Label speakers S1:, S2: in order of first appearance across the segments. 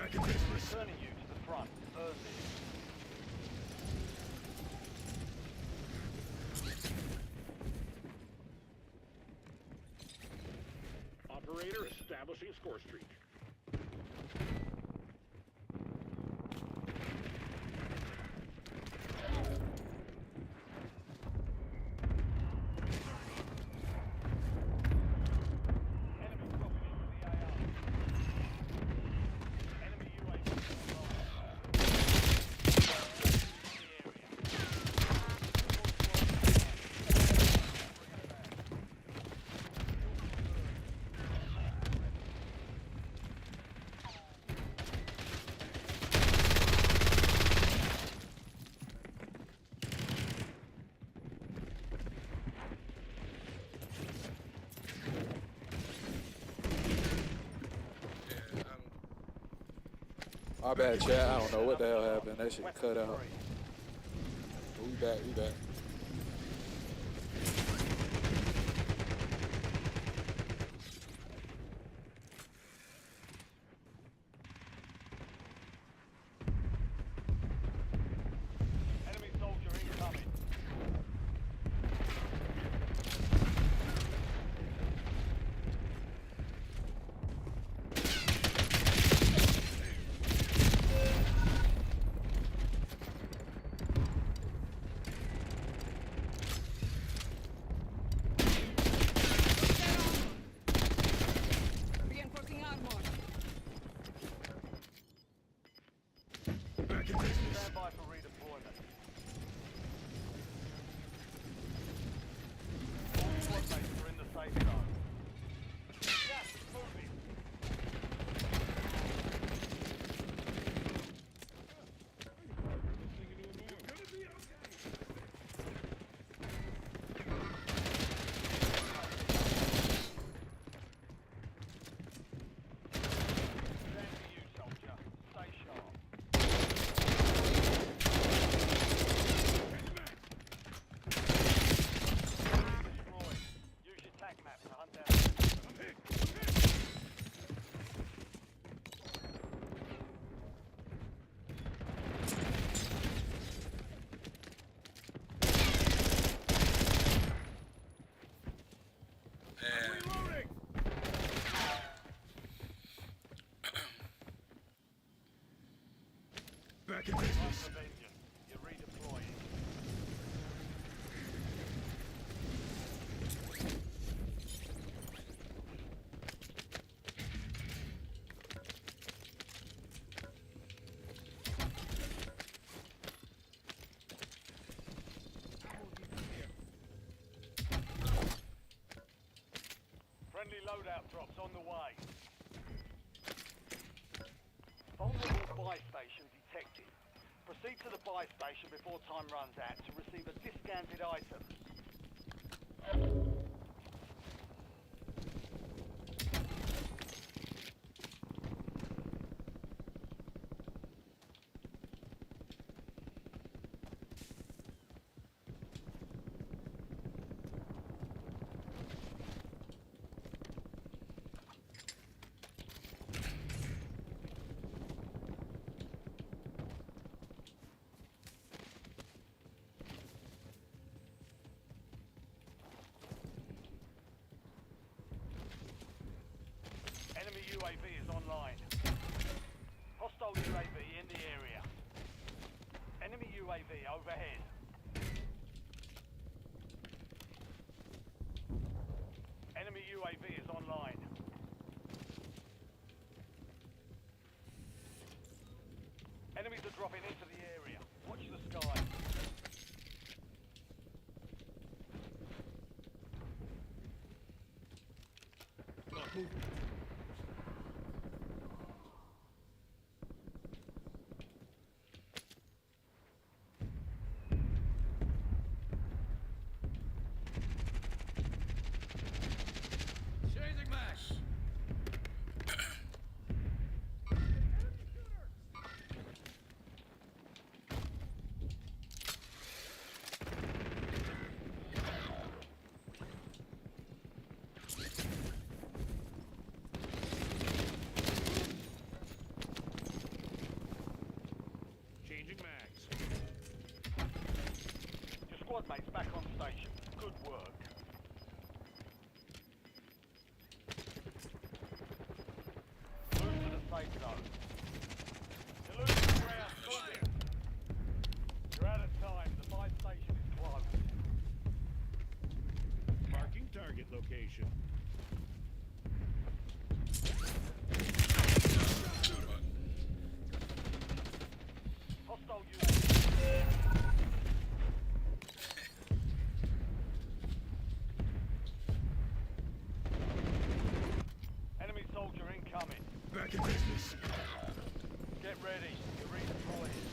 S1: Back in business.
S2: Returning you to the front. Early.
S3: Operator establishing score streak.
S4: My bad, chat. I don't know what the hell happened. That shit cut out. We back, we back.
S2: Enemy soldier incoming.
S5: Reinforcing armor.
S1: Back in business.
S2: Stand by for redeployment. All squad mates are in the safe zone. Gas is moving. Stand for you, soldier. Stay sharp. Destroyed. Use your tag map to hunt down.
S1: Reloading. Back in
S2: Time
S1: business.
S2: for vengeance. You're redeploying. Friendly loadout drops on the way. Vulnerable buy station detected. Proceed to the buy station before time runs out to receive a discounted item. Enemy UAV is online. Hostile UAV in the area. Enemy UAV overhead. Enemy UAV is online. Enemies are dropping into the area. Watch the sky.
S1: Changing mash.
S2: safe zone. You're losing ground. Soldier. You're out of time. The buy station is closed.
S3: Marking target location.
S2: Hostile UAV. Enemy soldier incoming.
S3: Back in business.
S2: Get ready. You're redeploying.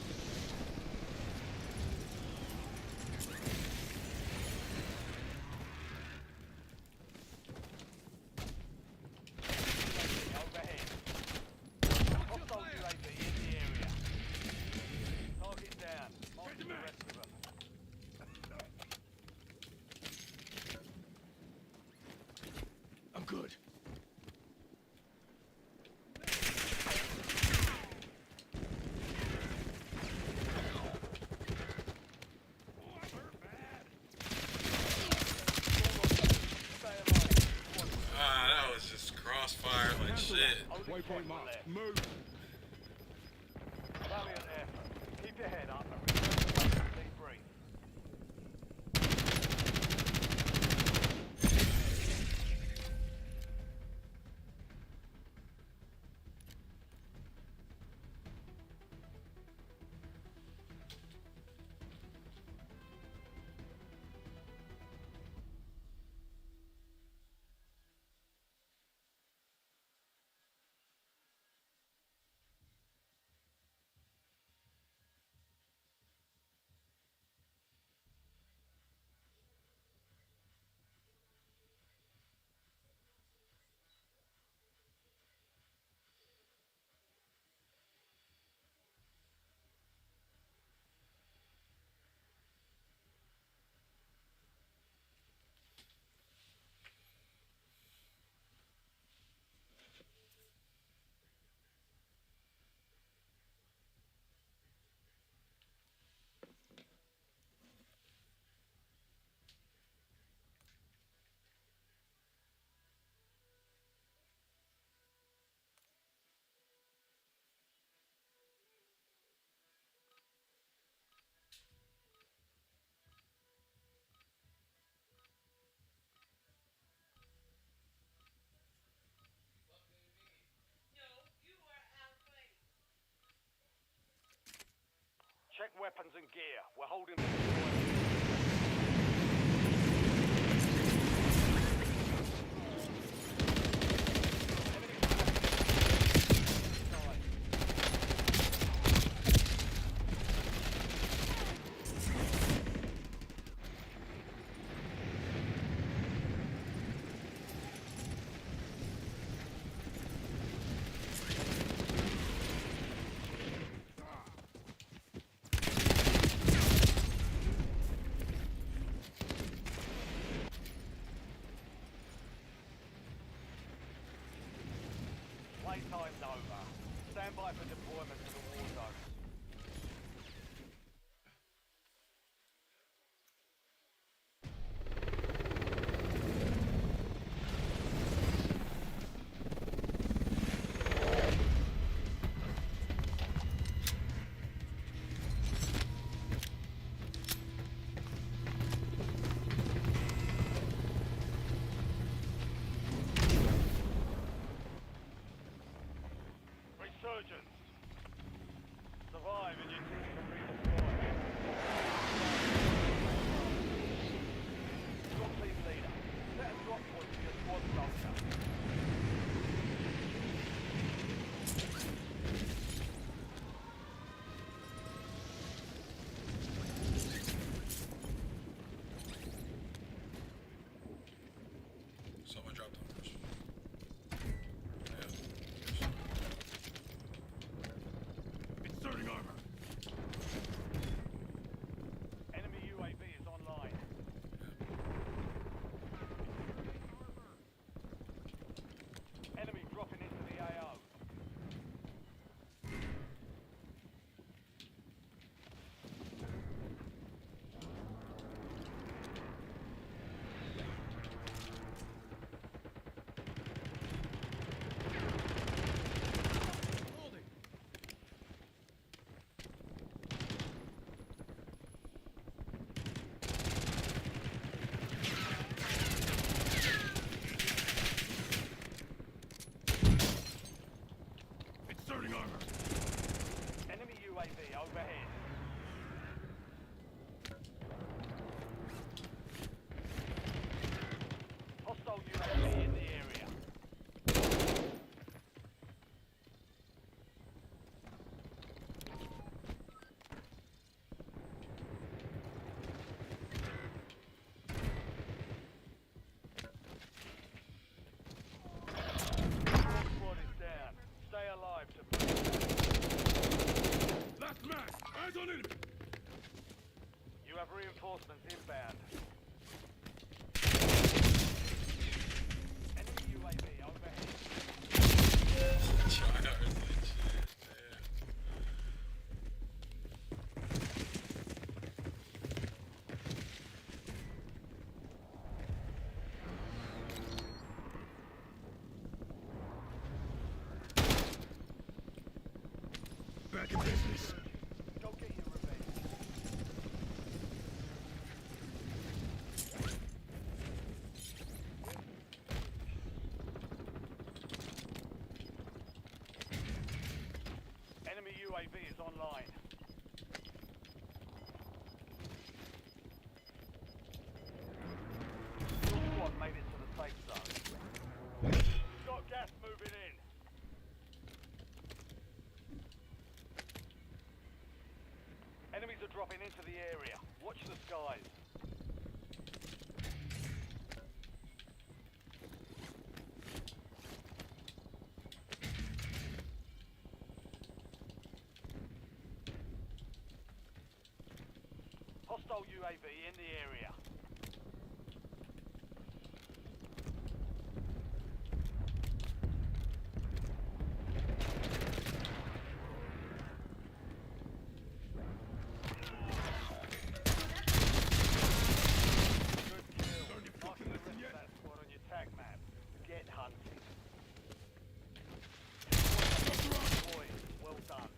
S2: Overhead. Hostile UAV in the area. Target down. Mark the rest of them.
S3: I'm good.
S4: Ah, that was just crossfire like shit.
S3: Waypoint marked. Move.
S2: Valiant effort. Keep your head up and return to base and debrief. Check weapons and gear. We're holding the Playtime's over. Stand by for deployment to the war zone. Resurgence. Survive and your team can redeploy. Squad team leader. Set a drop point for your squad soldier.
S4: Someone dropped on first.
S3: Inserting armor. Discarding armor.
S2: Enemy UAV overhead. Hostile UAV in the area. Squad is down. Stay alive to
S3: Last man. Eyes on enemy.
S2: You have reinforcements inbound. Enemy UAV overhead.
S4: China or some shit. Damn.
S3: Back in business.
S2: Go get your revenge. Enemy UAV is online. Your squad made it to the safe zone. Got gas moving in. Enemies are dropping into the area. Watch the skies. Hostile UAV in the area. Good kill. Marking the rest of that squad on your tag map. Get hunting. Boys, well done.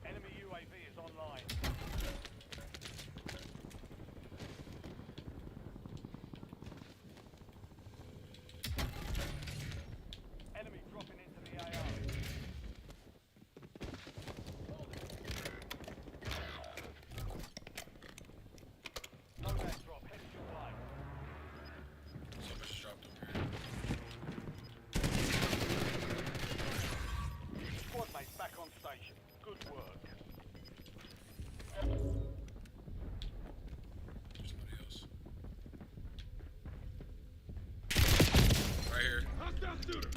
S2: Enemy UAV is online. Enemy dropping into the AO. Nomad drop, head your way.
S4: So much dropped over here.
S2: Squad mates back on station. Good work.
S4: Somebody else. Right here.
S3: Hostile shooter.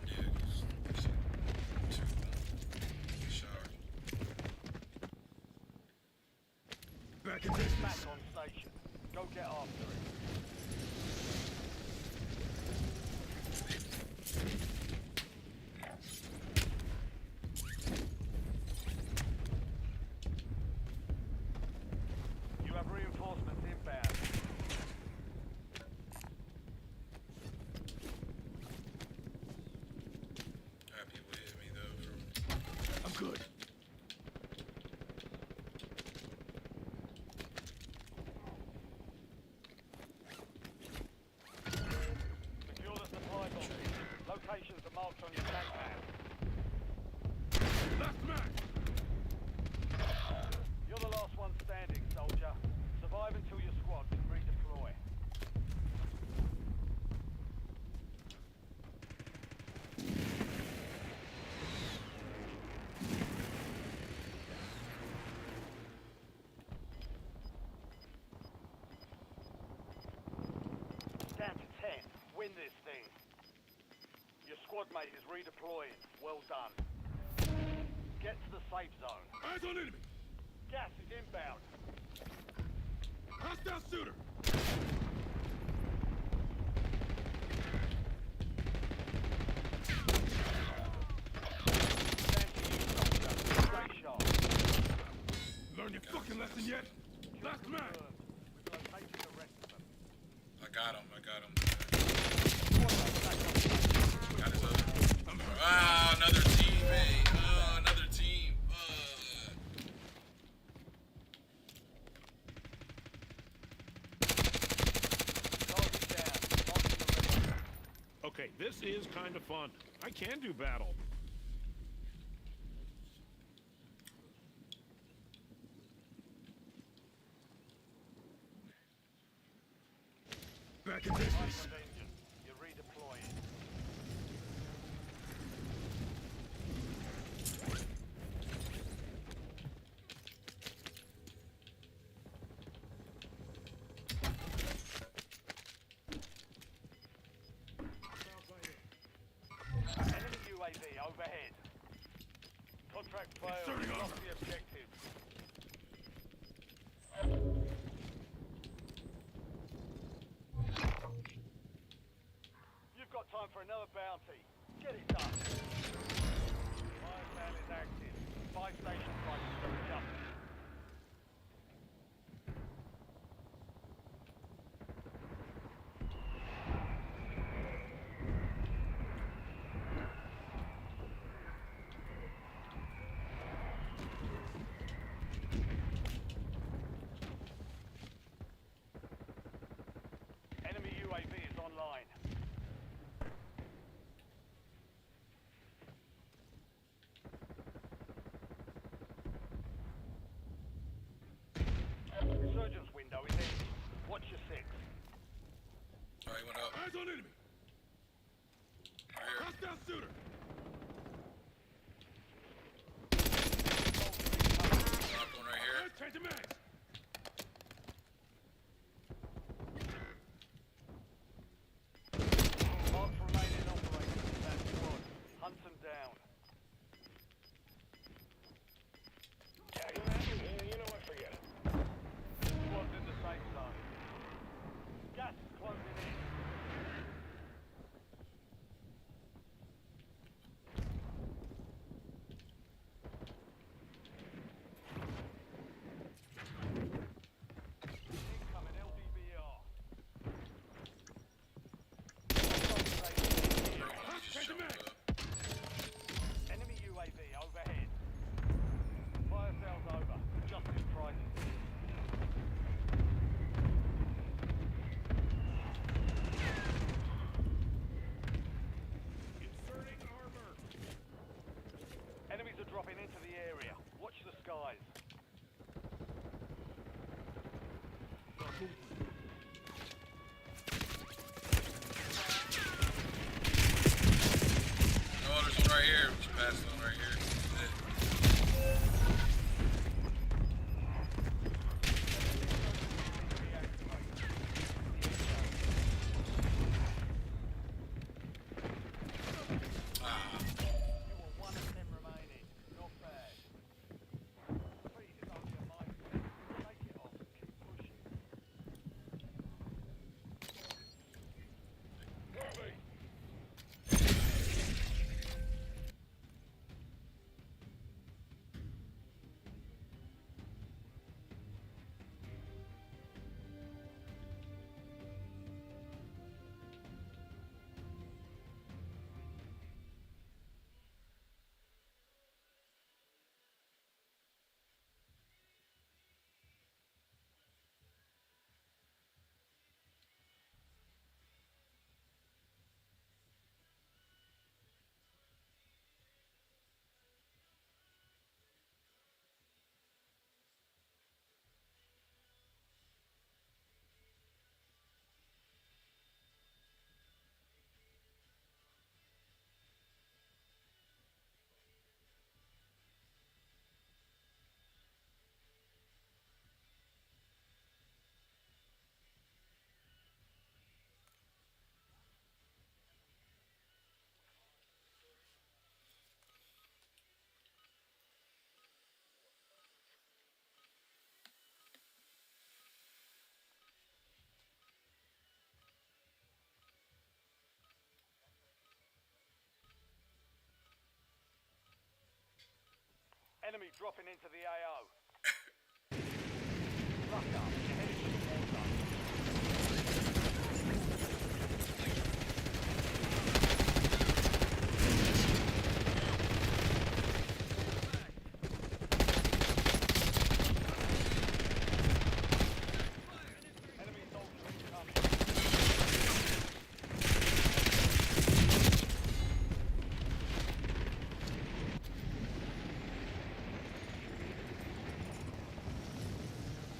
S4: Yeah, two. Shower.
S3: Back in business.
S2: Back on station. Go get after it. You have reinforcements inbound.
S4: People hit me though from
S3: I'm good.
S2: Secure the supply box. Locations are marked on your tag map.
S3: Last man.
S2: You're the last one standing, soldier. Survive until your squad can redeploy. Down to 10. Win this thing. Your squad mate is redeploying. Well done. Get to the safe zone.
S3: Eyes on enemy.
S2: Gas is inbound.
S3: Hostile shooter.
S2: Stand to you, soldier. Stay
S3: learned your fucking lesson yet? Last man.
S2: We've located the rest of them.
S5: I got him.
S2: Squad mate, back on.
S5: Got his other. Ah, another teammate. Oh, another team.
S2: Target down. Marking the rest of them.
S3: Okay, this is kind of fun. I can do battle. Back in
S2: Time
S3: business.
S2: for vengeance. You're redeploying. Enemy UAV overhead. Contract failed.
S3: Inserting
S2: Lost
S3: armor.
S2: the objective. You've got time for another bounty. Get it done. Fire sale is active. Buy station prices are adjusted. Enemy UAV is online. Resurgence window is ending. Watch your six.
S5: Oh, he went up.
S3: Eyes on enemy.
S5: Right here.
S3: Hostile shooter.
S5: Knocked one right here.
S3: Change the mags.
S2: Marks remaining operators in that squad. Hunt them down. Squad's in the safe zone. Gas is closing in. Incoming LDBR.
S5: He just jumped up.
S2: Enemy UAV overhead. Fire sales over. Adjusting prices.
S3: Inserting armor.
S2: Enemies are dropping into the area. Watch the skies.
S5: Oh, there's one right here. We should pass one right here. Ah,
S2: You were one of them remaining. Not bad. Defeat is only a mindset. Take it off and keep pushing. Enemy dropping into the AO. Suck up. You're heading to the war zone. Enemy soldier incoming.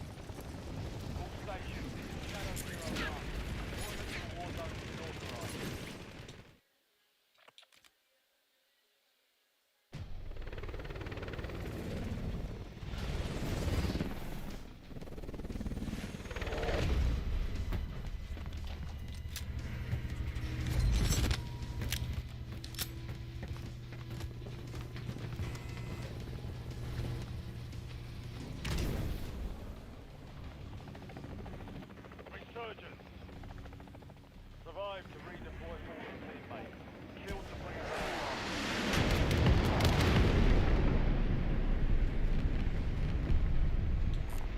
S2: All stations, this is Shadow 01. Deployment to the war zone is authorized. Resurgence. Survive to redeploy fallen teammates. Kill to bring us home.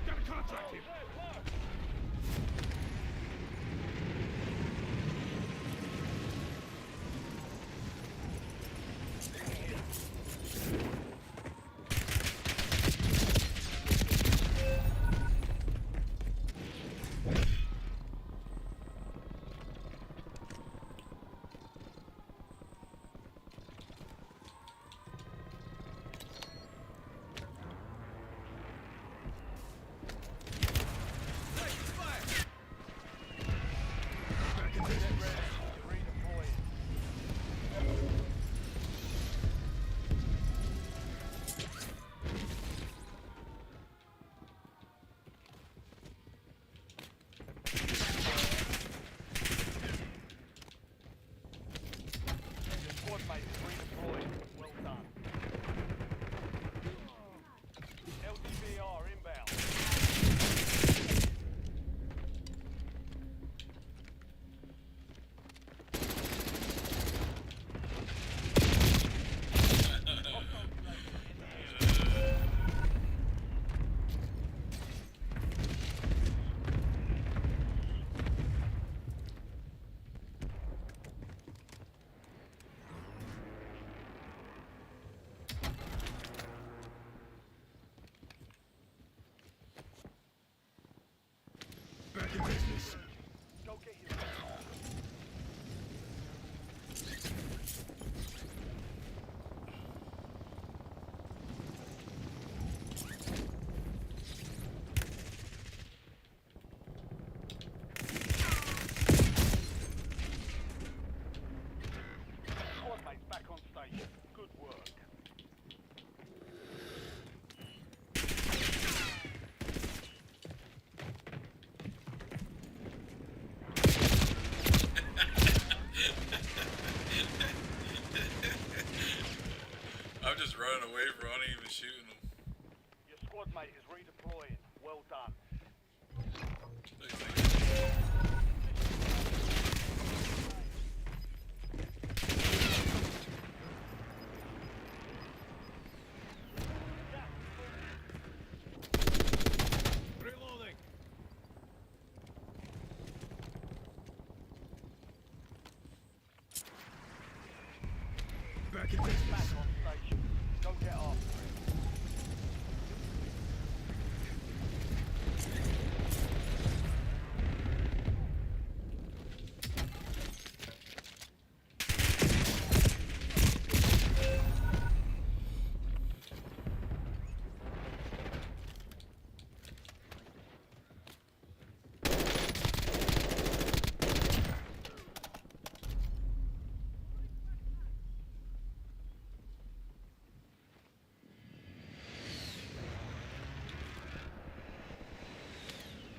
S3: Got a contact here.
S2: Get ready to redeploy. Your squad mate is redeployed. Well done. LTBR inbound.
S3: Back in business.
S2: Go get your squad mates back on station. Good work.
S5: I'm just running away from. I ain't even shooting them.
S2: Your squad mate is redeploying. Well done.
S3: Reloading. Back in
S2: Back
S3: business.
S2: on station. Go get after it.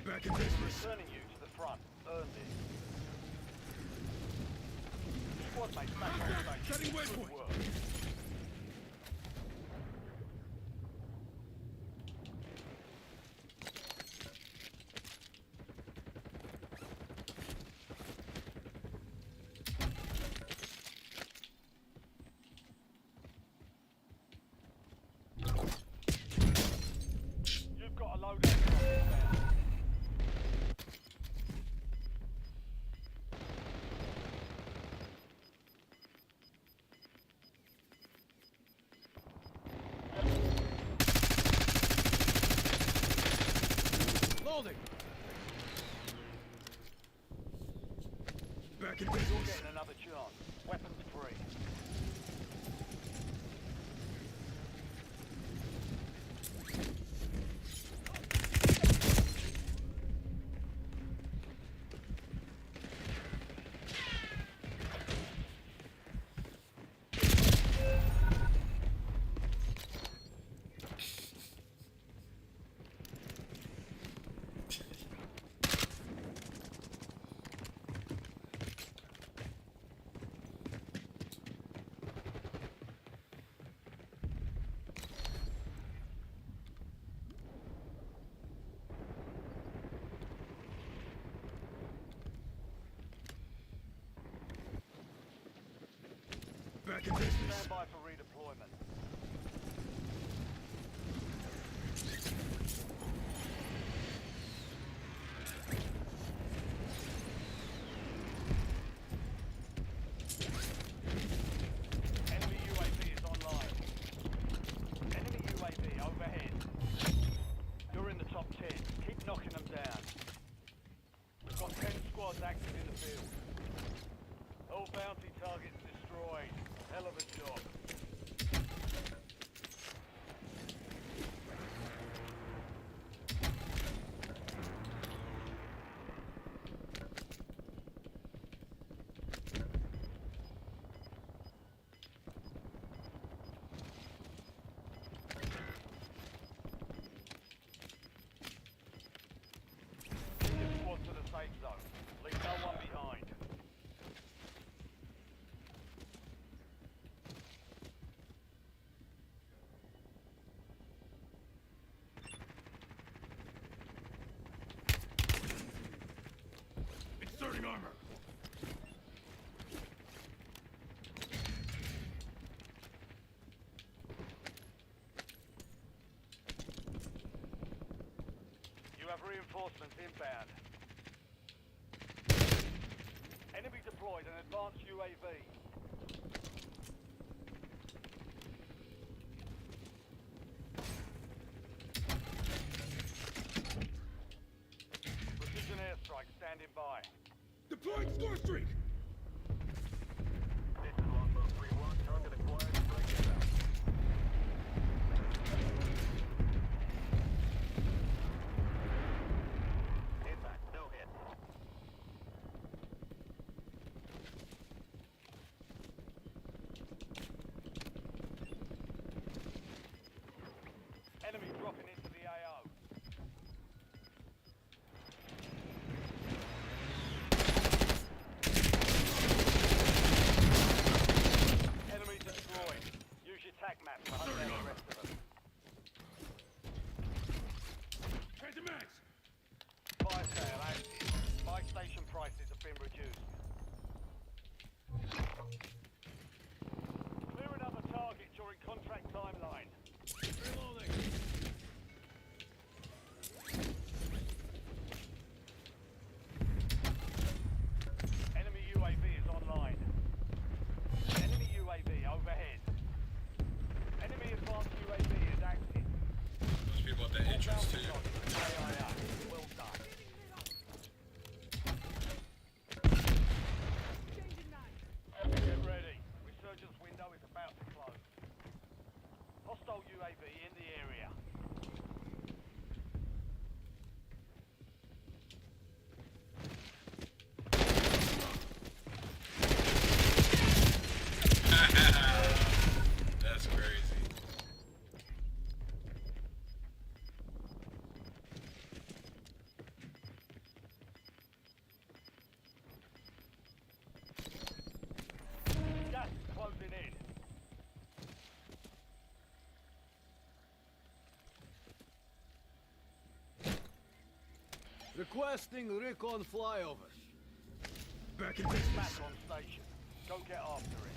S3: Back in business.
S2: Returning you to the front. Earned it. Squad mates back on station.
S3: Setting
S2: Good
S3: waypoint.
S2: work. You've got a loadout drop inbound.
S3: Back in
S2: You're
S3: business.
S2: getting another chance. Weapons free.
S3: Back in business.
S2: Stand by for redeployment. Enemy UAV is online. Enemy UAV overhead. You're in the top 10. Keep knocking them down. We've got 10 squads active in the field. All bounty targets destroyed. Hell of a job. Lead your squad to the safe zone. Leave no one behind.
S3: Inserting armor.
S2: You have reinforcements inbound. Enemy deployed an advanced UAV. Precision airstrike standing by.
S3: Deploying score streak.
S2: This is Longbow 3-1. Target acquired. Strike inbound. Impact. No hit. Enemy dropping into the AO. Enemy destroyed. Use your tac map to hunt down the rest of them.
S3: Transit max.
S2: Fire sale active. Buy station prices have been reduced. Clear another target during contract timeline.
S1: Reloading.
S2: Enemy UAV is online. Enemy UAV overhead. Enemy advanced UAV is active.
S5: Those people at the
S2: All
S5: entrance
S2: bounty
S5: too.
S2: targets AIR. Well done. Get ready. Resurgence window is about to close. Hostile UAV in the area.
S5: That's crazy.
S2: Gas is closing in.
S1: Requesting recon flyover.
S3: Back in business.
S2: Back on station. Go get after it.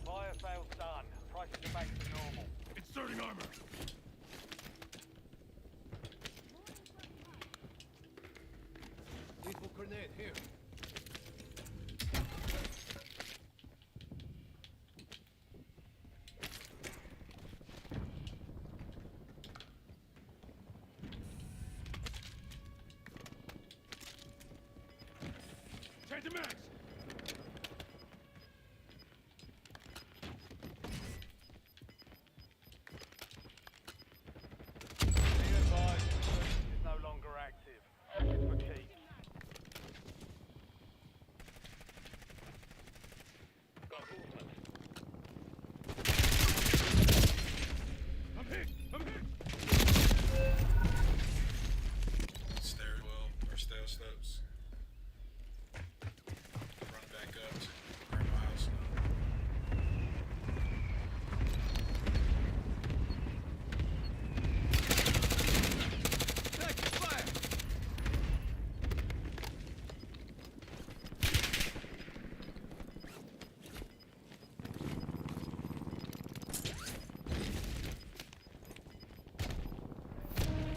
S2: Fire sales done. Prices are back to normal.
S3: Inserting armor.
S1: Lethal grenade here.
S3: Change the max.
S2: Be advised, the boost is no longer active. It's for keeps. Got movement.
S3: I'm hit. I'm hit.
S5: Stairwell or stair steps. Run back up to Grandma House.
S1: Taking fire!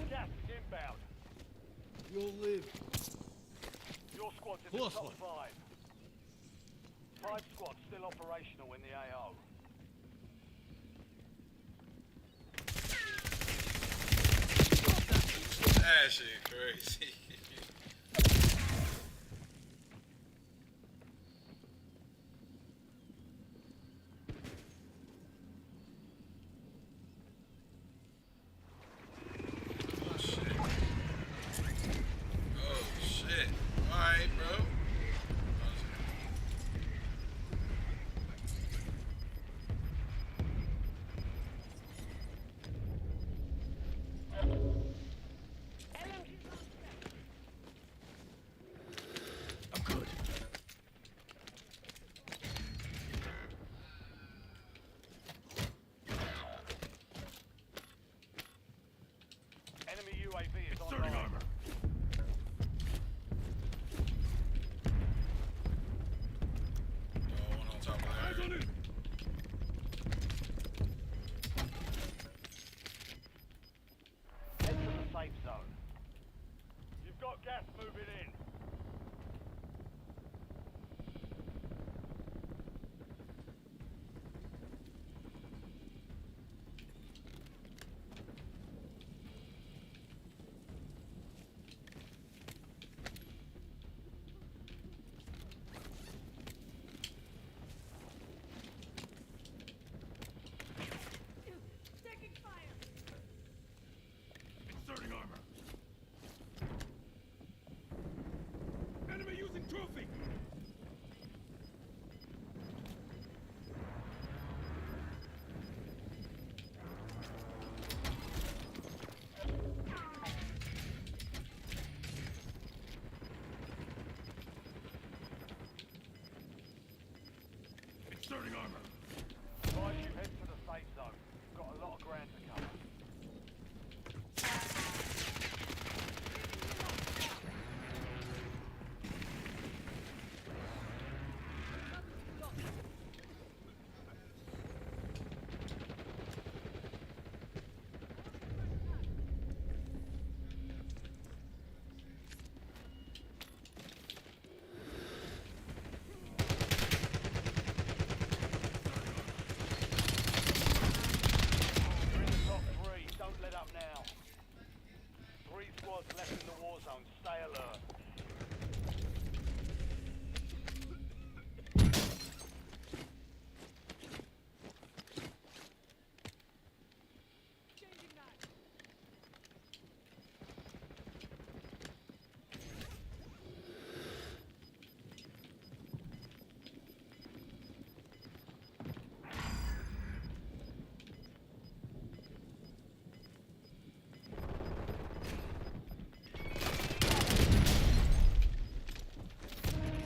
S2: Gas is inbound.
S1: You'll live.
S2: Your squad's in the
S1: Close
S2: top
S1: one.
S2: 5. 5 squads still operational in the AO.
S5: That shit crazy. Oh shit. Oh shit. Alright, bro.
S3: I'm good.
S2: Enemy UAV is
S3: Inserting
S2: online.
S3: armor.
S5: Oh, one on top of
S3: Eyes
S5: that.
S3: on it.
S2: Head to the safe zone. You've got gas moving in.
S6: Taking fire!
S3: Inserting armor. Enemy using trophy. Inserting armor.
S2: Advise you head to the safe zone. You've got a lot of ground to cover. You're in the top 3. Don't let up now. 3 squads left in the war zone. Stay alert.
S6: Changing knife!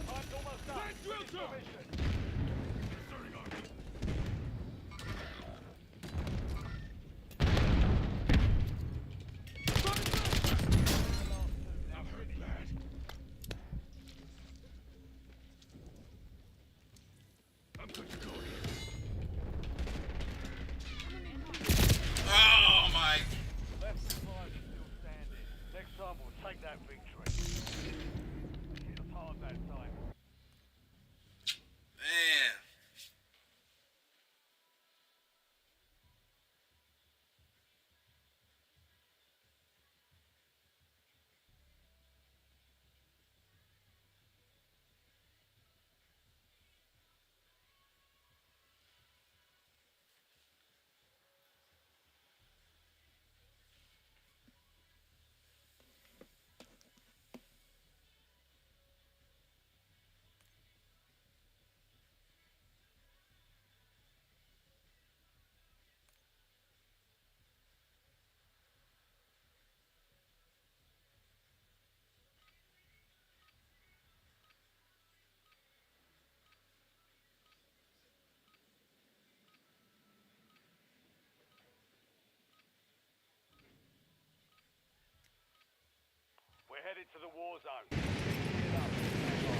S6: Time's almost up.
S3: That's drill, sir.
S2: Mission.
S3: Inserting armor. I'm hurt bad. I'm good to go here.
S5: Oh my.
S2: Left 5 still standing. Next time we'll take that victory. Hit us hard that time. headed to the war zone. Get up. Stand by.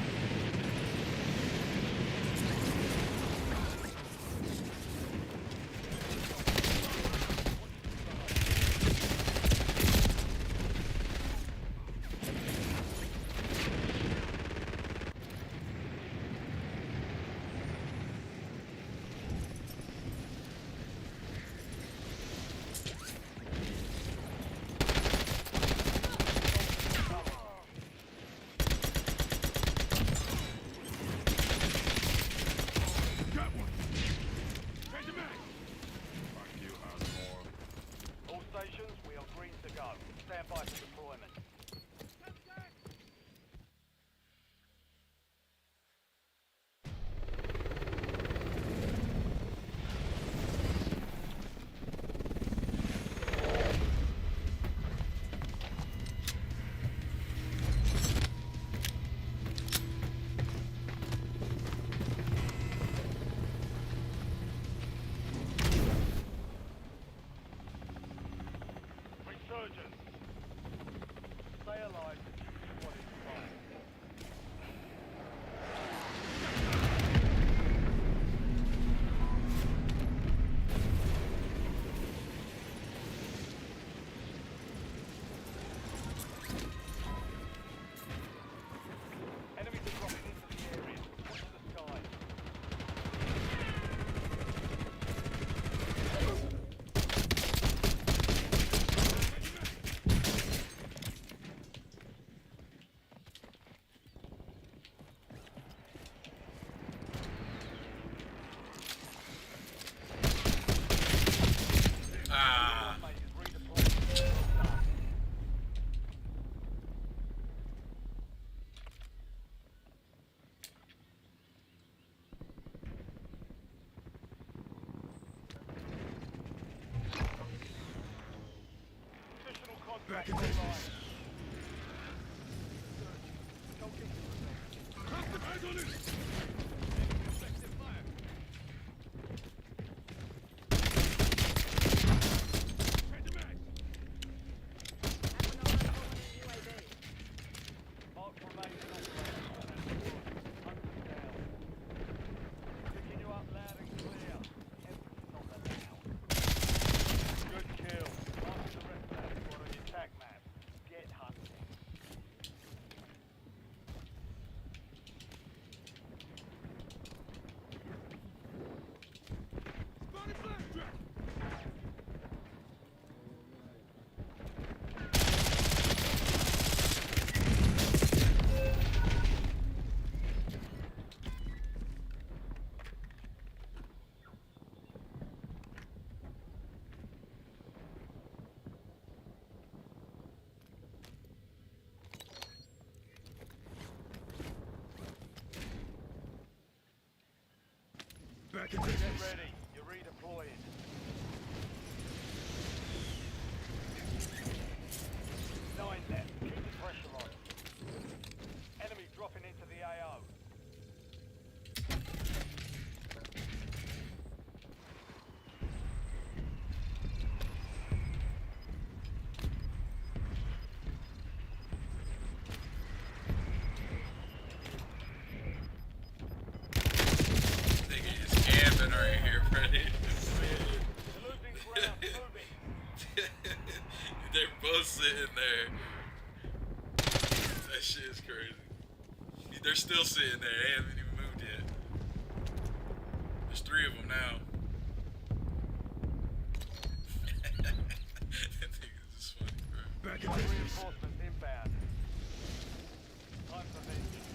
S3: Got one. Change the mag. Fuck you, Osborne.
S2: All stations, we are green to go. Stand by for deployment. Resurgence. Stay alive and choose what is right. Enemies are dropping into the area. Watch the skies.
S5: Ah.
S2: Mate is redeployed. Well done. Additional contract online. Don't get yourself.
S3: Eyes on it. Effective fire. Change the mag.
S2: Mark remains in operation. Hunters down. Picking you up loud and clear. Everything's on the now. Good kill. Mark the rest of that squad on your attack map. Get hunting.
S3: Spotted flash trap. Back in
S2: Get
S3: business.
S2: ready. You're redeploying. 9 left. Keep the pressure on. Enemy dropping into the AO.
S5: Nigga is camping right here, Freddy.
S2: You're losing ground. Move it.
S5: They're both sitting there. That shit is crazy. They're still sitting there. They haven't even moved yet. There's 3 of them now. That nigga is just funny, bro.
S3: Back in business.
S2: Reinforcements inbound. Time for vengeance.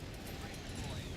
S2: Redeploying.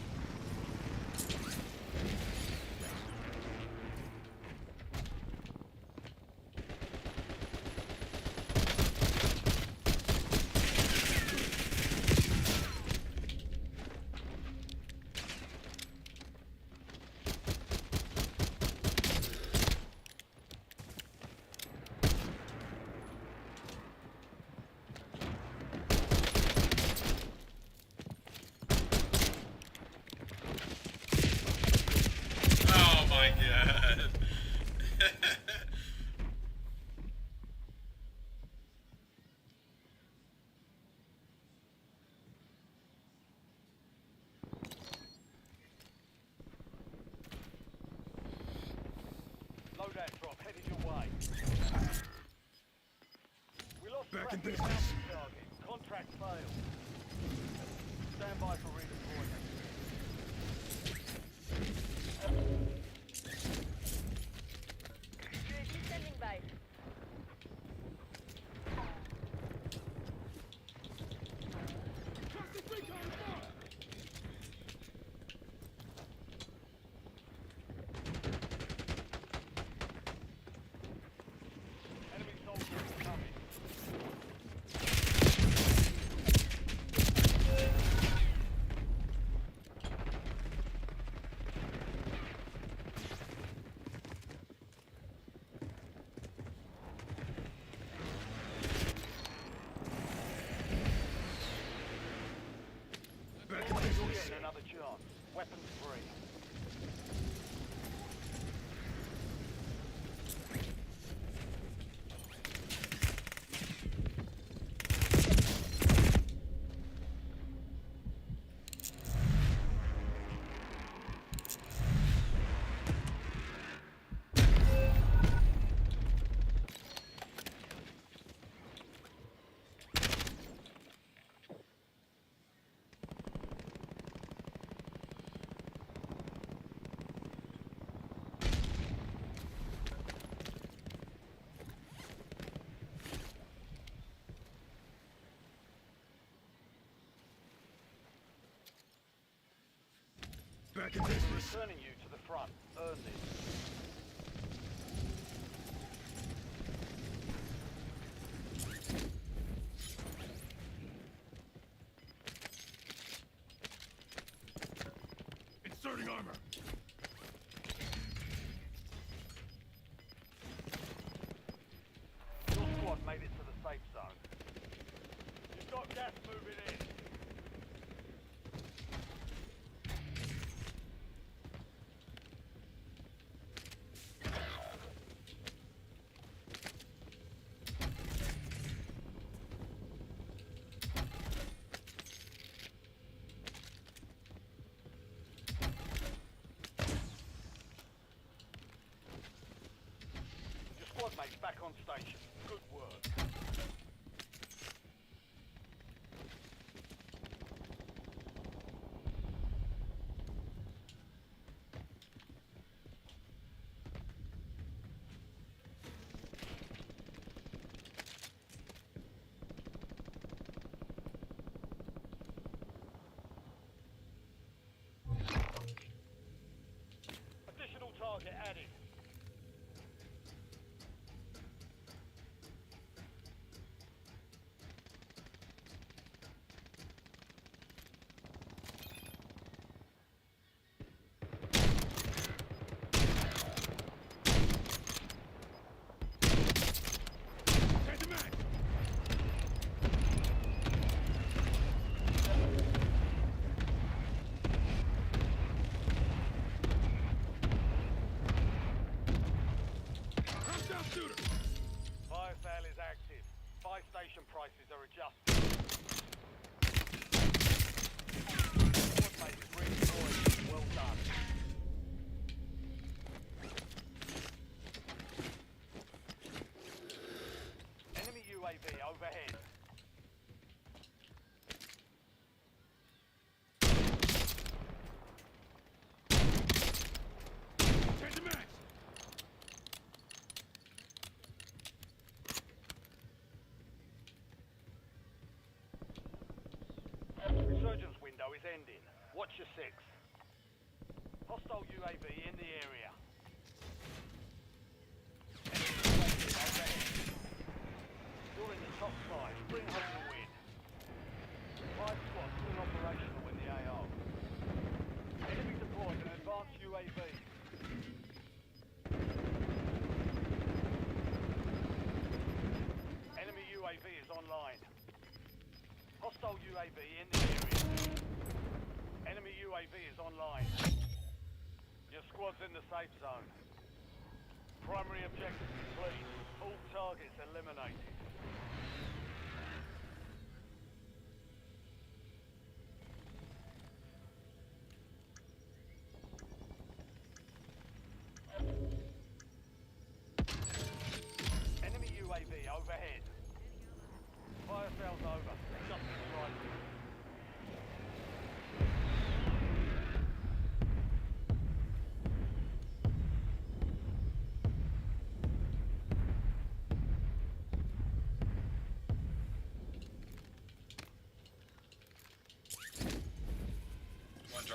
S2: loadout drop headed your way. We lost
S3: Back in
S2: track of the
S3: business.
S2: bounty target. Contract failed. Stand by for redeployment.
S6: UAV standing by.
S3: Trusted recon fire!
S2: Enemy soldiers incoming.
S3: Back in
S2: You're
S3: business.
S2: getting another chance. Weapons free.
S3: Back in business.
S2: Returning you to the front. Earn this.
S3: Inserting armor.
S2: Your squad made it to the safe zone. You've got gas moving in. Your squad mate's back on station. Good work. Additional target added.
S3: Take the mag! Cracked out shooter!
S2: Fire sale is active. Buy station prices are adjusted. Squad mate is redeployed. Well done. Enemy UAV overhead.
S3: Take the mag!
S2: Resurgence window is ending. Watch your six. Hostile UAV in the area. Enemy UAV overhead. You're in the top side. Bring home the win. 5 squads still operational in the AO. Enemy deployed an advanced UAV. Enemy UAV is online. Hostile UAV in the area. Enemy UAV is online. Your squad's in the safe zone. Primary objective complete. All targets eliminated.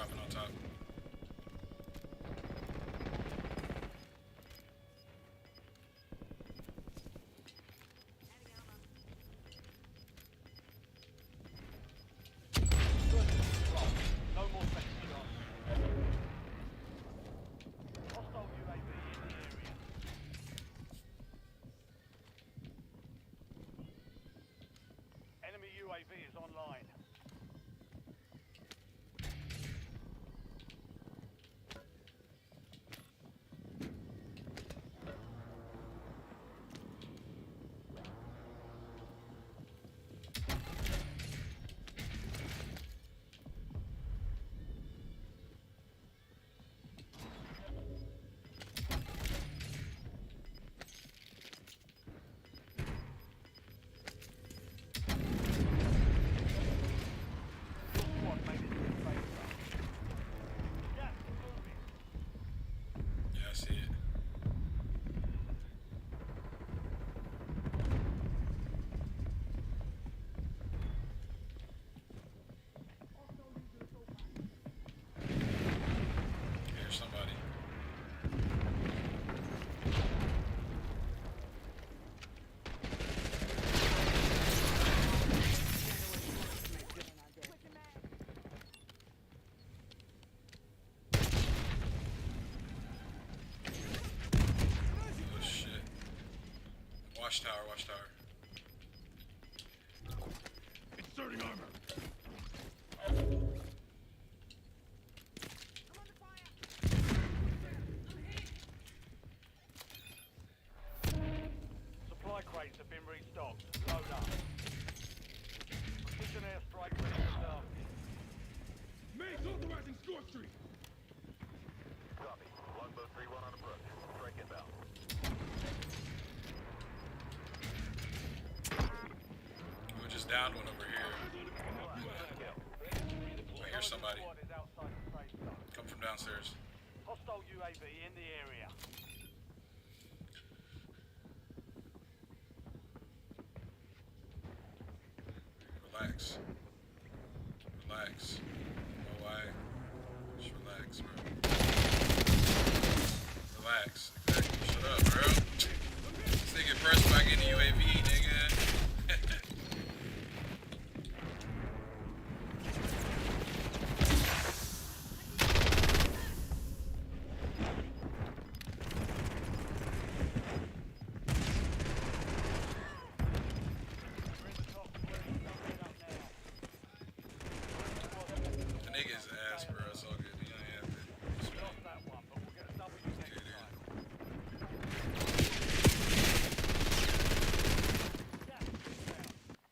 S5: dropping on top.
S2: No more second shots. Hostile UAV in the area. Enemy UAV is online. Your squad made it to the safe zone. Gas is moving.
S5: Yeah, I see it. Here's somebody. Oh shit. Watchtower, watchtower.
S3: Inserting armor.
S2: Supply crates have been restocked. Load up. Precision airstrike ready for target.
S3: Mace authorizing score streak.
S7: Copy. Longbow 3-1 on approach. Strike inbound.
S5: We just downed one over here. Wait, here's somebody.
S2: Squad is outside the safe zone.
S5: Come from downstairs.
S2: Hostile UAV in the area.
S5: Relax. Relax. No way. Just relax, bro. Relax. Exactly. Shut up, bro. This nigga pressed back in the UAV, nigga.
S2: We're in the top three. Don't get up now.
S5: The nigga's ass, bro. It's all good. You don't have to. It's
S2: We
S5: fine.
S2: lost that one, but we'll get a W next
S5: Okay, dude.
S2: time. Gas is inbound.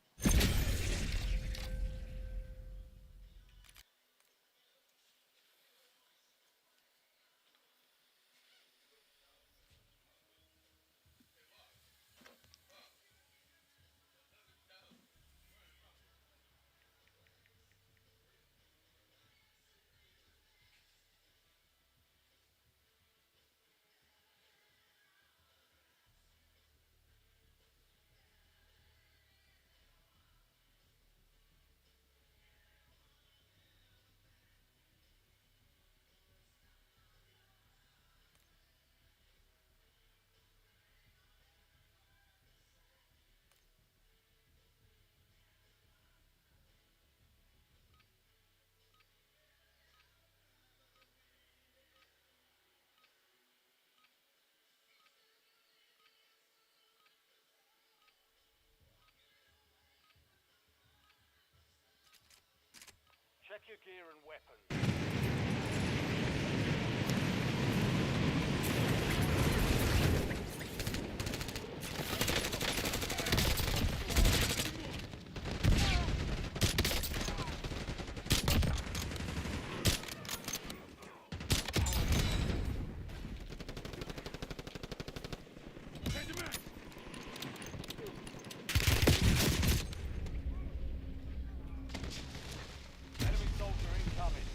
S2: Check your gear and weapons.
S3: Change the mag.
S2: Enemy soldier incoming.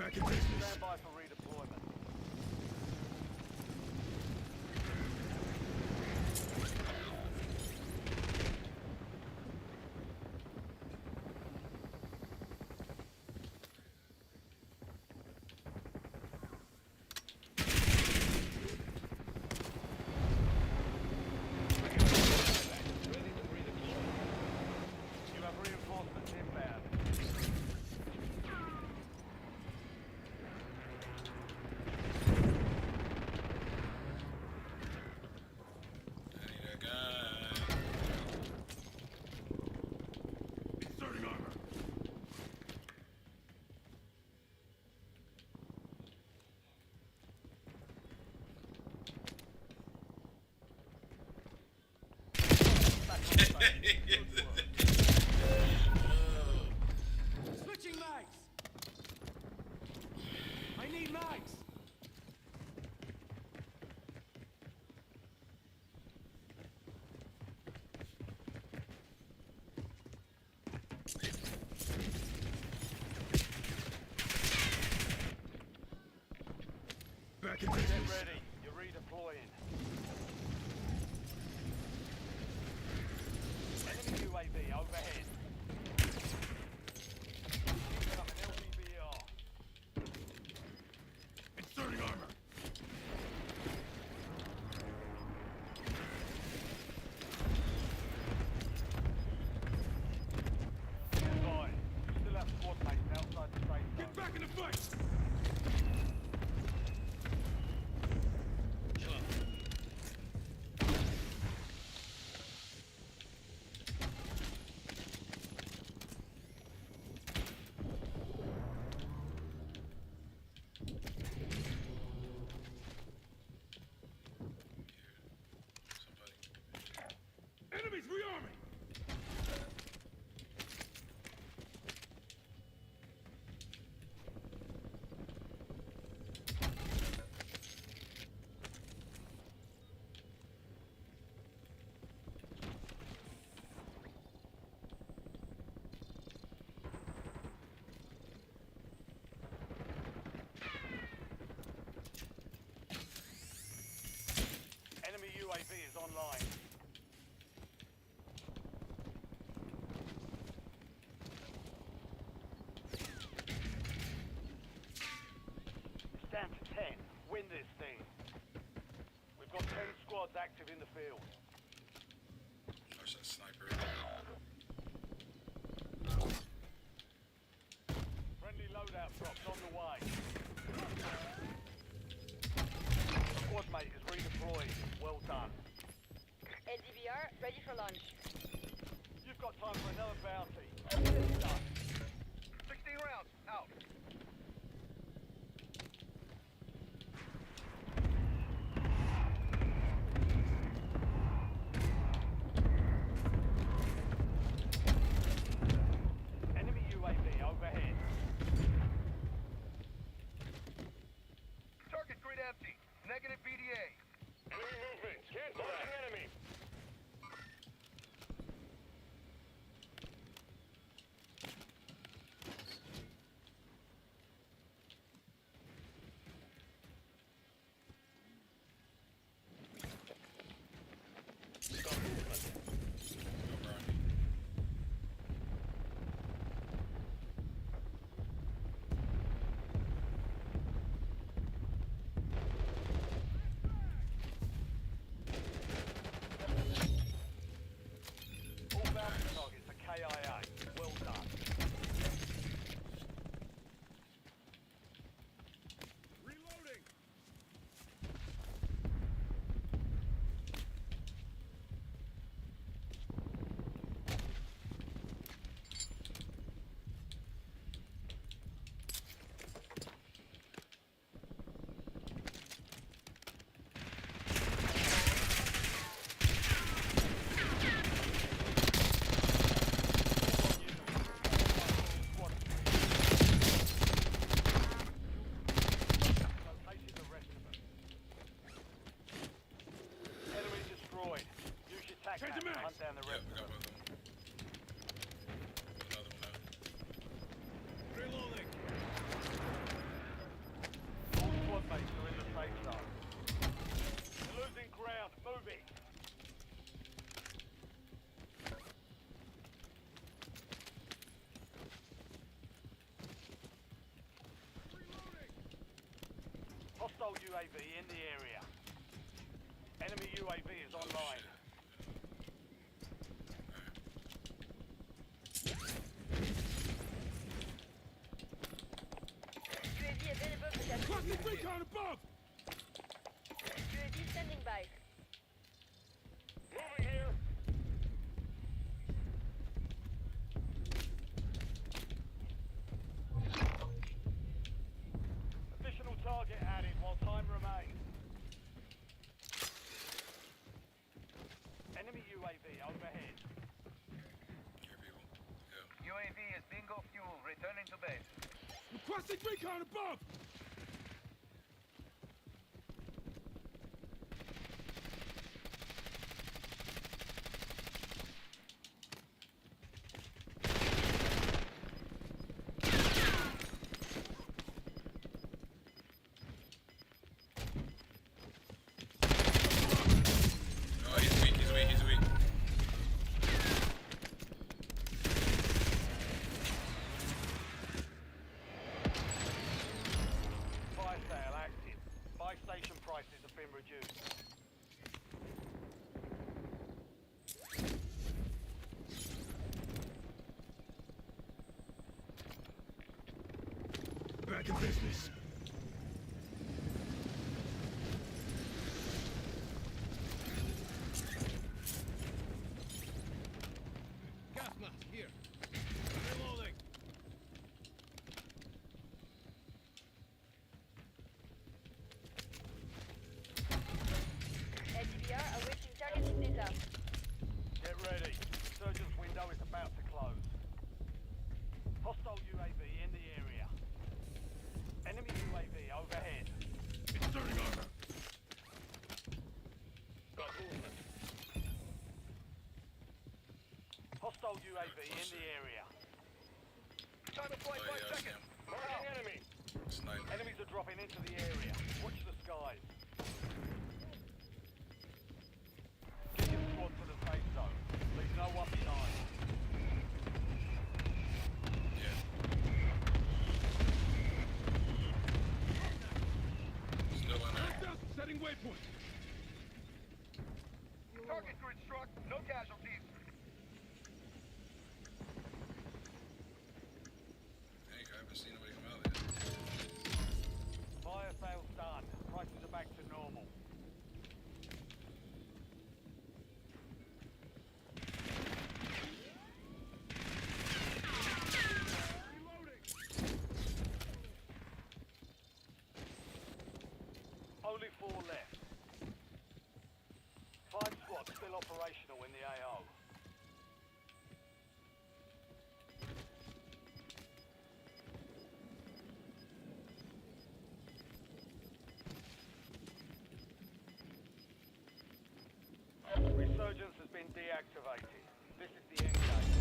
S3: Back in business.
S2: Stand by for redeployment. You have reinforcements inbound.
S5: I need a gun.
S3: Inserting armor.
S1: Switching mags. I need mags.
S3: Back in
S2: Get
S3: business.
S2: ready. You're redeploying. Enemy UAV overhead. Incoming LVBR.
S3: Inserting armor.
S2: Stand by. You still have squad mates outside the safe zone.
S3: Get back in the fight. Enemies rearming.
S2: Enemy UAV is online. It's down to 10. Win this thing. We've got 10 squads active in the field.
S5: There's that sniper.
S2: Friendly loadout drops on the way. Squad mate is redeployed. Well done.
S6: LDVR ready for launch.
S2: You've got time for another bounty. Get it done.
S7: 16 rounds. Out.
S2: Enemy UAV overhead.
S7: Target grid empty. Negative BDA.
S2: Clear movement. Cancel that. Enemy. All bounty targets are KIA. Well done.
S3: Reloading.
S2: Located the rest of them. Enemy destroyed. Use your tac
S3: Change
S2: map
S3: the
S2: to
S3: mags.
S2: hunt down the
S5: Yep,
S2: rest
S5: we
S2: of
S5: got
S2: them.
S5: both of them. Another one out.
S1: Reloading.
S2: Hostile UAV in the area. Enemy UAV is online.
S6: UAV available for tasking.
S3: Cluster recon above!
S6: UAV standing by.
S2: Moving here. Additional target added while time remains. Enemy UAV overhead.
S5: Here, people. Yeah.
S7: UAV is bingo fuel. Returning to base.
S3: Requesting recon above!
S5: Oh, he's weak, he's weak, he's weak.
S2: Fire sale active. Buy station prices have been reduced.
S3: Back in business.
S1: Gas mask, here. Reloading.
S6: LDVR awaiting targeting data.
S2: Get ready. Surgeon's window is about to close. Hostile UAV in the area. Enemy UAV overhead.
S3: Inserting armor.
S2: Got movement. Hostile UAV in the area. Time of flight,
S5: Oh, yeah,
S2: 5 seconds. Marking enemy.
S5: Sniper.
S2: Enemies are dropping into the area. Watch the skies. Get your squad to the safe zone. Leave no one behind.
S5: Yeah. Still in there.
S3: Lights out, setting waypoint.
S7: Target grid struck. No casualties.
S5: Hank, I haven't seen nobody come out yet.
S2: Fire sales done. Prices are back to normal. Only 4 left. 5 squads still operational in the AO. Resurgence has been deactivated. This is the end game.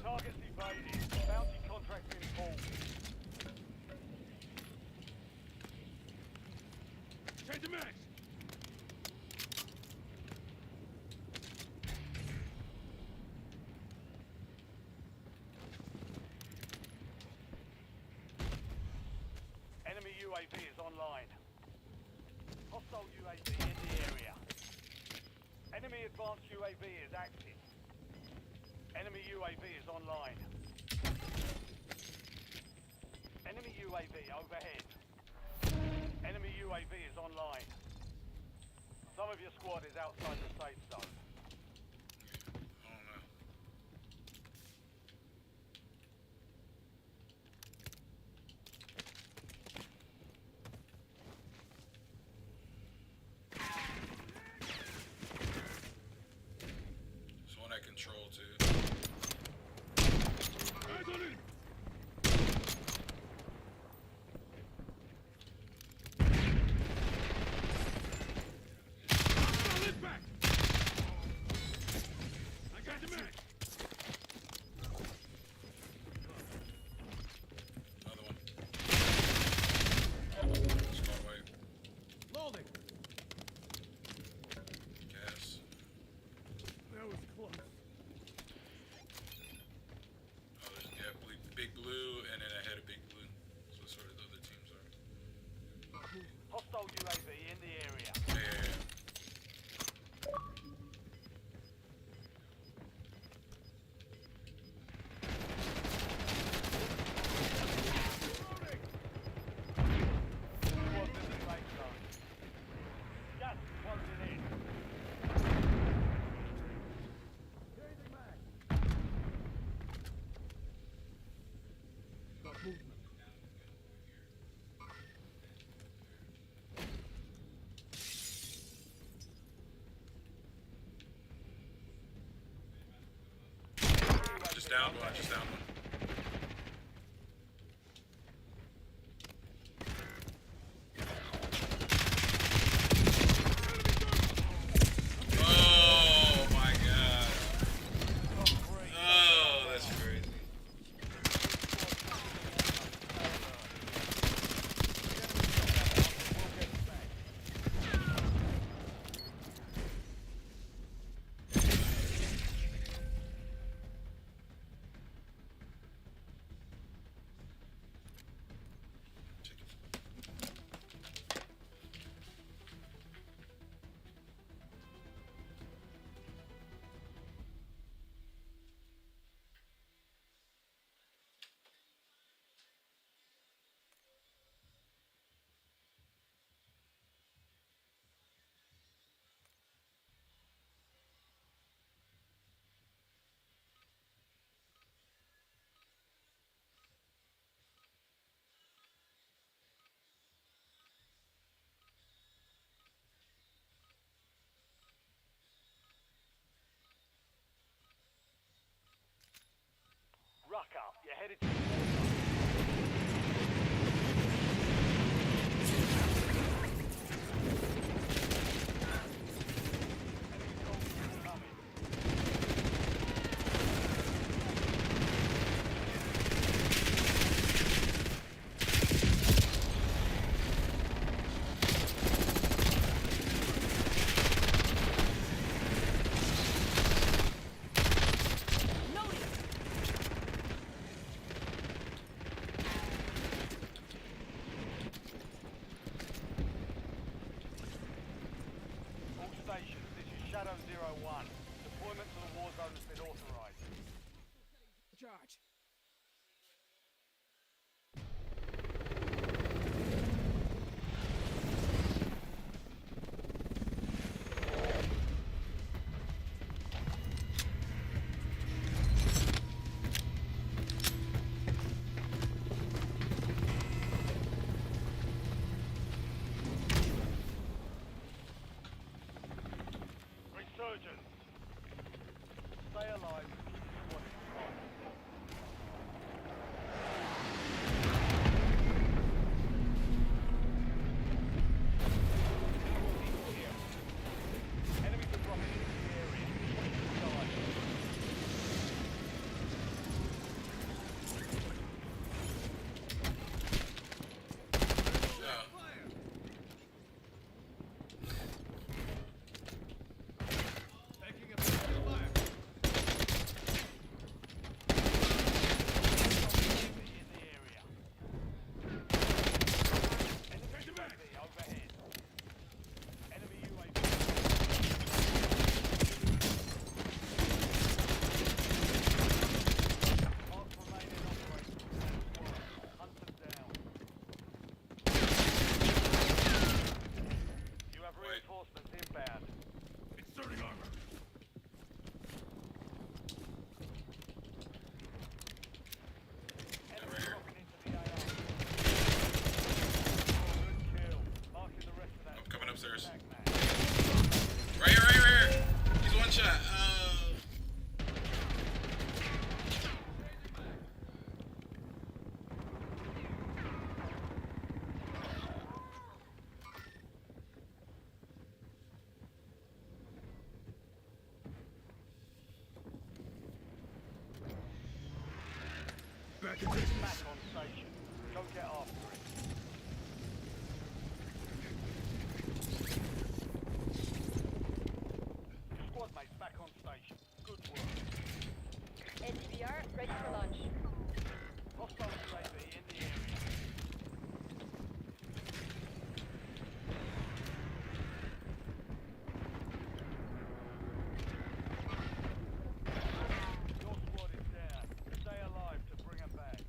S2: Targets evaded. Bounty contract in full.
S3: Change the max.
S2: Enemy UAV is online. Hostile UAV in the area. Enemy advanced UAV is active. Enemy UAV is online. Enemy UAV overhead. Enemy UAV is online. Some of your squad is outside the safe zone.
S5: I don't know. There's one at control too.
S3: Eyes on it. Solid back.
S5: downed one. I just downed one. Oh my god. Oh, that's crazy.
S2: Ruck up. You're headed to the war zone. Enemy soldiers coming. All stations, this is Shadow 01. Deployment to the war zone has been authorized.
S1: Charge.
S2: Resurgence. Stay alive to keep your squad in control. Enemies are dropping into the area. Watch the side.
S5: Yeah.
S1: Taking a pistol fire.
S2: In the area. Enemy UAV overhead. Enemy UAV. Marks remain in operation. Hunt them down. You have reinforcements inbound.
S3: Inserting armor.
S2: Enemy
S5: Over here.
S2: dropping into the AR. Good kill. Marking the rest of that.
S5: I'm coming upstairs.
S2: Attack man.
S5: Right here, right here, right here. He's one shot.
S3: Back in business.
S2: Back on station. Go get after it. Your squad mates back on station. Good work.
S6: LDBR ready for launch.
S2: Hostile UAV in the area. Your squad is down. Stay alive to bring them back.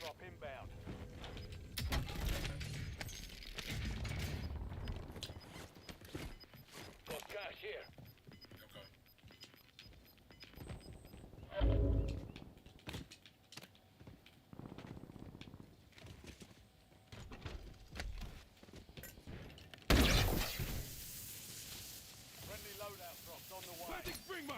S2: airdrop inbound.
S7: Got cash here.
S5: Okay.
S2: Friendly loadout drops on the way.
S3: Planting spring mine.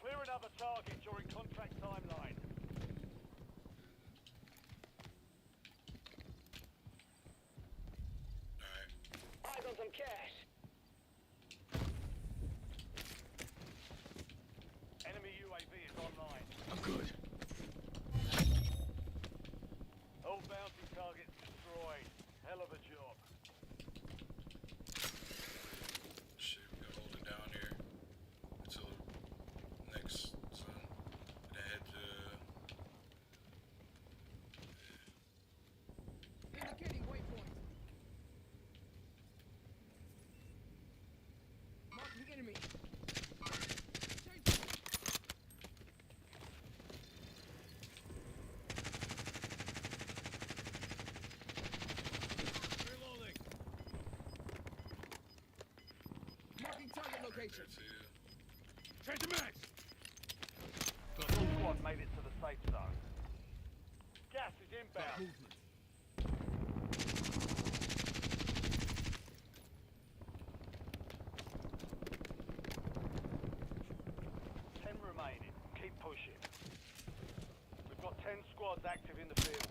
S2: Clear another target during contract timeline.
S5: Alright.
S7: Eyes on some cash.
S2: Enemy UAV is online.
S3: I'm good.
S2: All bounty targets destroyed. Hell of a job.
S5: Shit, we gotta hold it down here until next zone. Then head to.
S1: Indicating waypoint. Marking enemy. Change. Reloading. Marking target location.
S5: There too.
S3: Change the max.
S2: Full squad made it to the safe zone. Gas is inbound.
S3: Movement.
S2: 10 remaining. Keep pushing. We've got 10 squads active in the field.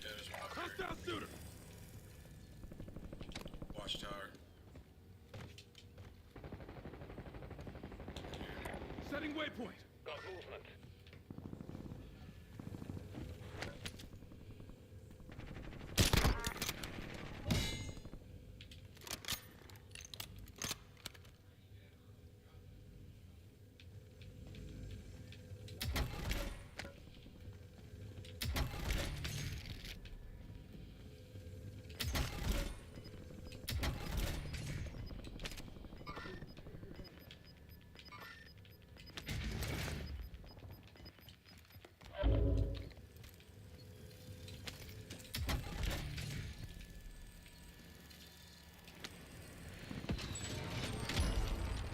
S5: Yeah, there's one up here.
S3: Hostile shooter.
S5: Watchtower.
S3: Setting waypoint.
S7: Got movement.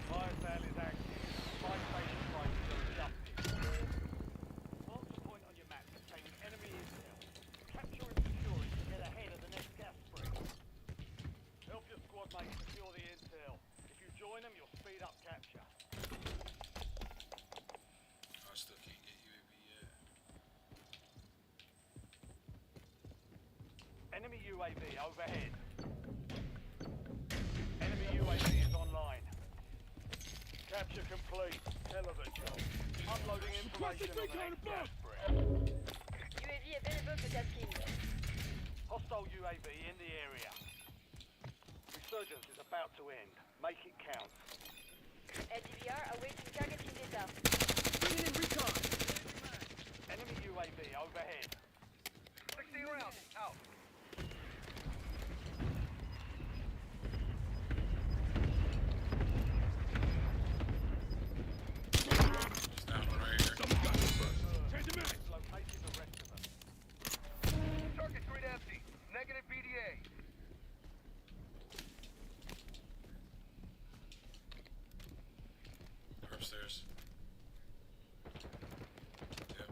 S2: Fire sale is active. Fire station prices are adjusted. Mark the point on your map containing enemy intel. Capture and secure it to get ahead of the next gas spring. Help your squad mates secure the intel. If you join them, you'll speed up capture.
S5: I still can't get UAV yet.
S2: Enemy UAV overhead. Enemy UAV is online. Capture complete. Hell of a job. Uploading information on the next gas spring.
S6: UAV available for tasking.
S2: Hostile UAV in the area. Resurgence is about to end. Make it count.
S6: LDVR awaiting targeting data.
S1: Bringing in recon.
S2: Enemy UAV overhead.
S7: 16 rounds. Out.
S5: Just down one right here.
S3: Someone got the first. Change the max.
S2: Located the rest of them.
S7: Target grid empty. Negative BDA.
S5: They're upstairs. Yep.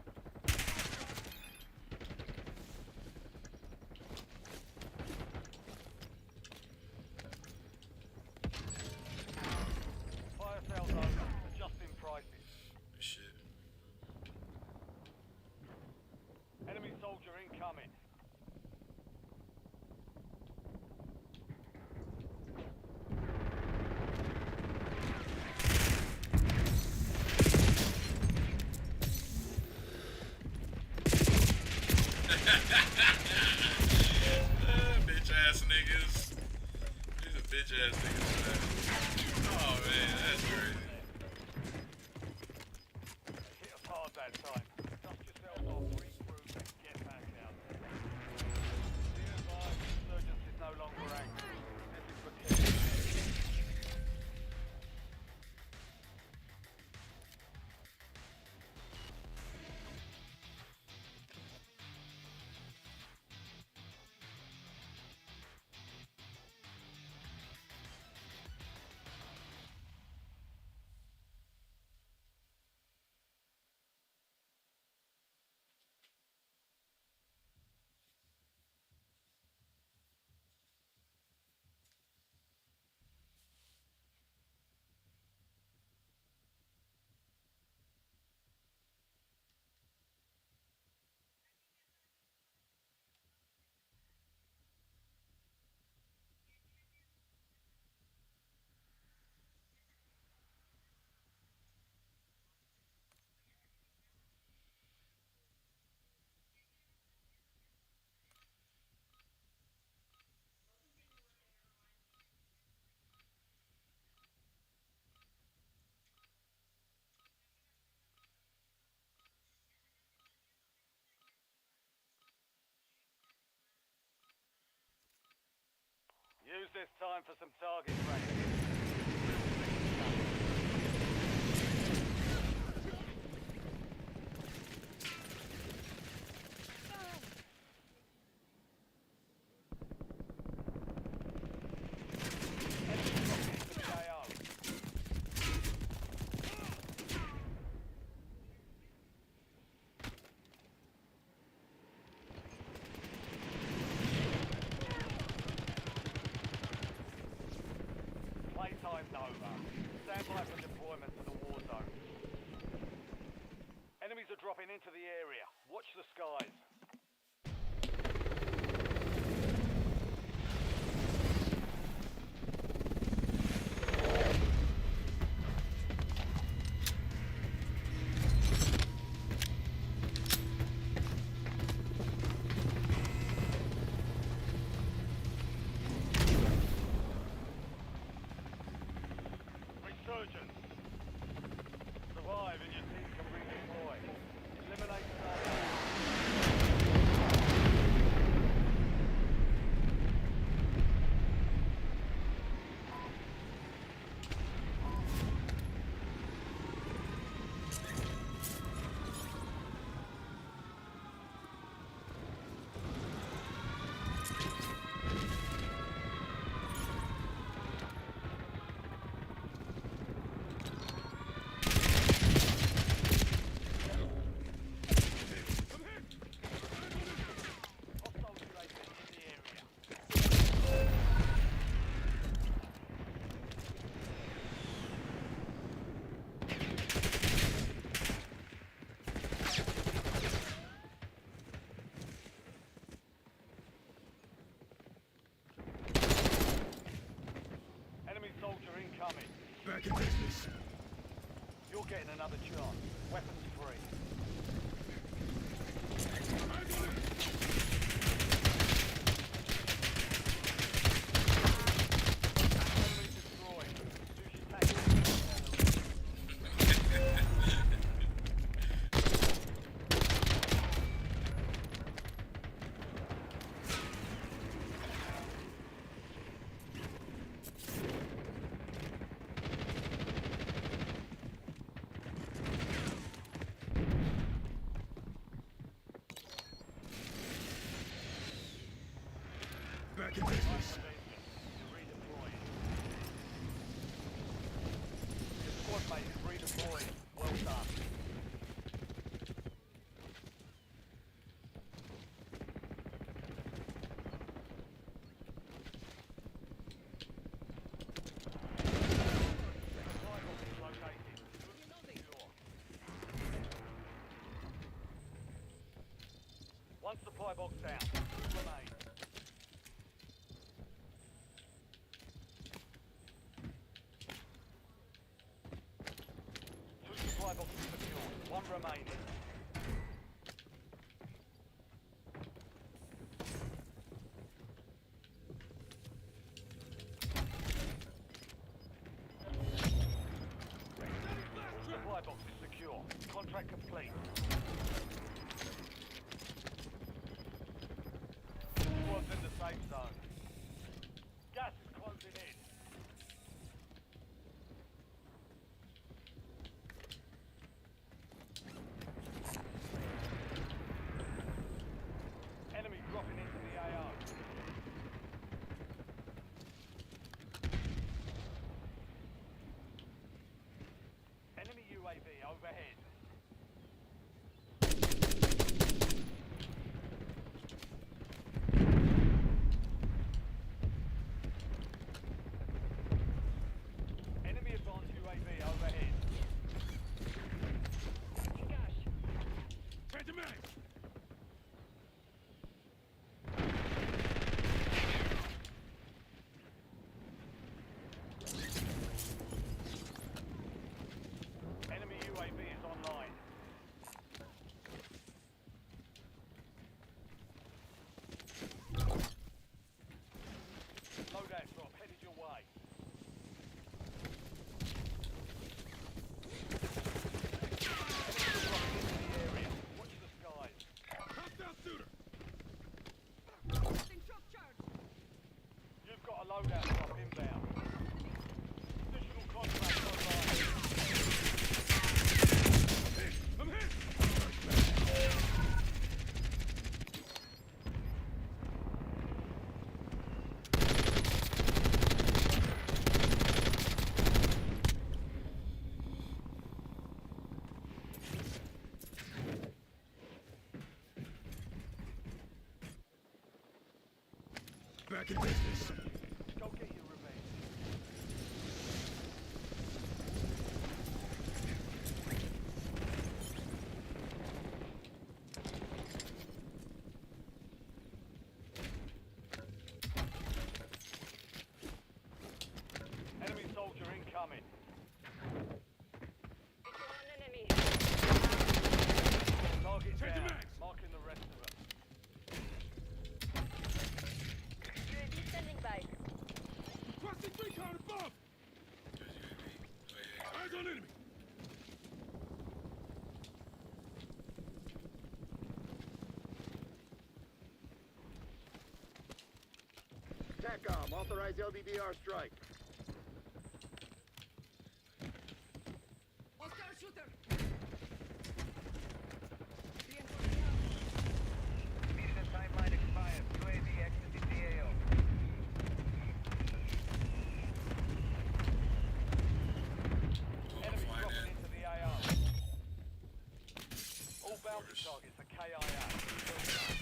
S2: Use this time for some target practice. Playtime's over. Stand by for deployment to the war zone. Enemies are dropping into the area. Watch the skies. Resurgence. Survive and your team can redeploy. Eliminate targets. Hostile UAV in the area. Enemy soldier incoming.
S3: Back in business.
S2: You're getting another chance. Weapons free. Enemy destroyed. Sushi tactics.
S3: Back in business.
S2: Redeploying. Your squad mate is redeploying. Well done. Supply box is located. Good secure. One supply box down. Two remain. Two supply boxes secured. One remaining. Supply box is secure. Contract complete. Squad's in the safe zone. Gas is closing in. Enemy dropping into the AO. Enemy UAV overhead. Enemy advanced UAV overhead.
S3: Head to mag.
S2: Enemy UAV is online. Loadout drop headed your way. Enemy dropping into the area. Watch the skies.
S3: Back in business.
S2: Go get your revenge. Enemy soldier incoming.
S6: It's an enemy.
S2: Target
S3: Take the
S2: down.
S3: max.
S2: Marking the rest of them.
S6: UAV standing by.
S3: Requesting recon above.
S5: There's UAV. Oh, yeah.
S3: Eyes on enemy.
S7: TACOM, authorize LBDR strike.
S1: Hostile shooter. Reinforcing
S7: Mission timeline expired. UAV exited the AO.
S5: Oh,
S2: Enemy
S5: flying
S2: dropping
S5: in.
S2: into the AO. All bounty
S5: course.
S2: targets are KIA. Well done.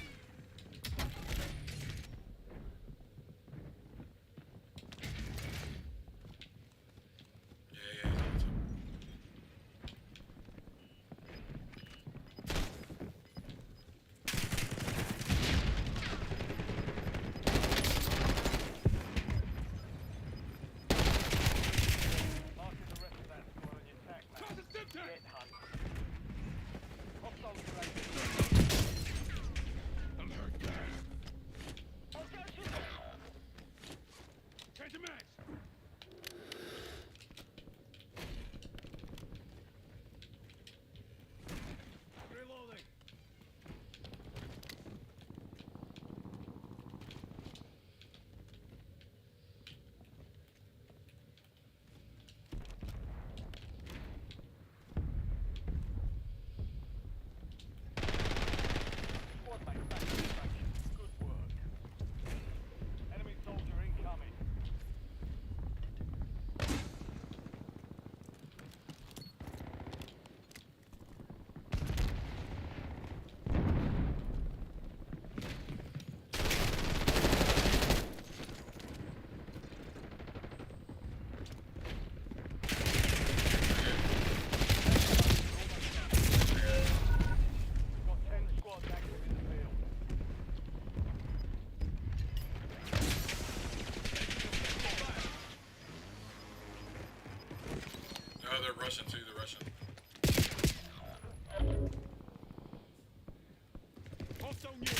S5: Yeah, yeah, yeah.
S2: Marking the rest of that squad on your tac map.
S3: Toss a stim
S2: Get
S3: tank.
S2: hunt. Hostile UAV.
S3: Alert gas.
S2: Hostile shooter.
S3: Change the max. Reloading.
S2: Squad mate back in action. Good work. Enemy soldier incoming. We've got 10 squads active in the field.
S5: Oh, they're rushing too. They're rushing.
S3: Hostile near.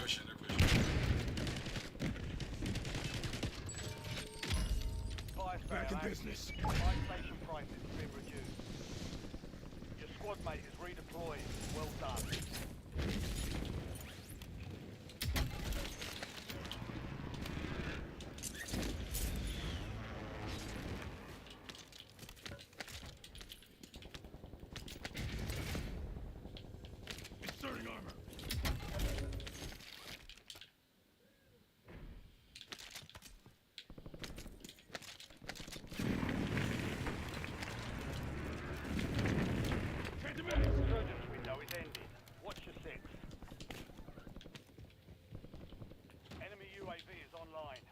S5: Pushing. They're pushing.
S2: Fire
S3: Back
S2: sale
S3: in
S2: active.
S3: business.
S2: Fire station prices have been reduced. Your squad mate is redeployed. Well done.
S3: Inserting armor. Change the max.
S2: Resurgence window is ending. Watch your six. Enemy UAV is online.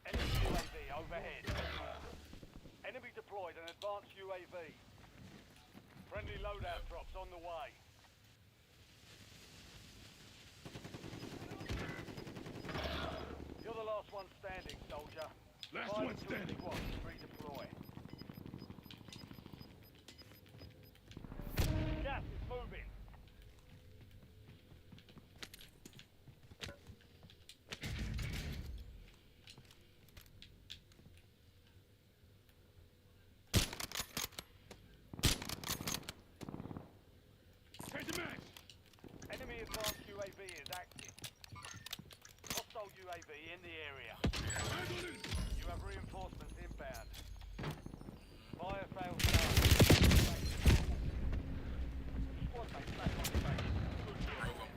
S2: Enemy UAV overhead. Enemy deployed an advanced UAV. Friendly loadout drops on the way. You're the last one standing, soldier.
S3: Last
S2: Fire
S3: one
S2: until
S3: standing.
S2: the squad redeploy. Gas is moving.
S3: Change the max.
S2: Enemy advanced UAV is active. Hostile UAV in the area.
S3: Eyes on enemy.
S2: You have reinforcements inbound. Fire failed down. Squad mate back on station. Good
S5: Drove
S2: work.
S5: 'em.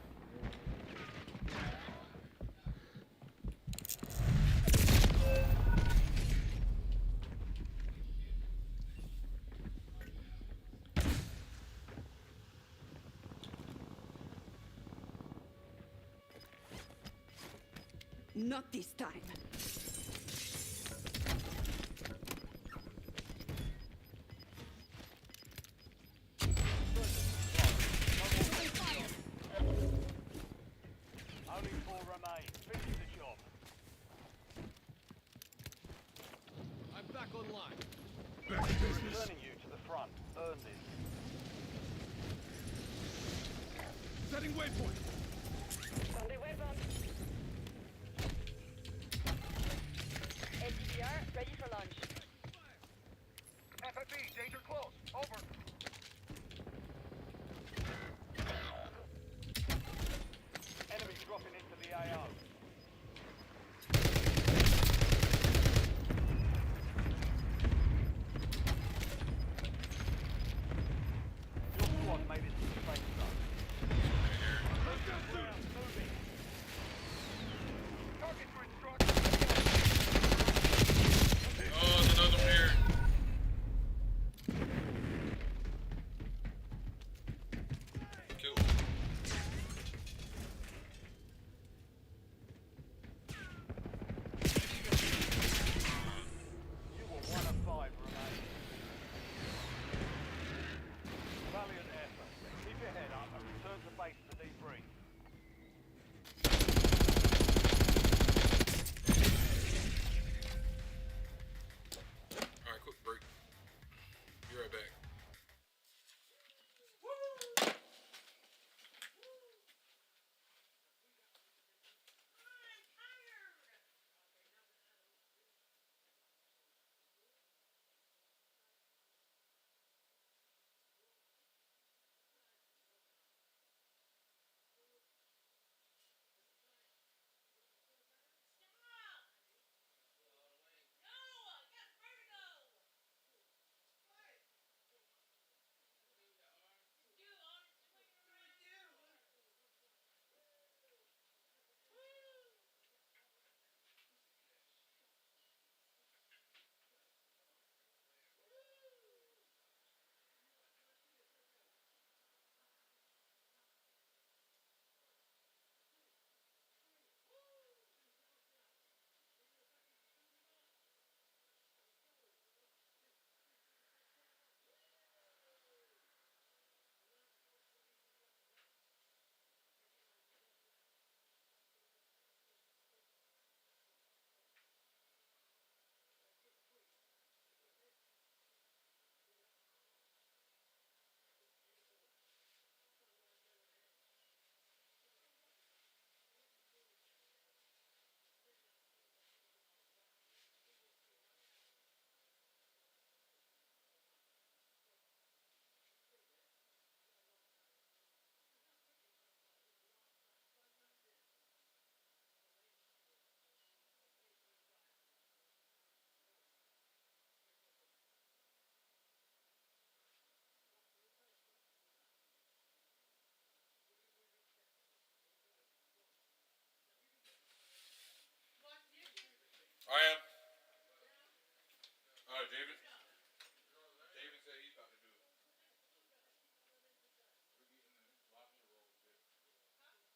S1: Not this time.
S2: Only 4 remain. Finish the job.
S3: I'm back online.
S2: Returning you to the front. Earn this.
S3: Setting waypoint.
S6: On the weapon. SDR ready for launch.
S7: FFE, danger close. Over.
S2: Enemy dropping into the AO. Your squad made it to the safe zone. Ground moving.
S7: Target for instruction.
S5: Oh, there's another one here. Kill.
S2: You were 1 of 5 remaining. Valiant effort. Keep your head up and return to base to debrief.
S5: Alright, quick break. Be right back. I am. Alright, David. David said he's about to do it. We're getting the lobster roll. Oh yeah.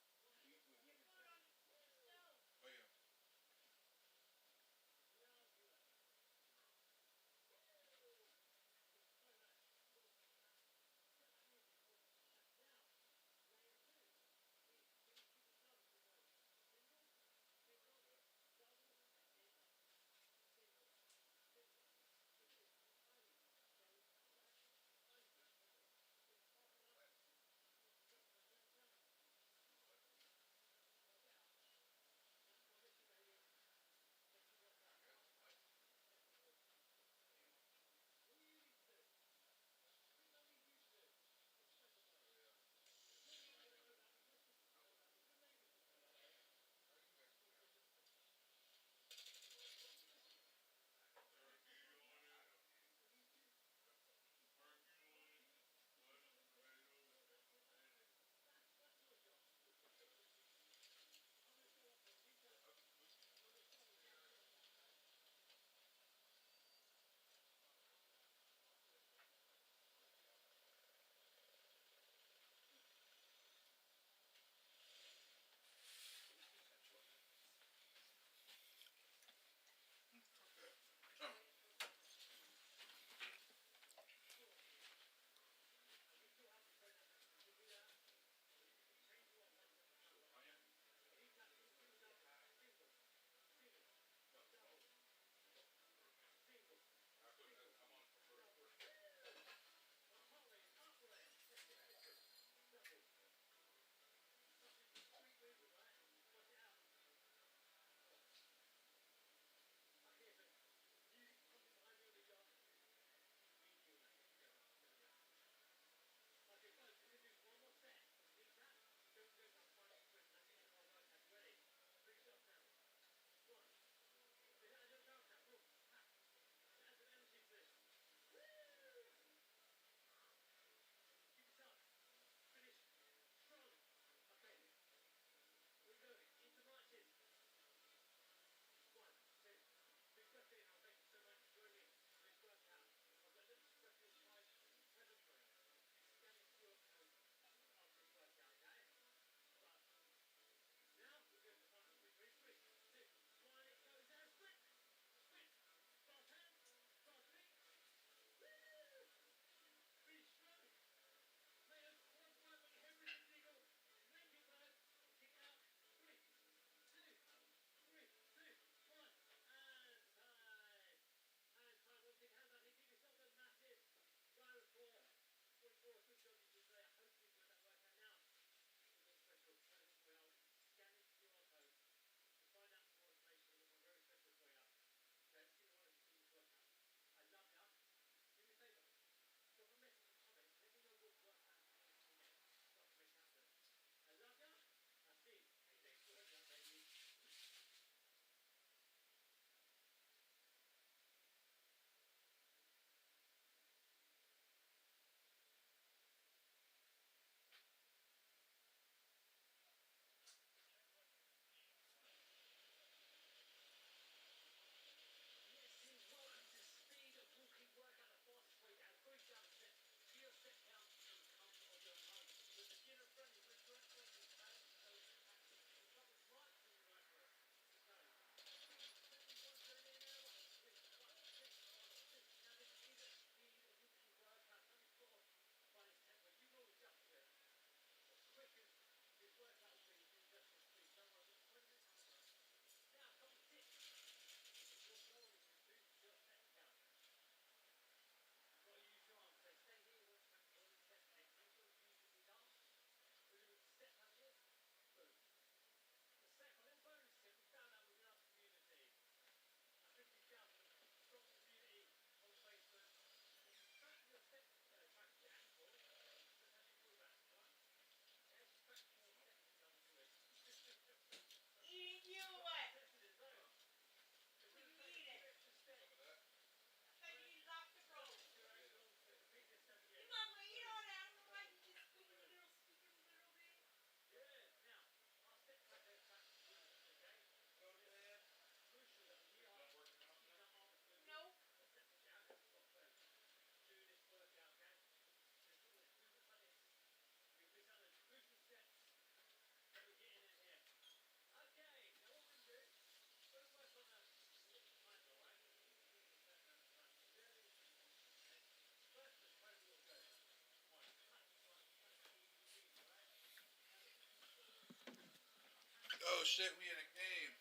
S5: shit, we in a game.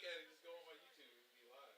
S5: at it, just go on my YouTube. It'll be live.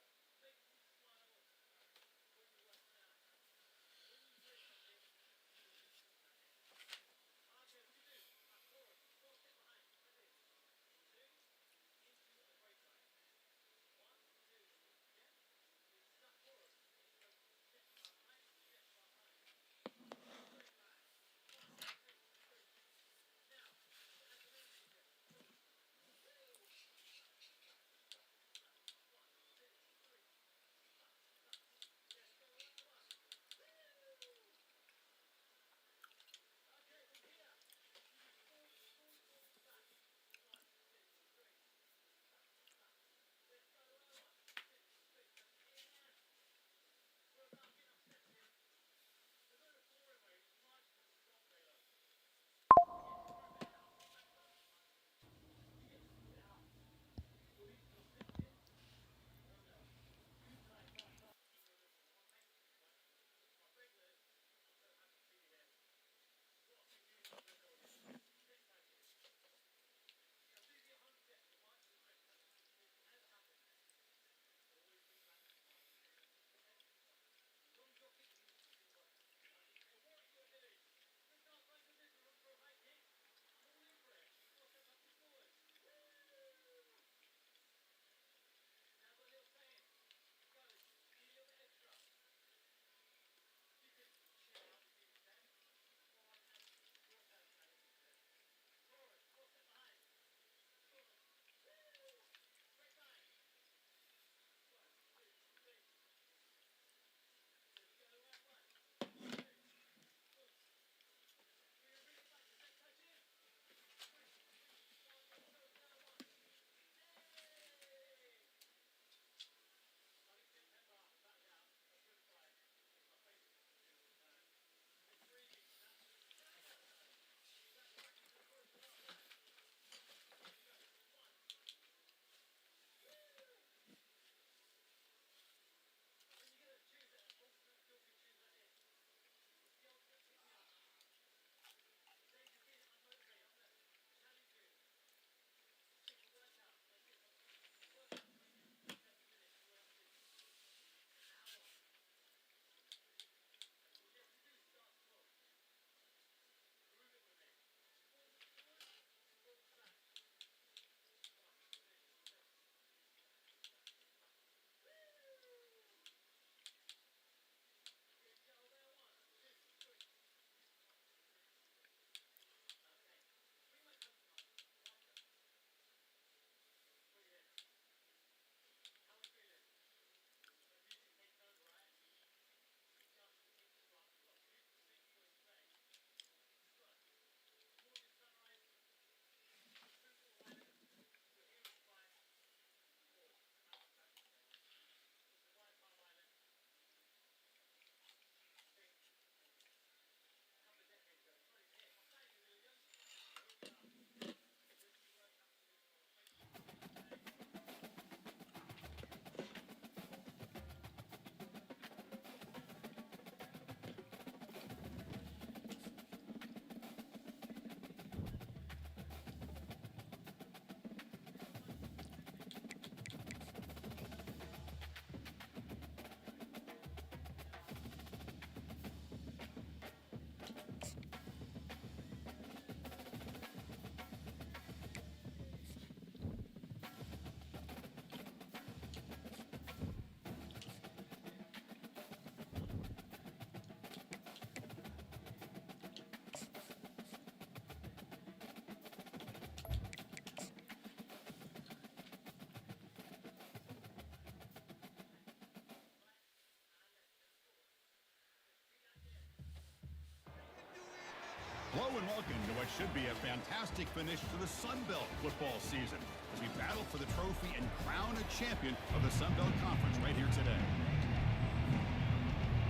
S8: Hello and welcome to what should be a fantastic finish to the Sun Belt football season as we battle for the trophy and crown a champion of the Sun Belt Conference right here today.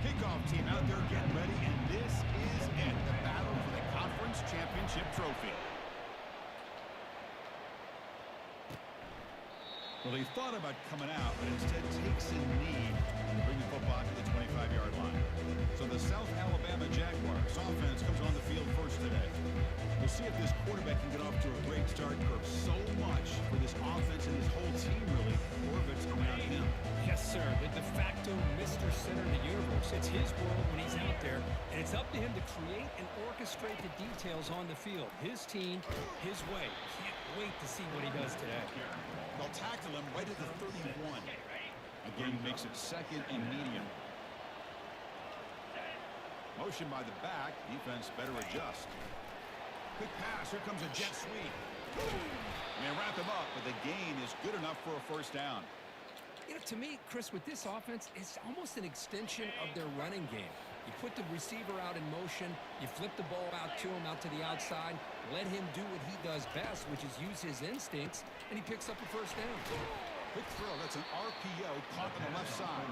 S8: Kickoff team out there getting ready, and this is it, the battle for the conference championship trophy. Well, he thought about coming out, but instead takes a knee to bring the football to the 25-yard line. So the South Alabama Jaguars offense comes on the field first today. We'll see if this quarterback can get off to a great start. Kirk, so much for this offense and his whole team, really, or if it's around him.
S9: Yes, sir. The de facto Mr. Center of the universe. It's his world when he's out there, and it's up to him to create and orchestrate the details on the field. His team, his way. Can't wait to see what he does today.
S8: They'll tackle him right at the 31. Again, makes it second and medium. Motion by the back. Defense better adjust. Quick pass. Here comes a jet sweep. They wrap him up, but the gain is good enough for a first down.
S9: You know, to me, Chris, with this offense, it's almost an extension of their running game. You put the receiver out in motion, you flip the ball out to him, out to the outside, let him do what he does best, which is use his instincts, and he picks up a first down.
S8: Quick throw. That's an RPO caught on the left side.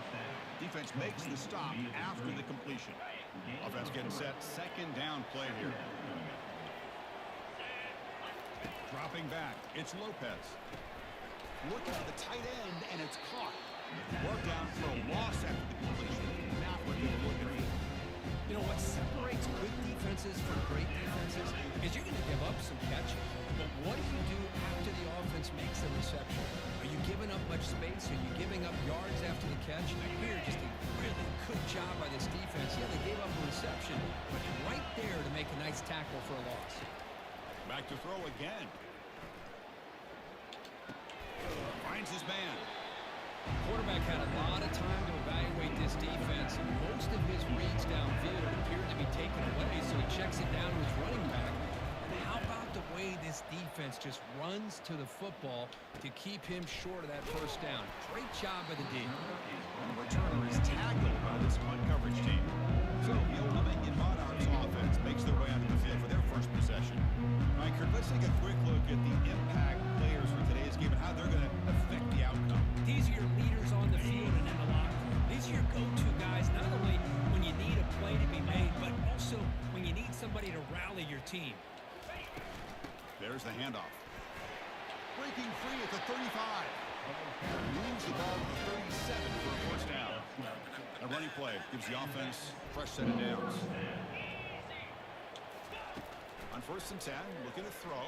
S8: Defense makes the stop after the completion. Offense getting set. Second down play here. Dropping back. It's Lopez. Looking at the tight end, and it's caught. Brought down for a loss after the completion. Not what they were looking for.
S9: You know, what separates good defenses from great defenses is you're going to give up some catches. But what do you do after the offense makes a reception? Are you giving up much space? Are you giving up yards after the catch? Here, just a really good job by this defense. Yeah, they gave up a reception, but right there to make a nice tackle for a loss.
S8: Back to throw again. Finds his man.
S9: Quarterback had a lot of time to evaluate this defense, and most of his reads downfield appeared to be taken away, so he checks it down to his running back. And how about the way this defense just runs to the football to keep him short of that first down? Great job by the D.
S8: And the returner is tackled by this punt coverage team. So the Old Dominion Monarchs offense makes their way onto the field for their first possession. All right, Kurt, let's take a quick look at the impact players for today's game and how they're going to affect the outcome.
S9: These are your leaders on the field and in the locker room. These are your go-to guys, not only when you need a play to be made, but also when you need somebody to rally your team.
S8: There's the handoff. Breaking free at the 35. Moves the ball to the 37 for a first down. A running play gives the offense a fresh set of downs. On 1st and 10, looking to throw.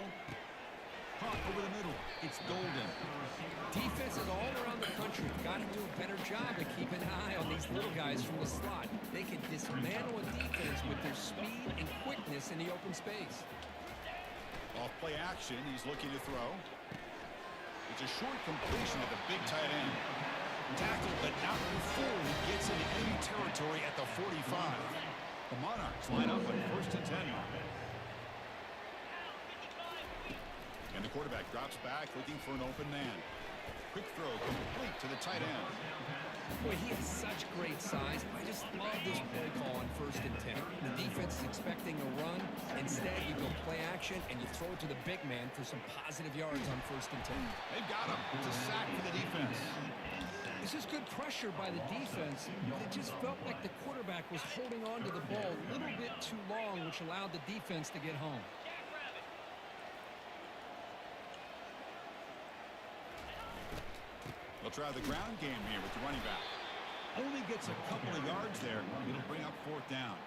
S8: Caught over the middle. It's Golden.
S9: Defenses all around the country have got to do a better job of keeping an eye on these little guys from the slot. They can dismantle a defense with their speed and quickness in the open space.
S8: Off play action, he's looking to throw. It's a short completion of the big tight end. Tackled, but not before he gets into enemy territory at the 45. The Monarchs line up on 1st and 10. And the quarterback drops back, looking for an open man. Quick throw, complete to the tight end.
S9: Boy, he has such great size. I just love this play call on 1st and 10. The defense is expecting a run. Instead, you go play action, and you throw it to the big man for some positive yards on 1st and 10.
S8: They've got him. It's a sack for the defense.
S9: This is good pressure by the defense, but it just felt like the quarterback was holding on to the ball a little bit too long, which allowed the defense to get home.
S8: They'll try the ground game here with the running back. Only gets a couple of yards there. It'll bring up 4th down.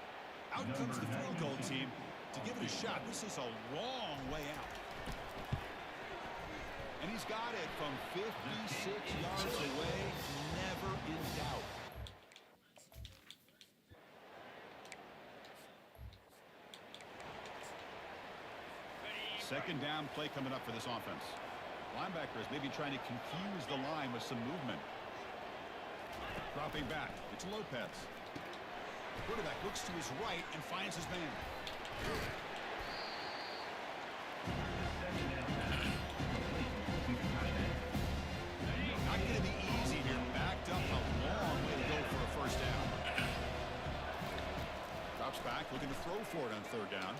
S8: Out comes the field goal team to give it a shot. This is a long way out. And he's got it from 56 yards away. Never in doubt. Second down play coming up for this offense. Linebackers maybe trying to confuse the line with some movement. Dropping back. It's Lopez. The quarterback looks to his right and finds his man. Not going to be easy here. Backed up a long way to go for a first down. Drops back, looking to throw for it on 3rd down.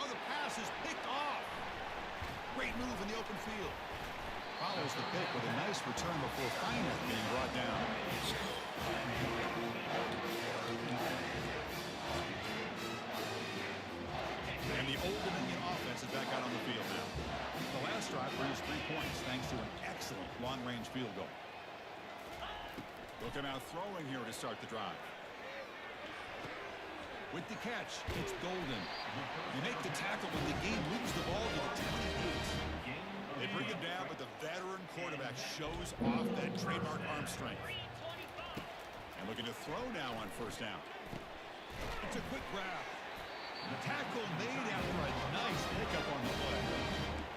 S8: Oh, the pass is picked off. Great move in the open field. Follows the pick with a nice return before finally being brought down. And the Old Dominion offense is back out on the field now. The last drive produced 3 points thanks to an excellent excellent long-range field goal. Looking out throwing here to start the drive. With the catch, it's Golden. You make the tackle when the game moves the ball to the 28. They bring him down, but the veteran quarterback shows off that trademark arm strength. And looking to throw now on first down. It's a quick grab. The tackle made after a nice pickup on the play.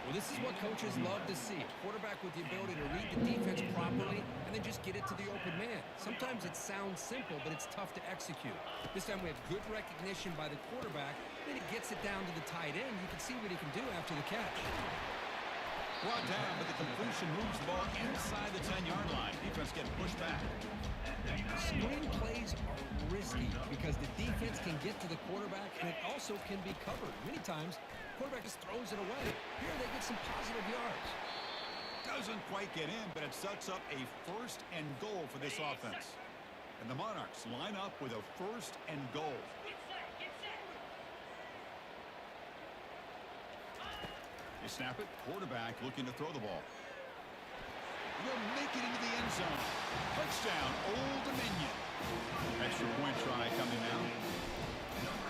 S9: Well, this is what coaches love to see. A quarterback with the ability to read the defense properly and then just get it to the open man. Sometimes it sounds simple, but it's tough to execute. This time we have good recognition by the quarterback. Then he gets it down to the tight end. You can see what he can do after the catch.
S8: Brought down, but the completion moves the ball inside the 10-yard line. Defense getting pushed back.
S9: Screen plays are risky because the defense can get to the quarterback and it also can be covered. Many times, the quarterback just throws it away. Here they get some positive yards.
S8: Doesn't quite get in, but it sets up a first and goal for this offense. And the Monarchs line up with a first and goal. They snap it. Quarterback looking to throw the ball. Will make it into the end zone. Touchdown, Old Dominion. Extra point try coming now.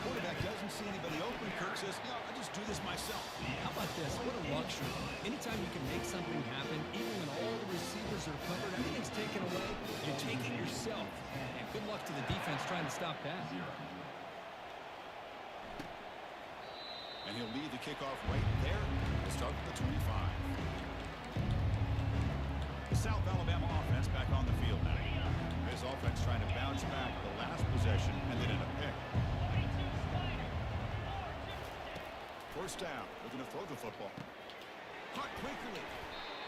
S8: Quarterback doesn't see anybody open. Kirk says, no, I just do this myself.
S9: How about this? What a luxury. Anytime you can make something happen, even when all the receivers are covered, everything's taken away, you take it yourself. And good luck to the defense trying to stop that.
S8: And he'll lead the kickoff right there to start with the 25. The South Alabama offense back on the field now. This offense trying to bounce back the last possession and then in a pick. First down, looking to throw the football. Caught quickly.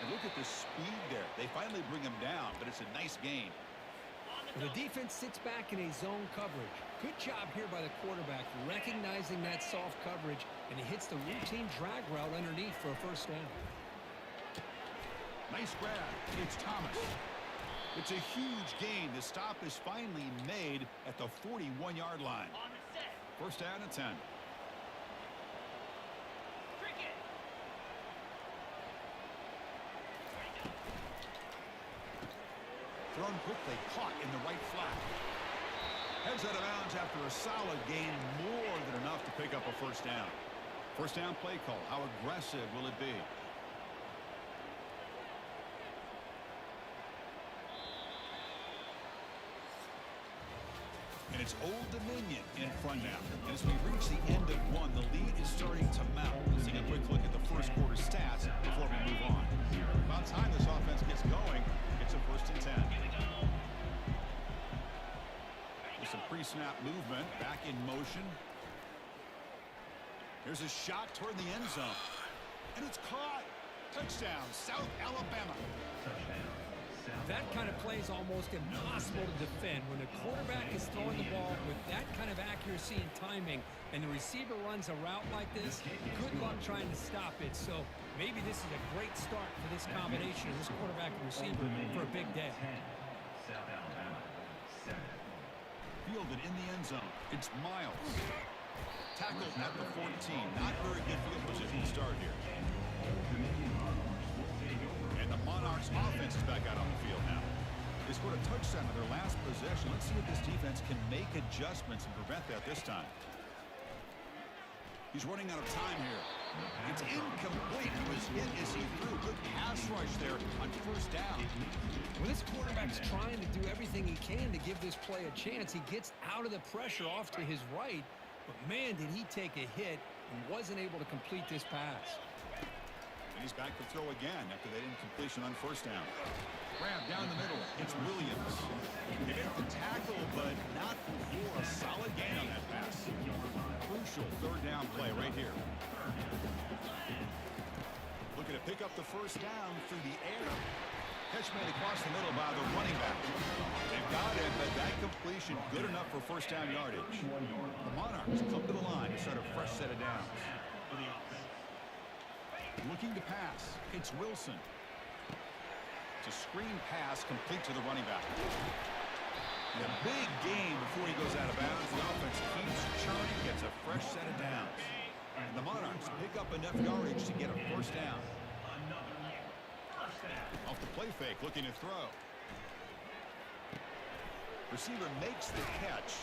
S8: And look at the speed there. They finally bring him down, but it's a nice gain.
S9: The defense sits back in a zone coverage. Good job here by the quarterback, recognizing that soft coverage, and he hits the routine drag route underneath for a first down.
S8: Nice grab. It's Thomas. It's a huge gain. The stop is finally made at the 41-yard line. First down and 10. Thrown quickly, caught in the right flat. Heads out of bounds after a solid gain, more than enough to pick up a first down. First down play call. How aggressive will it be? And it's Old Dominion in front now. And as we reach the end of one, the lead is starting to mount. Let's take a quick look at the first quarter stats before we move on. About time this offense gets going, it's a first and 10. With some pre-snap movement, back in motion. Here's a shot toward the end zone. And it's caught. Touchdown, South Alabama.
S9: That kind of play is almost impossible to defend when the quarterback is throwing the ball with that kind of accuracy and timing, and the receiver runs a route like this. Good luck trying to stop it. So maybe this is a great start for this combination of this quarterback and receiver for a big day.
S8: Fielded in the end zone. It's Miles. Tackled at the 14. Not very good field position to start here. And the Monarchs offense is back out on the field now. They scored a touchdown in their last possession. Let's see if this defense can make adjustments and prevent that this time. He's running out of time here. It's incomplete. He was hit as he threw. Good pass rush there on first down.
S9: Well, this quarterback's trying to do everything he can to give this play a chance. He gets out of the pressure off to his right, but man, did he take a hit and wasn't able to complete this pass.
S8: And he's back to throw again after that incompletion on first down. Grab down the middle. It's Williams. He made the tackle, but not before a solid gain on that pass. Crucial third down play right here. Looking to pick up the first down through the air. Catch made across the middle by the running back. They've got it, but that completion good enough for first down yardage. The Monarchs come to the line to start a fresh set of downs. Looking to pass. It's Wilson. It's a screen pass complete to the running back. And a big gain before he goes out of bounds. The offense keeps churning, gets a fresh set of downs. And the Monarchs pick up enough yardage to get a first down. Off the play fake, looking to throw. Receiver makes the catch.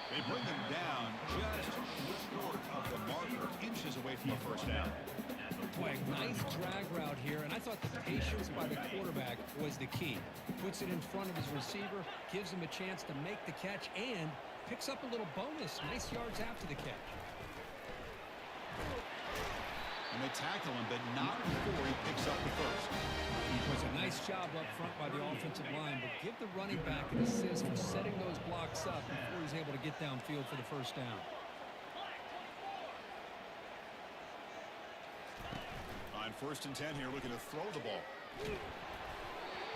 S8: They bring him down just short of the marker, inches away from a first down.
S9: Boy, nice drag route here, and I thought the patience by the quarterback was the key. Puts it in front of his receiver, gives him a chance to make the catch, and picks up a little bonus. Nice yards after the catch.
S8: And they tackle him, but not before he picks up the first.
S9: It was a nice job up front by the offensive line, but give the running back an assist for setting those blocks up before he's able to get downfield for the first down.
S8: On 1st and 10 here, looking to throw the ball.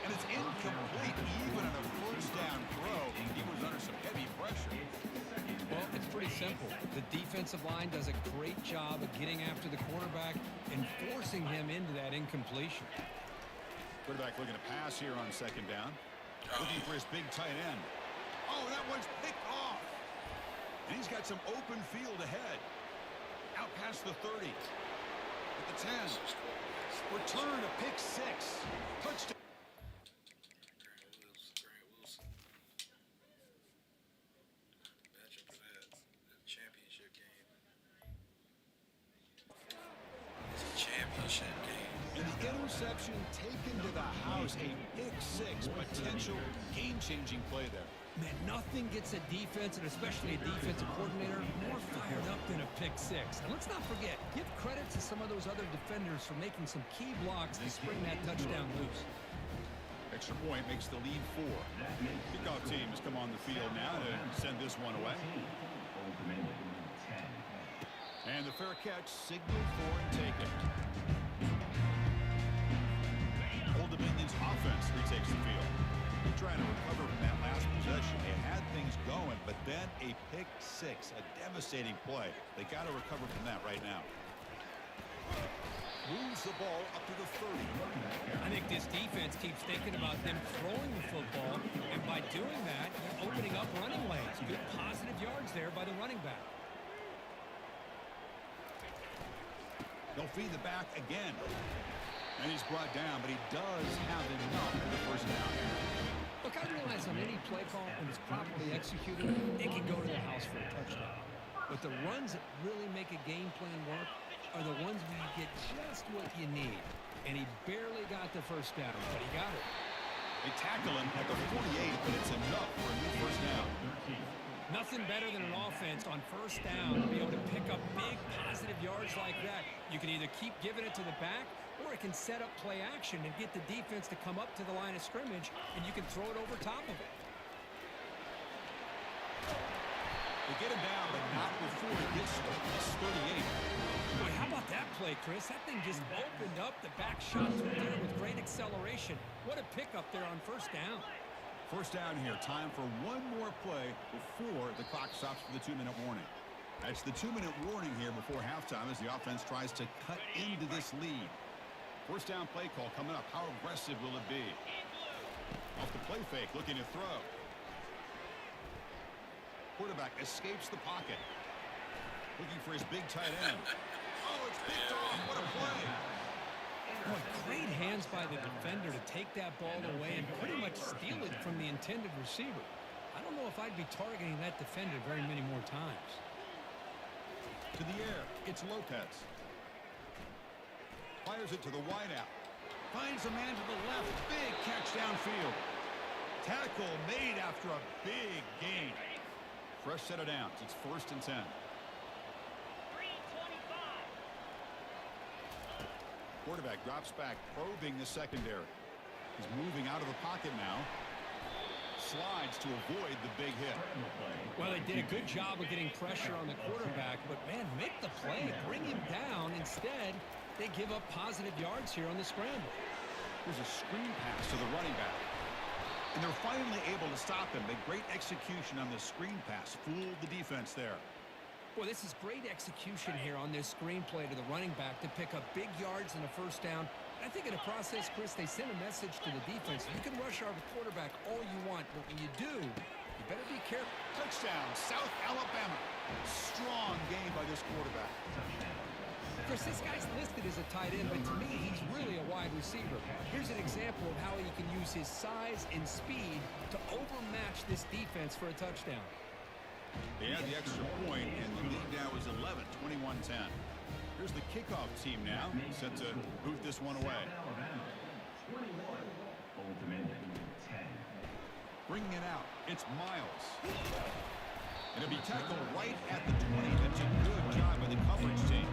S8: And it's incomplete, even on a first down throw. He was under some heavy pressure.
S9: Well, it's pretty simple. The defensive line does a great job of getting after the quarterback and forcing him into that incompletion.
S8: Quarterback looking to pass here on 2nd down. Looking for his big tight end. Oh, that one's picked off. And he's got some open field ahead. Out past the 30. At the 10. Return a pick 6. Touchdown.
S5: Championship game. It's a championship game.
S8: And the interception taken to the house. A pick 6. Potential game-changing play there.
S9: Man, nothing gets a defense, and especially a defensive coordinator, more fired up than a pick 6. And let's not forget, give credit to some of those other defenders for making some key blocks to spring that touchdown loose.
S8: Extra point makes the lead 4. Kickoff team has come on the field now to send this one away. And the fair catch signaled for and taken. Old Dominion's offense retakes the field. They're trying to recover from that last possession. They had things going, but then a pick 6, a devastating play. They got to recover from that right now. Moves the ball up to the 30.
S9: I think this defense keeps thinking about them throwing the football, and by doing that, they're opening up running lanes. Good positive yards there by the running back.
S8: They'll feed the back again. And he's brought down, but he does have enough for the first down.
S9: Look, I realize on any play call, when it's properly executed, it can go to the house for a touchdown. But the runs that really make a game plan work are the ones where you get just what you need. And he barely got the first down, but he got it.
S8: They tackle him at the 48, but it's enough for a new first down.
S9: Nothing better than an offense on first down to be able to pick up big positive yards like that. You can either keep giving it to the back, or it can set up play action and get the defense to come up to the line of scrimmage, and you can throw it over top of it.
S8: They get him down, but not before he gets to this 38.
S9: Boy, how about that play, Chris? That thing just opened up. The back shot through there with great acceleration. What a pickup there on first down.
S8: First down here. Time for one more play before the clock stops for the 2-minute warning. That's the 2-minute warning here before halftime as the offense tries to cut into this lead. First down play call coming up. How aggressive will it be? Off the play fake, looking to throw. Quarterback escapes the pocket. Looking for his big tight end. Oh, it's picked off. What a play.
S9: Boy, great hands by the defender to take that ball away and pretty much steal it from the intended receiver. I don't know if I'd be targeting that defender very many more times.
S8: To the air, it's Lopez. Fires it to the wideout. Finds a man to the left. Big catch downfield. Tackle made after a big gain. Fresh set of downs. It's 1st and 10. Quarterback drops back, probing the secondary. He's moving out of the pocket now. Slides to avoid the big hit.
S9: Well, they did a good job of getting pressure on the quarterback, but, man, make the play. Bring him down. Instead, they give up positive yards here on the scramble.
S8: There's a screen pass to the running back. And they're finally able to stop him. A great execution on the screen pass. Fooled the defense there.
S9: Boy, this is great execution here on this screen play to the running back to pick up big yards and a first down. I think in the process, Chris, they send a message to the defense. You can rush our quarterback all you want, but when you do, you better be careful.
S8: Touchdown, South Alabama. Strong game by this quarterback.
S9: Chris, this guy's listed as a tight end, but to me, he's really a wide receiver. Here's an example of how he can use his size and speed to overmatch this defense for a touchdown.
S8: They had the extra point, and the lead now is 11, 21-10. Here's the kickoff team now, set to boot this one away. Bringing it out, it's Miles. And it'll be tackled right at the 20. That's a good job by the coverage team.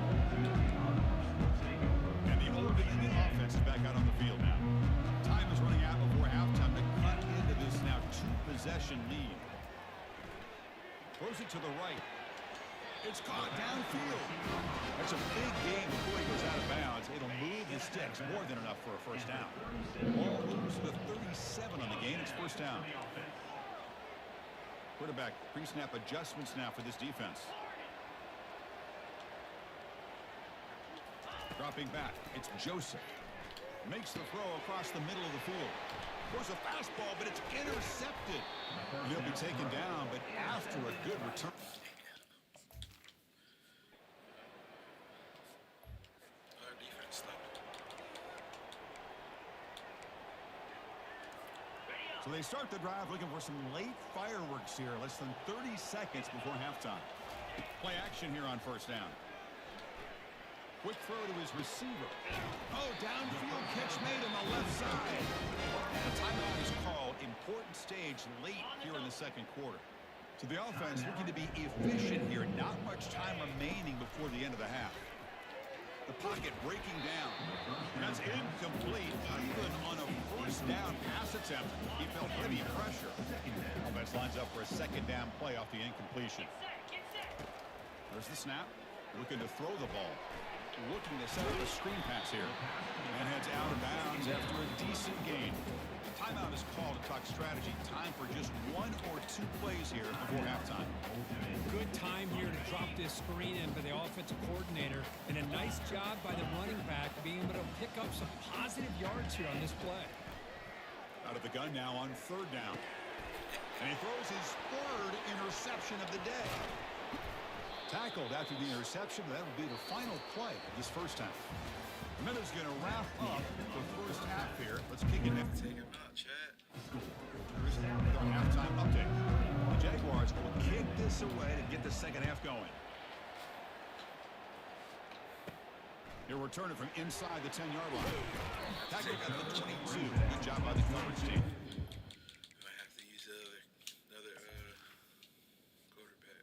S8: And the opening in the offense is back out on the field now. Time is running out before halftime to cut into this now two-possession lead. Throws it to the right. It's caught downfield. That's a big gain before he goes out of bounds. It'll move the sticks more than enough for a first down. Ball moves to the 37 on the gain. It's first down. Quarterback pre-snap adjustments now for this defense. Dropping back. It's Joseph. Makes the throw across the middle of the field. Throws a fastball, but it's intercepted. He'll be taken down, but after a good return.
S5: Our defense stopped.
S8: So they start the drive looking for some late fireworks here. Less than 30 seconds before halftime. Play action here on first down. Quick throw to his receiver. Oh, downfield catch made on the left side. And a timeout is called. Important stage late here in the second quarter. So the offense looking to be efficient here. Not much time remaining before the end of the half. The pocket breaking down. That's incomplete. Even on a first down pass attempt, he felt heavy pressure. Offense lines up for a second down play off the incompletion. There's the snap. Looking to throw the ball. Looking to set up a screen pass here. And heads out of bounds after a decent gain. Timeout is called to talk strategy. Time for just one or two plays here before halftime.
S9: Good time here to drop this screen in for the offensive coordinator. And a nice job by the running back being able to pick up some positive yards here on this play.
S8: Out of the gun now on third down. And he throws his third interception of the day. Tackled after the interception. That will be the final play of this first half. The minute's going to wrap up the first half here. Let's kick it in.
S5: Take him out, Chad.
S8: Here's our halftime update. The Jaguars will kick this away to get the second half going. He'll return it from inside the 10-yard line. Tackled at the 22. Good job by the coverage team.
S5: Might have to use another quarterback.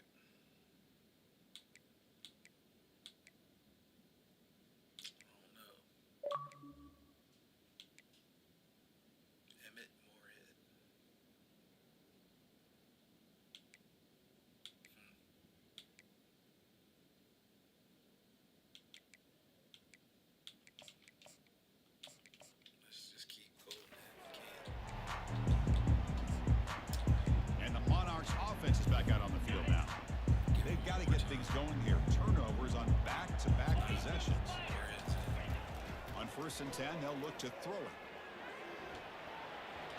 S8: First and 10, they'll look to throw it.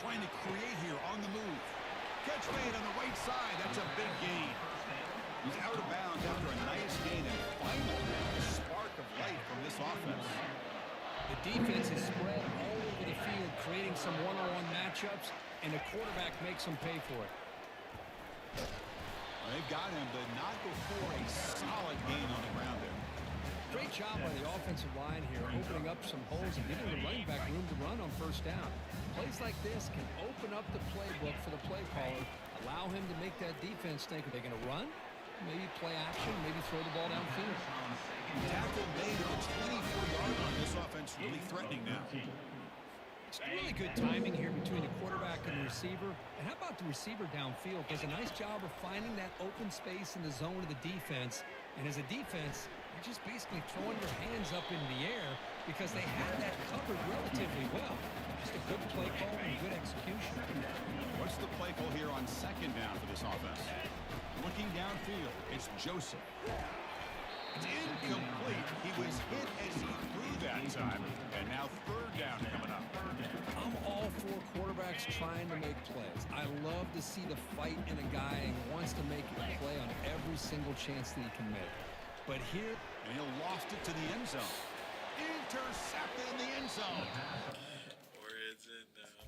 S8: Trying to create here on the move. Catch made on the right side. That's a big gain. He's out of bounds after a nice gain, and finally a spark of light from this offense.
S9: The defense is spread all over the field, creating some one-on-one matchups, and the quarterback makes them pay for it.
S8: Well, they've got him, but not before a solid gain on the ground there.
S9: Great job by the offensive line here, opening up some holes and giving the running back room to run on first down. Plays like this can open up the playbook for the play caller, allow him to make that defense think, are they going to run? Maybe play action, maybe throw the ball downfield.
S8: Tackle made at the 24-yard line. This offense really threatening now.
S9: It's really good timing here between the quarterback and the receiver. And how about the receiver downfield? Does a nice job of finding that open space in the zone of the defense. And as a defense, you're just basically throwing your hands up into the air because they had that covered relatively well. Just a good play call and good execution.
S8: What's the play call here on second down for this offense? Looking downfield, it's Joseph. It's incomplete. He was hit as he threw that time. And now third down coming up.
S9: I'm all for quarterbacks trying to make plays. I love to see the fight in a guy and wants to make a play on every single chance that he can make. But here,
S8: And he'll loft it to the end zone. Intercepted in the end zone.
S5: Warhead's in now.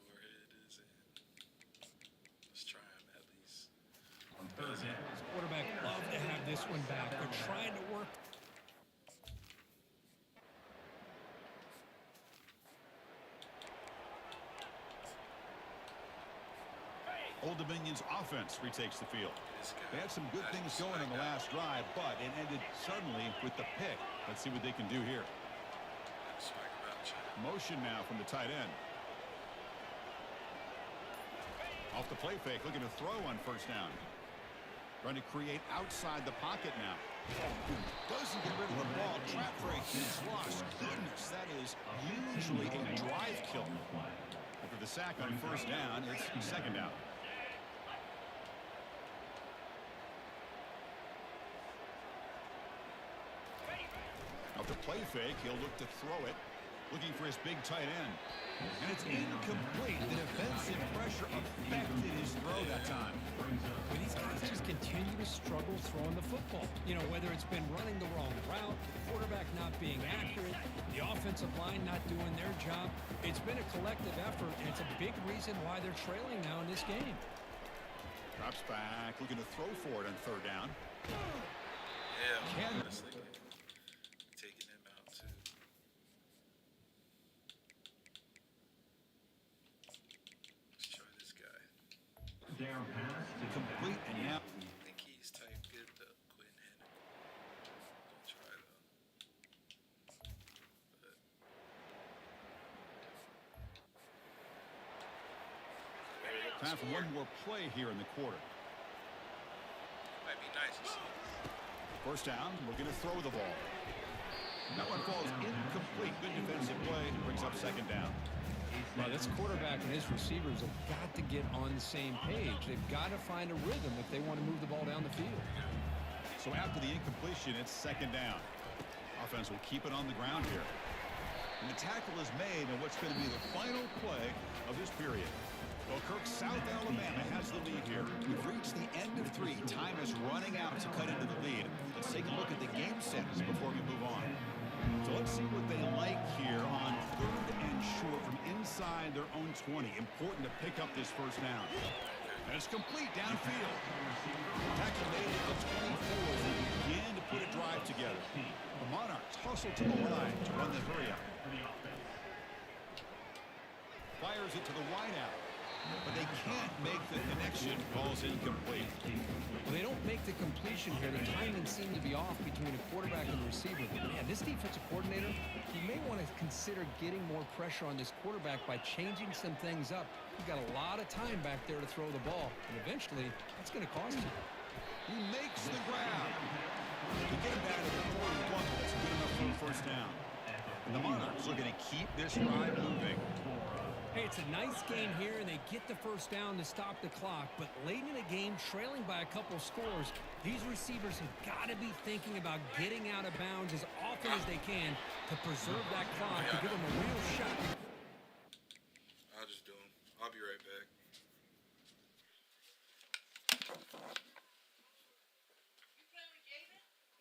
S5: Warhead is in. Let's try him at least.
S9: his quarterback love to have this one back. They're trying to work.
S8: Old Dominion's offense retakes the field.
S5: This guy.
S8: They had some good things going on the last drive, but it ended suddenly with the pick. Let's see what they can do here.
S5: Swag about you.
S8: Motion now from the tight end. Off the play fake, looking to throw on first down. Trying to create outside the pocket now. Doesn't get rid of the ball. Trap for a huge loss. Goodness, that is usually a drive killer. After the sack on first down, it's second down. Off the play fake, he'll look to throw it. Looking for his big tight end. And it's incomplete. The defensive pressure affected his throw that time.
S9: But these guys just continue to struggle throwing the football. You know, whether it's been running the wrong route, the quarterback not being accurate, the offensive line not doing their job. It's been a collective effort, and it's a big reason why they're trailing now in this game.
S8: Drops back, looking to throw for it on third down.
S5: Yeah,
S8: Can-
S5: honestly, taking him out too. Let's try this guy.
S8: Complete, and now
S5: I think he's type good though. Quinn Henry. Don't try though. But
S8: time for one more play here in the quarter.
S5: might be nice to see.
S8: First down, looking to throw the ball. That one falls incomplete. Good defensive play, brings up second down.
S9: Well, this quarterback and his receivers have got to get on the same page. They've got to find a rhythm if they want to move the ball down the field.
S8: So after the incompletion, it's second down. Offense will keep it on the ground here. And the tackle is made on what's going to be the final play of this period. Well, Kirk, South Alabama has the lead here. We've reached the end of three. Time is running out to cut into the lead. Let's take a look at the game sentence before we move on. So let's see what they like here on third and short from inside their own 20. Important to pick up this first down. And it's complete downfield. Tackle made at the 24 as they begin to put a drive together. The Monarchs hustle to the line to run the hurry up. Fires it to the wideout. But they can't make the connection. Ball's incomplete.
S9: Well, they don't make the completion here. The timing seemed to be off between a quarterback and a receiver. But man, this defensive coordinator, he may want to consider getting more pressure on this quarterback by changing some things up. He's got a lot of time back there to throw the ball, and eventually, that's going to cost you.
S8: He makes the grab. To get him down to the 41, that's good enough for a first down. And the Monarchs looking to keep this drive moving.
S9: Hey, it's a nice game here, and they get the first down to stop the clock. But late in the game, trailing by a couple scores, these receivers have got to be thinking about getting out of bounds as often as they can to preserve that clock, to give them a real shot.
S5: I'll just do him. I'll be right back.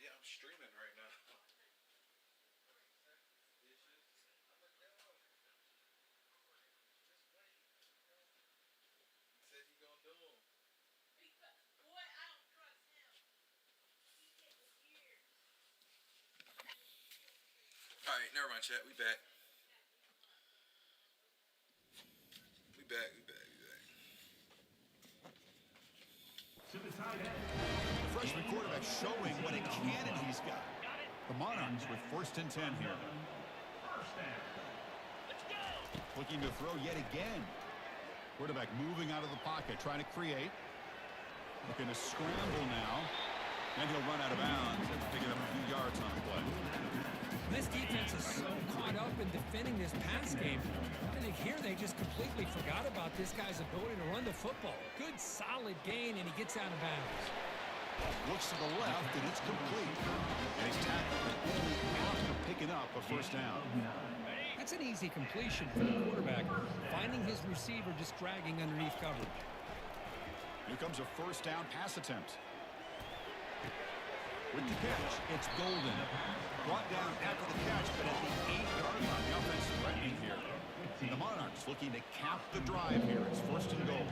S5: Yeah, I'm streaming right now. Said he gonna do 'em. All right, never mind, chat. We back. We back.
S8: The freshman quarterback showing what a cannon he's got. The Monarchs with first and 10 here. Looking to throw yet again. Quarterback moving out of the pocket, trying to create. Looking to scramble now. And he'll run out of bounds after picking up a few yards on the play.
S9: This defense is so caught up in defending this pass game. And here they just completely forgot about this guy's ability to run the football. Good, solid gain, and he gets out of bounds.
S8: Looks to the left, and it's complete. And he's tackled only after picking up a first down.
S9: That's an easy completion for the quarterback, finding his receiver just dragging underneath coverage.
S8: Here comes a first down pass attempt. with the catch. It's Golden. Brought down after the catch, but at the 8-yard line. The offense threatening here. The Monarchs looking to cap the drive here. It's first and goal.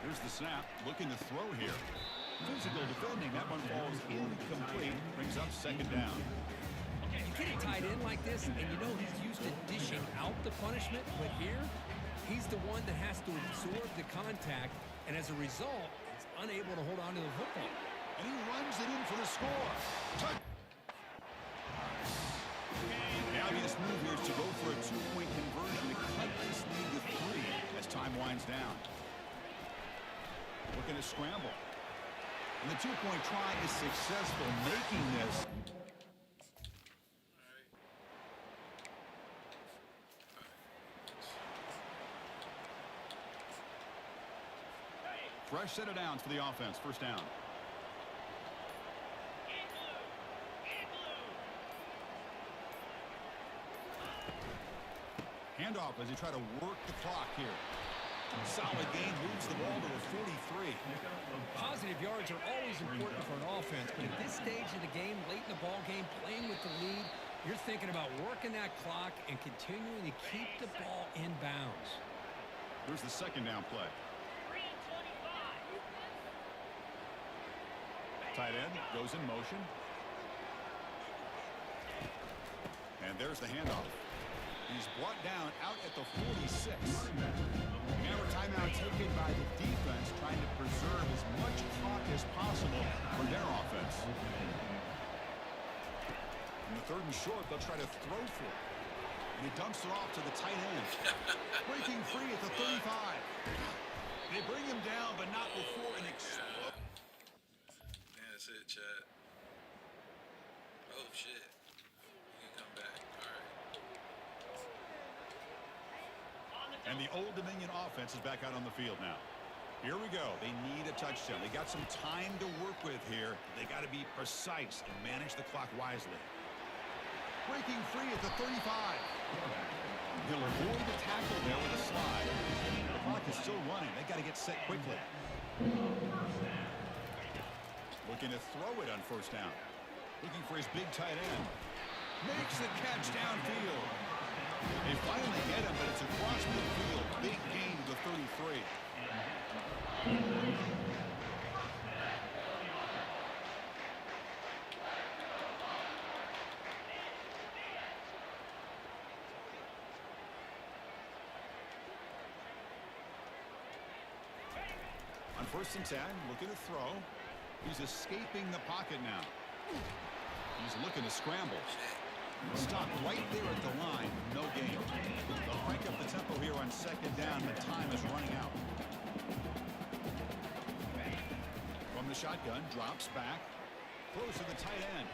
S8: Here's the snap. Looking to throw here. Physical defending. That one falls incomplete. Brings up second down.
S9: You get it tied in like this, and you know he's used to dishing out the punishment, but here, he's the one that has to absorb the contact, and as a result, he's unable to hold on to the football.
S8: And he runs it in for the score. Now his move here is to go for a 2-point conversion to cut this lead to 3 as time winds down. Looking to scramble. And the 2-point try is successful, making this. Fresh set of downs for the offense. First down. Handoff as he try to work the clock here. Solid gain, moves the ball to a 43.
S9: Positive yards are always important for an offense, but at this stage of the game, late in the ball game, playing with the lead, you're thinking about working that clock and continuing to keep the ball in bounds.
S8: Here's the second down play. Tight end goes in motion. And there's the handoff. He's brought down out at the 46. Now a timeout taken by the defense, trying to preserve as much clock as possible for their offense. In the third and short, they'll try to throw for it. And he dumps it off to the tight end. Breaking free at the 35. They bring him down, but not before an explosion.
S5: That's it, Chad. Oh, shit. You can come back. All right.
S8: And the Old Dominion offense is back out on the field now. Here we go. They need a touchdown. They got some time to work with here. They got to be precise and manage the clock wisely. Breaking free at the 35. He'll avoid the tackle there with a slide. The clock is still running. They got to get set quickly. Looking to throw it on first down. Looking for his big tight end. Makes the catch downfield. They finally get him, but it's across midfield. Big gain to the 33. On first and 10, looking to throw. He's escaping the pocket now. He's looking to scramble. Stop right there at the line. No gain. They'll crank up the tempo here on second down. The time is running out. From the shotgun, drops back. Throws to the tight end.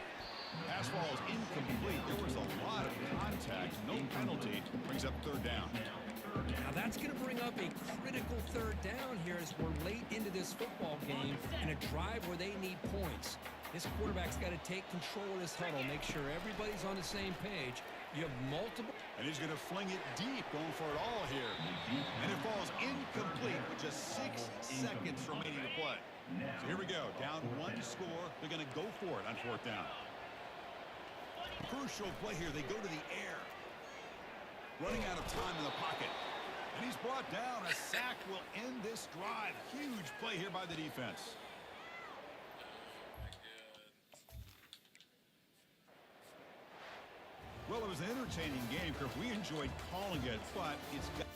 S8: Pass ball is incomplete. There was a lot of contact. No penalty. Brings up third down.
S9: Now that's going to bring up a critical third down here as we're late into this football game and a drive where they need points. This quarterback's got to take control of this huddle, make sure everybody's on the same page. You have multiple...
S8: And he's going to fling it deep, going for it all here. And it falls incomplete with just 6 seconds remaining to play. So here we go, down 1 score. They're going to go for it on fourth down. Crucial play here. They go to the air. Running out of time in the pocket. And he's brought down. A sack will end this drive. Huge play here by the defense. Well, it was an entertaining game, Kirk. We enjoyed calling it, but it's got...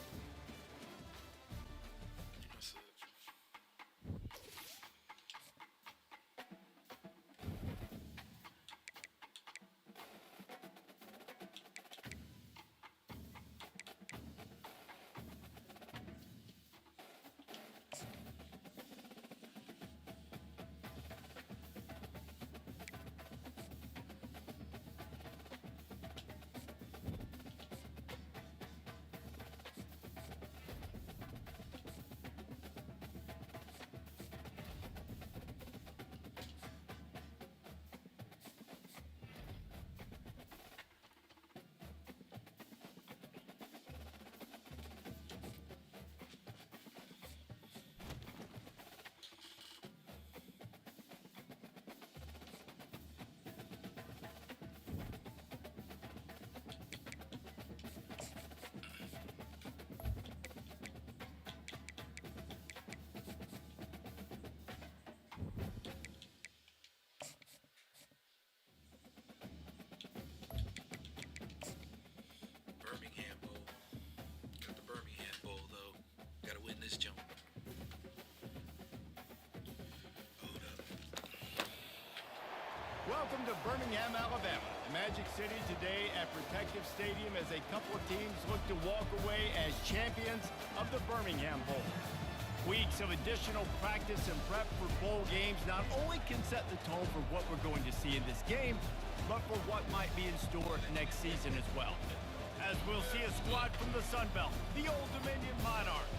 S8: Welcome to Birmingham, Alabama, the Magic City today at Protective Stadium as a couple of teams look to walk away as champions of the Birmingham Bowl. Weeks of additional practice and prep for bowl games not only can set the tone for what we're going to see in this game, but for what might be in store next season as well. As we'll see a squad from the Sun Belt, the Old Dominion Monarchs,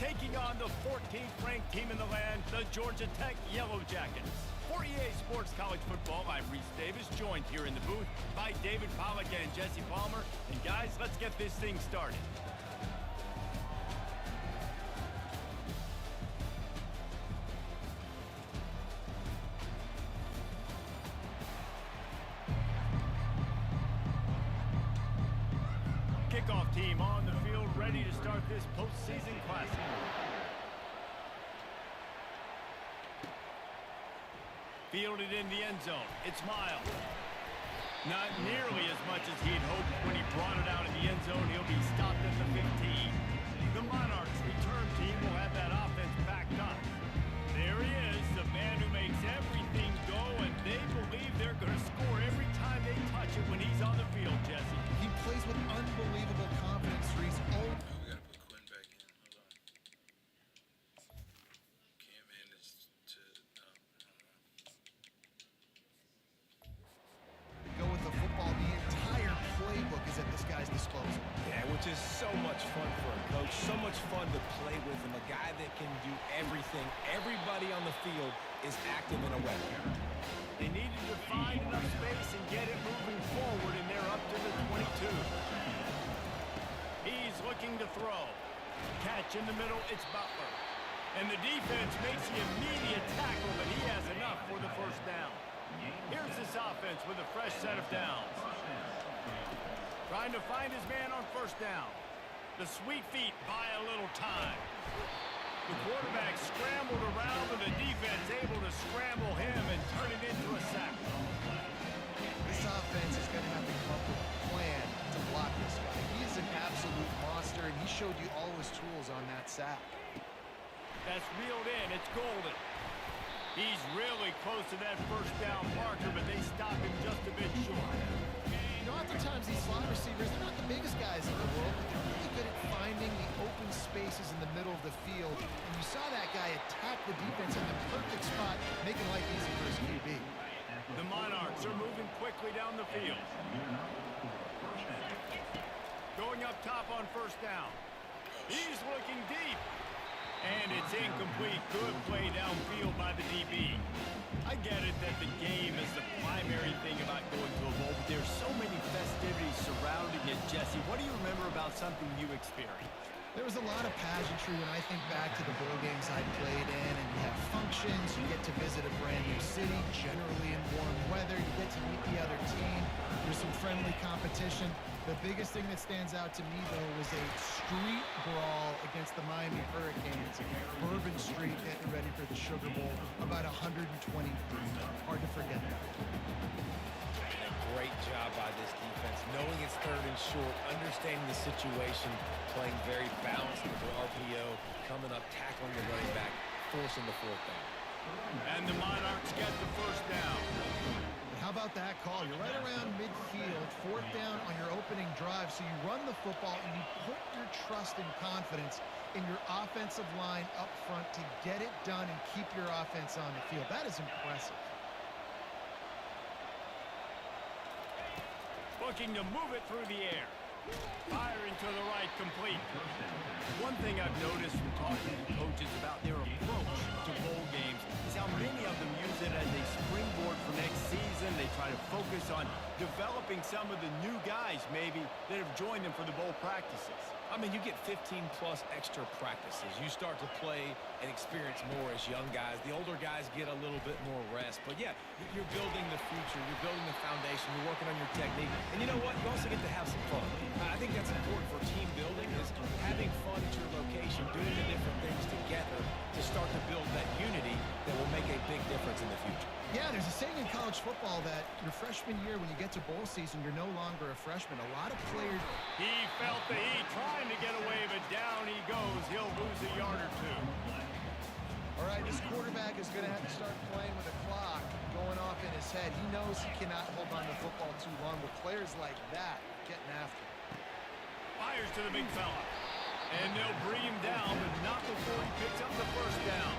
S8: taking on the 14th ranked team in the land, the Georgia Tech Yellow Jackets. For EA Sports College Football, I'm Reese Davis, joined here in the booth by David Pollack and Jesse Palmer. And guys, let's get this thing started. Kickoff team on the field, ready to start this postseason classic. Fielded in the end zone. It's Miles. Not nearly as much as he'd hoped when he brought it out in the end zone. He'll be stopped at the 15. The Monarchs return team will have that offense backed up. There he is, the man who makes everything go, and they believe they're going to score every time they touch it when he's on the field, Jesse.
S10: He plays with unbelievable confidence, Reese.
S5: Oh, we gotta put Quinn back in. Hold on. Can't manage to,
S10: Go with the football. The entire playbook is at this guy's disposal.
S9: Yeah, which is so much fun for a coach, so much fun to play with him, a guy that can do everything. Everybody on the field is active in a way.
S8: They needed to find enough space and get it moving forward, and they're up to the 22. He's looking to throw. Catch in the middle, it's Butler. And the defense makes the immediate tackle, but he has enough for the first down. Here's this offense with a fresh set of downs. Trying to find his man on first down. The sweet feet buy a little time. The quarterback scrambled around, and the defense able to scramble him and turn it into a sack.
S10: This offense is going to have to come up with a plan to block this guy. He is an absolute monster, and he showed you all his tools on that sack.
S8: That's reeled in. It's Golden. He's really close to that first down marker, but they stop him just a bit short.
S10: You know, oftentimes these slot receivers, they're not the biggest guys in the world, but they're really good at finding the open spaces in the middle of the field. And you saw that guy attack the defense in the perfect spot, making life easy for his QB.
S8: The Monarchs are moving quickly down the field. Going up top on first down. He's looking deep. And it's incomplete. Good play downfield by the DB. I get it that the game is the primary thing about going to a bowl, but there's so many festivities surrounding it, Jesse. What do you remember about something you experienced?
S10: There was a lot of pageantry when I think back to the bowl games I played in, and you have functions, you get to visit a brand new city, generally in warm weather, you get to meet the other team, there's some friendly competition. The biggest thing that stands out to me, though, was a street brawl against the Miami Hurricanes. Bourbon Street getting ready for the Sugar Bowl, about 120 degrees. Hard to forget that.
S9: Great job by this defense, knowing it's third and short, understanding the situation, playing very balanced with their RPO, coming up, tackling the running back, forcing the fourth down.
S8: And the Monarchs get the first down.
S10: How about that call? You're right around midfield, fourth down on your opening drive, so you run the football and you put your trust and confidence in your offensive line up front to get it done and keep your offense on the field. That is impressive.
S8: Looking to move it through the air. Firing to the right, complete. One thing I've noticed from talking to coaches about their approach to bowl games is how many of them use it as a springboard for next season. They try to focus on developing some of the new guys, maybe, that have joined them for the bowl practices.
S9: I mean, you get 15-plus extra practices. You start to play and experience more as young guys. The older guys get a little bit more rest. But, yeah, you're building the future. You're building the foundation. You're working on your technique. And you know what? You also get to have some fun. I think that's important for team building, is having fun at your location, doing the different things together to start to build that unity that will make a big difference in the future.
S10: Yeah, there's a saying in college football that your freshman year, when you get to bowl season, you're no longer a freshman. A lot of players...
S8: He felt the heat, trying to get away, but down he goes. He'll lose a yard or two.
S10: All right, this quarterback is going to have to start playing with a clock. going off in his head. He knows he cannot hold on to the football too long with players like that getting after him.
S8: Fires to the big fella. And they'll bring him down, but not before he picks up the first down.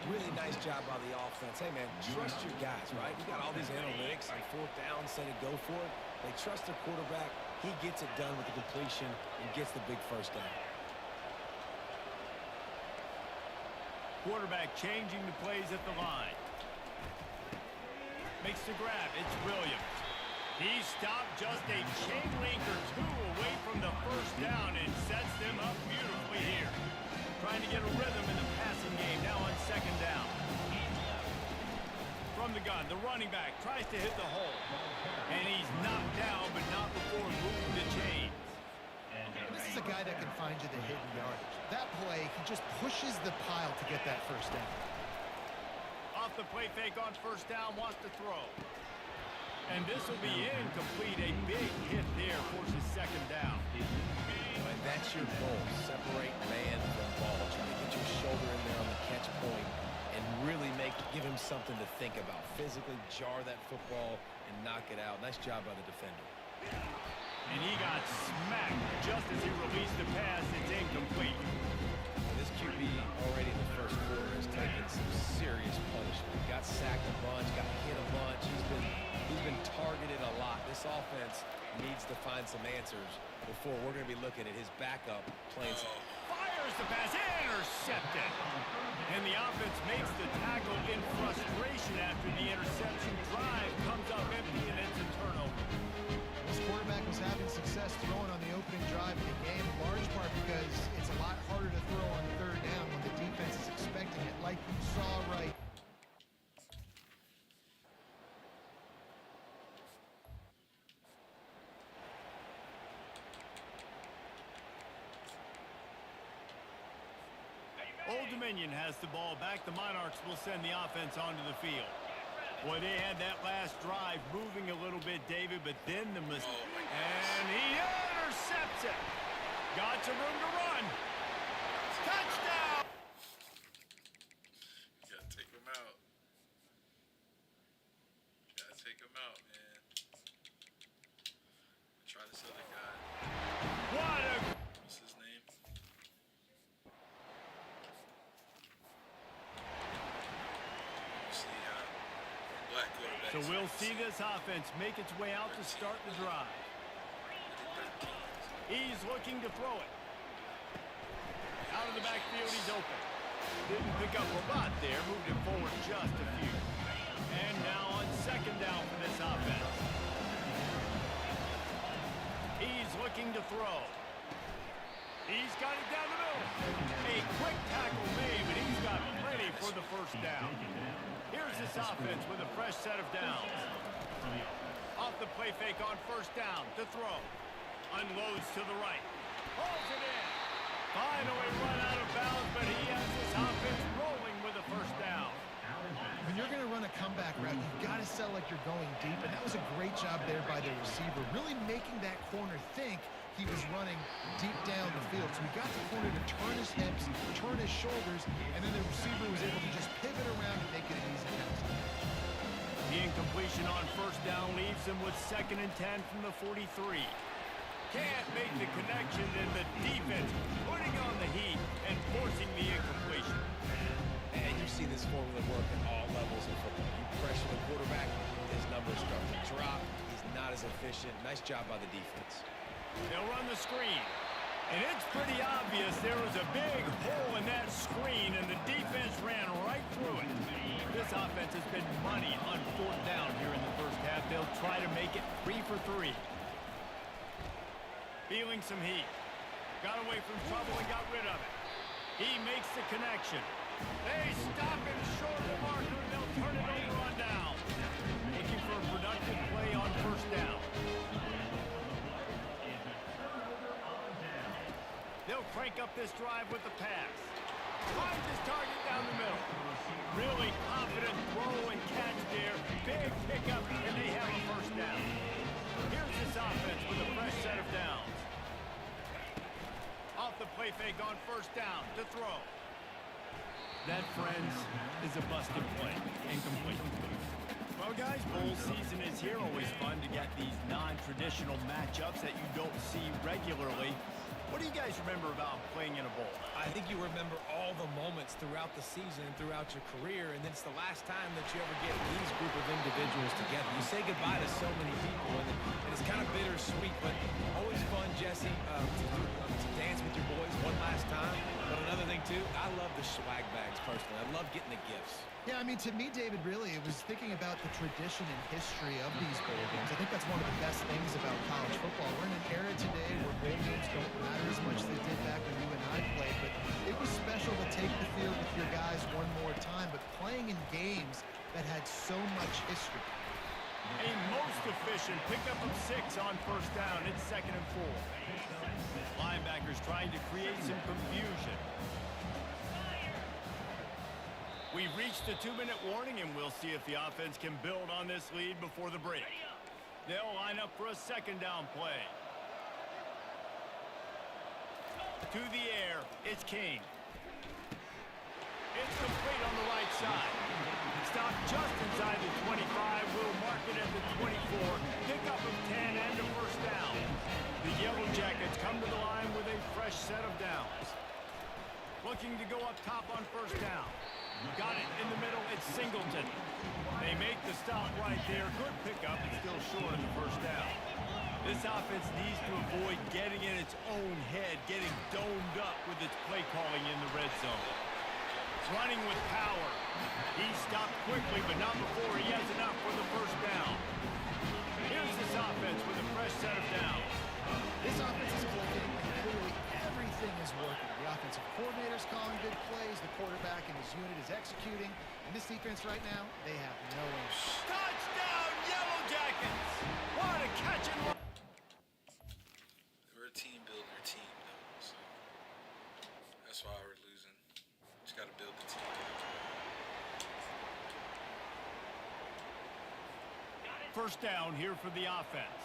S11: Really nice job by the offense. Hey, man, trust your guys, right? You got all these analytics on fourth down, said it, go for it. They trust their quarterback. He gets it done with the completion and gets the big first down.
S8: Quarterback changing the plays at the line. Makes the grab. It's Williams. He stopped just a chain link or two away from the first down and sets them up beautifully here. Trying to get a rhythm in the passing game now on second down. From the gun, the running back tries to hit the hole. And he's knocked down, but not before moving the chains.
S10: This is a guy that can find you the hidden yardage. That play, he just pushes the pile to get that first down.
S8: Off the play fake on first down, wants to throw. And this will be incomplete. A big hit there forces second down.
S11: But that's your goal. Separate man from ball. Try to get your shoulder in there on the catch point and really give him something to think about. Physically jar that football and knock it out. Nice job by the defender.
S8: And he got smacked just as he released the pass. It's incomplete.
S11: This QB already in the first quarter has taken some serious punishment. Got sacked a bunch, got hit a bunch. He's been targeted a lot. This offense needs to find some answers before we're going to be looking at his backup playing some.
S8: Fires the pass, intercepted. And the offense makes the tackle in frustration after the interception. Drive comes up empty and it's a turnover.
S10: This quarterback was having success throwing on the opening drive of the game, in large part because it's a lot harder to throw on third down when the defense is expecting it, like you saw right.
S8: Old Dominion has the ball back. The Monarchs will send the offense onto the field. Boy, they had that last drive moving a little bit, David, but then the mistake. And he intercepts it. Got some room to run. Touchdown!
S5: You gotta take him out. Gotta take him out, man. Try this other guy.
S8: What a...
S5: What's his name? Black quarterback.
S8: So we'll see this offense make its way out to start the drive. He's looking to throw it. Out of the backfield, he's open. Didn't pick up a lot there, moved it forward just a few. And now on second down for this offense. He's looking to throw. He's got it down the middle. A quick tackle made, but he's got plenty for the first down. Here's this offense with a fresh set of downs. Off the play fake on first down to throw. Unloads to the right. Pulls it in. Finally run out of bounds, but he has this offense rolling with a first down.
S10: When you're going to run a comeback route, you've got to sell like you're going deep, and that was a great job there by the receiver, really making that corner think he was running deep down the field. So he got the corner to turn his hips, turn his shoulders, and then the receiver was able to just pivot around and make it an easy pass.
S8: The incompletion on first down leaves him with 2nd and 10 from the 43. Can't make the connection, and the defense putting on the heat and forcing the incompletion.
S11: And you see this formula work at all levels of football. You pressure the quarterback, his numbers start to drop. He's not as efficient. Nice job by the defense.
S8: They'll run the screen. And it's pretty obvious there was a big hole in that screen, and the defense ran right through it. This offense has been money on fourth down here in the first half. They'll try to make it 3 for 3. Feeling some heat. Got away from trouble and got rid of it. He makes the connection. They stop him short of the marker, and they'll turn it over on down. Looking for a productive play on first down. They'll crank up this drive with the pass. Finds his target down the middle. Really confident throw and catch there. Big pickup, and they have a first down. Here's this offense with a fresh set of downs. Off the play fake on first down to throw.
S12: That, friends, is a busted play. Incomplete. Well, guys, bowl season is here. Always fun to get these non-traditional matchups that you don't see regularly. What do you guys remember about playing in a bowl?
S11: I think you remember all the moments throughout the season, throughout your career, and it's the last time that you ever get these group of individuals together. You say goodbye to so many people, and it's kind of bittersweet, but always fun, Jesse, to dance with your boys one last time. But another thing, too, I love the swag bags, personally. I love getting the gifts.
S10: Yeah, I mean, to me, David, really, it was thinking about the tradition and history of these bowl games. I think that's one of the best things about college football. We're in an era today where bowl games don't matter as much as they did back when you and I played, but it was special to take the field with your guys one more time, but playing in games that had so much history.
S12: A most efficient pickup of 6 on first down. It's 2nd and 4. Linebackers trying to create some confusion. We've reached the 2-minute warning, and we'll see if the offense can build on this lead before the break. They'll line up for a 2nd down play. To the air, it's King. It's complete on the right side. Stopped just inside the 25. We'll mark it at the 24. Pickup of 10 and a first down. The Yellow Jackets come to the line with a fresh set of downs. Looking to go up top on first down. Got it in the middle. It's Singleton. They make the stop right there. Good pickup. It's still short of the first down. This offense needs to avoid getting in its own head, getting domed up with its play calling in the red zone. Running with power. He stopped quickly, but not before he has enough for the first down. Here's this offense with a fresh set of downs.
S10: This offense is clicking, and clearly everything is working. The offensive coordinator's calling good plays, the quarterback and his unit is executing, and this defense right now, they have no answer.
S12: Touchdown, Yellow Jackets! What a catch and run!
S5: We're a team builder team, though, so that's why we're losing. Just got to build the team.
S12: First down here for the offense.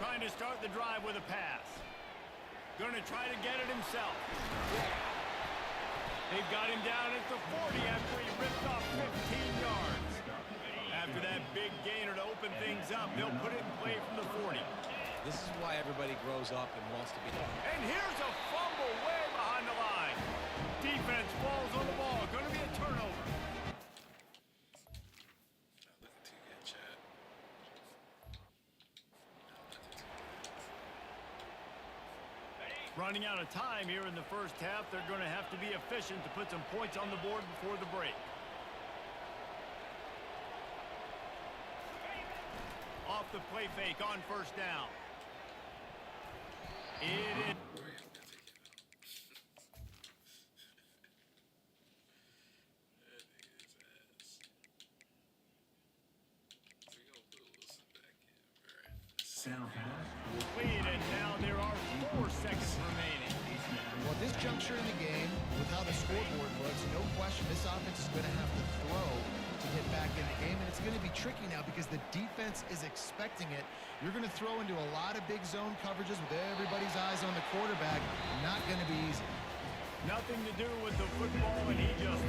S12: Trying to start the drive with a pass. Going to try to get it himself. They've got him down at the 40 after he ripped off 15 yards. After that big gainer to open things up, they'll put it in play from the 40.
S11: This is why everybody grows up and wants to be...
S12: And here's a fumble way behind the line. Defense falls on the ball. Going to be a turnover.
S5: Not looking too good, Chad.
S12: Running out of time here in the first half. They're going to have to be efficient to put some points on the board before the break. Off the play fake on first down. It is... Lead, and now there are 4 seconds remaining.
S10: Well, at this juncture in the game, with how the scoreboard looks, no question this offense is going to have to throw to get back in the game, and it's going to be tricky now because the defense is expecting it. You're going to throw into a lot of big zone coverages with everybody's eyes on the quarterback. Not going to be easy.
S12: Nothing to do with the football, and he just...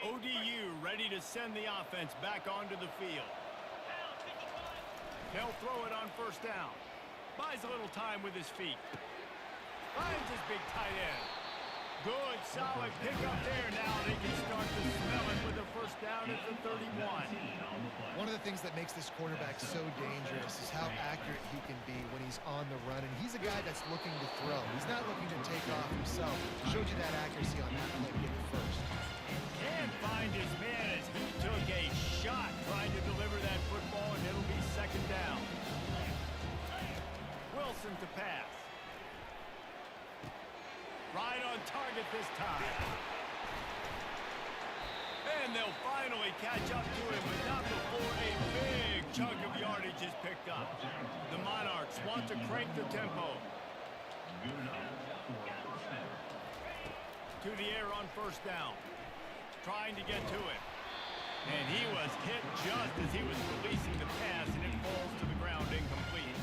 S12: ODU ready to send the offense back onto the field. They'll throw it on first down. Buys a little time with his feet. Finds his big tight end. Good, solid pickup there. Now they can start to smell it with the first down at the 31.
S10: One of the things that makes this quarterback so dangerous is how accurate he can be when he's on the run. And he's a guy that's looking to throw. He's not looking to take off himself. Showed you that accuracy on that play in the first.
S12: Can't find his man as he took a shot trying to deliver that football, and it'll be second down. Wilson to pass. Right on target this time. And they'll finally catch up to him, but not before a big chunk of yardage is picked up. The Monarchs want to crank the tempo. To the air on first down. Trying to get to it. And he was hit just as he was releasing the pass, and it falls to the ground incomplete.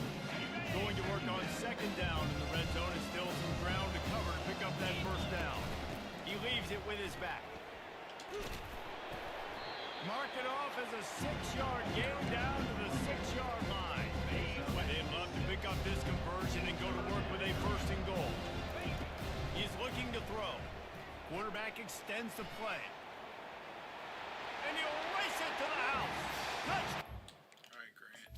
S12: Going to work on second down in the red zone, and still some ground to cover to pick up that first down. He leaves it with his back. Mark it off as a 6-yard gain down to the 6-yard line. They'd love to pick up this conversion and go to work with a first and goal. He's looking to throw. Quarterback extends the play. And he'll race it to the house. Touch.
S5: All right, Grant.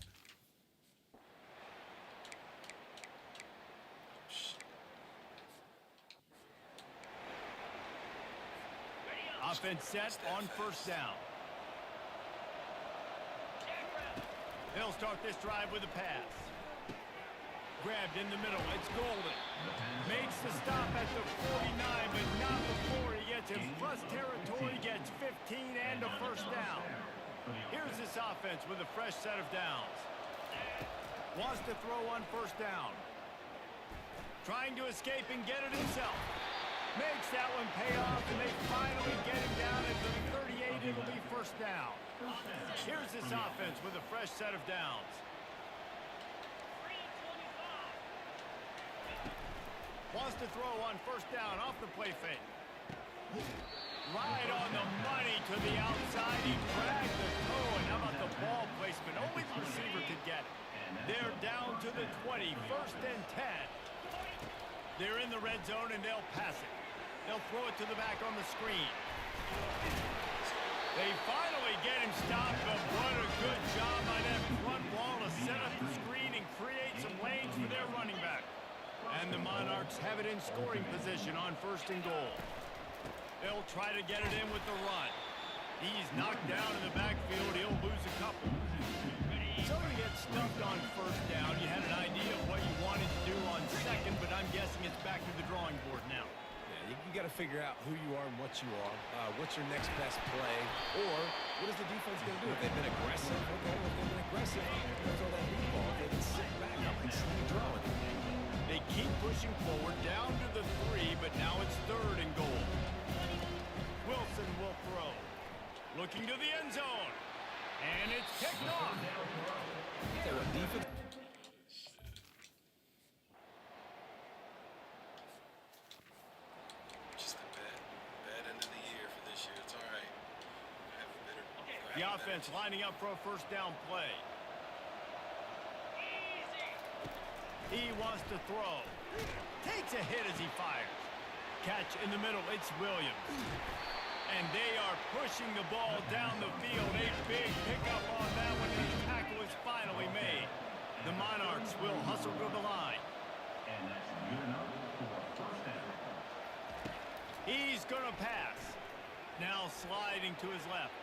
S12: Offense set on first down. They'll start this drive with a pass. Grabbed in the middle. It's Golden. Makes the stop at the 49, but not before he gets in plus territory. Gets 15 and a first down. Here's this offense with a fresh set of downs. Wants to throw on first down. Trying to escape and get it himself. Makes that one pay off, and they finally get him down at the 38. It'll be first down. Here's this offense with a fresh set of downs. Wants to throw on first down off the play fake. Right on the money to the outside. He dragged the toe, and how about the ball placement? Only the receiver could get it. They're down to the 20, first and 10. They're in the red zone, and they'll pass it. They'll throw it to the back on the screen. They finally get him stopped, but what a good job by that front wall to set up the screen and create some lanes for their running back. And the Monarchs have it in scoring position on first and goal. They'll try to get it in with the run. He's knocked down in the backfield. He'll lose a couple. So you get stuffed on first down. You had an idea of what you wanted to do on second, but I'm guessing it's back to the drawing board now.
S11: Yeah, you got to figure out who you are and what you are. What's your next best play? Or what is the defense going to do? If they've been aggressive, okay. If they've been aggressive, throw that deep ball. If they've been sitting back, I might see you drawing.
S12: They keep pushing forward down to the 3, but now it's third and goal. Wilson will throw. Looking to the end zone. And it's picked off.
S11: Say what, defense?
S5: Just a bad end of the year for this year. It's all right.
S12: The offense lining up for a first down play. He wants to throw. Takes a hit as he fires. Catch in the middle. It's Williams. And they are pushing the ball down the field. A big pickup on that one, and the tackle is finally made. The Monarchs will hustle to the line.
S3: And that's good enough for a first down.
S12: He's going to pass. Now sliding to his left.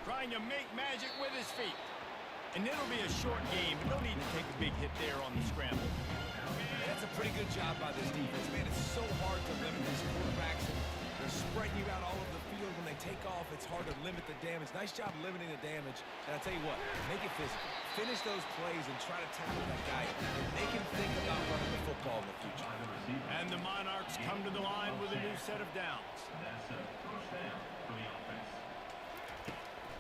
S12: Trying to make magic with his feet. And it'll be a short game, but no need to take a big hit there on the scramble.
S11: That's a pretty good job by this defense. Man, it's so hard to limit these quarterbacks. They're spreading you out all over the field. When they take off, it's hard to limit the damage. Nice job limiting the damage. And I'll tell you what, make it physical. Finish those plays and try to tackle that guy. And make him think about running the football in the future.
S12: And the Monarchs come to the line with a new set of downs.
S3: That's a first down for the offense.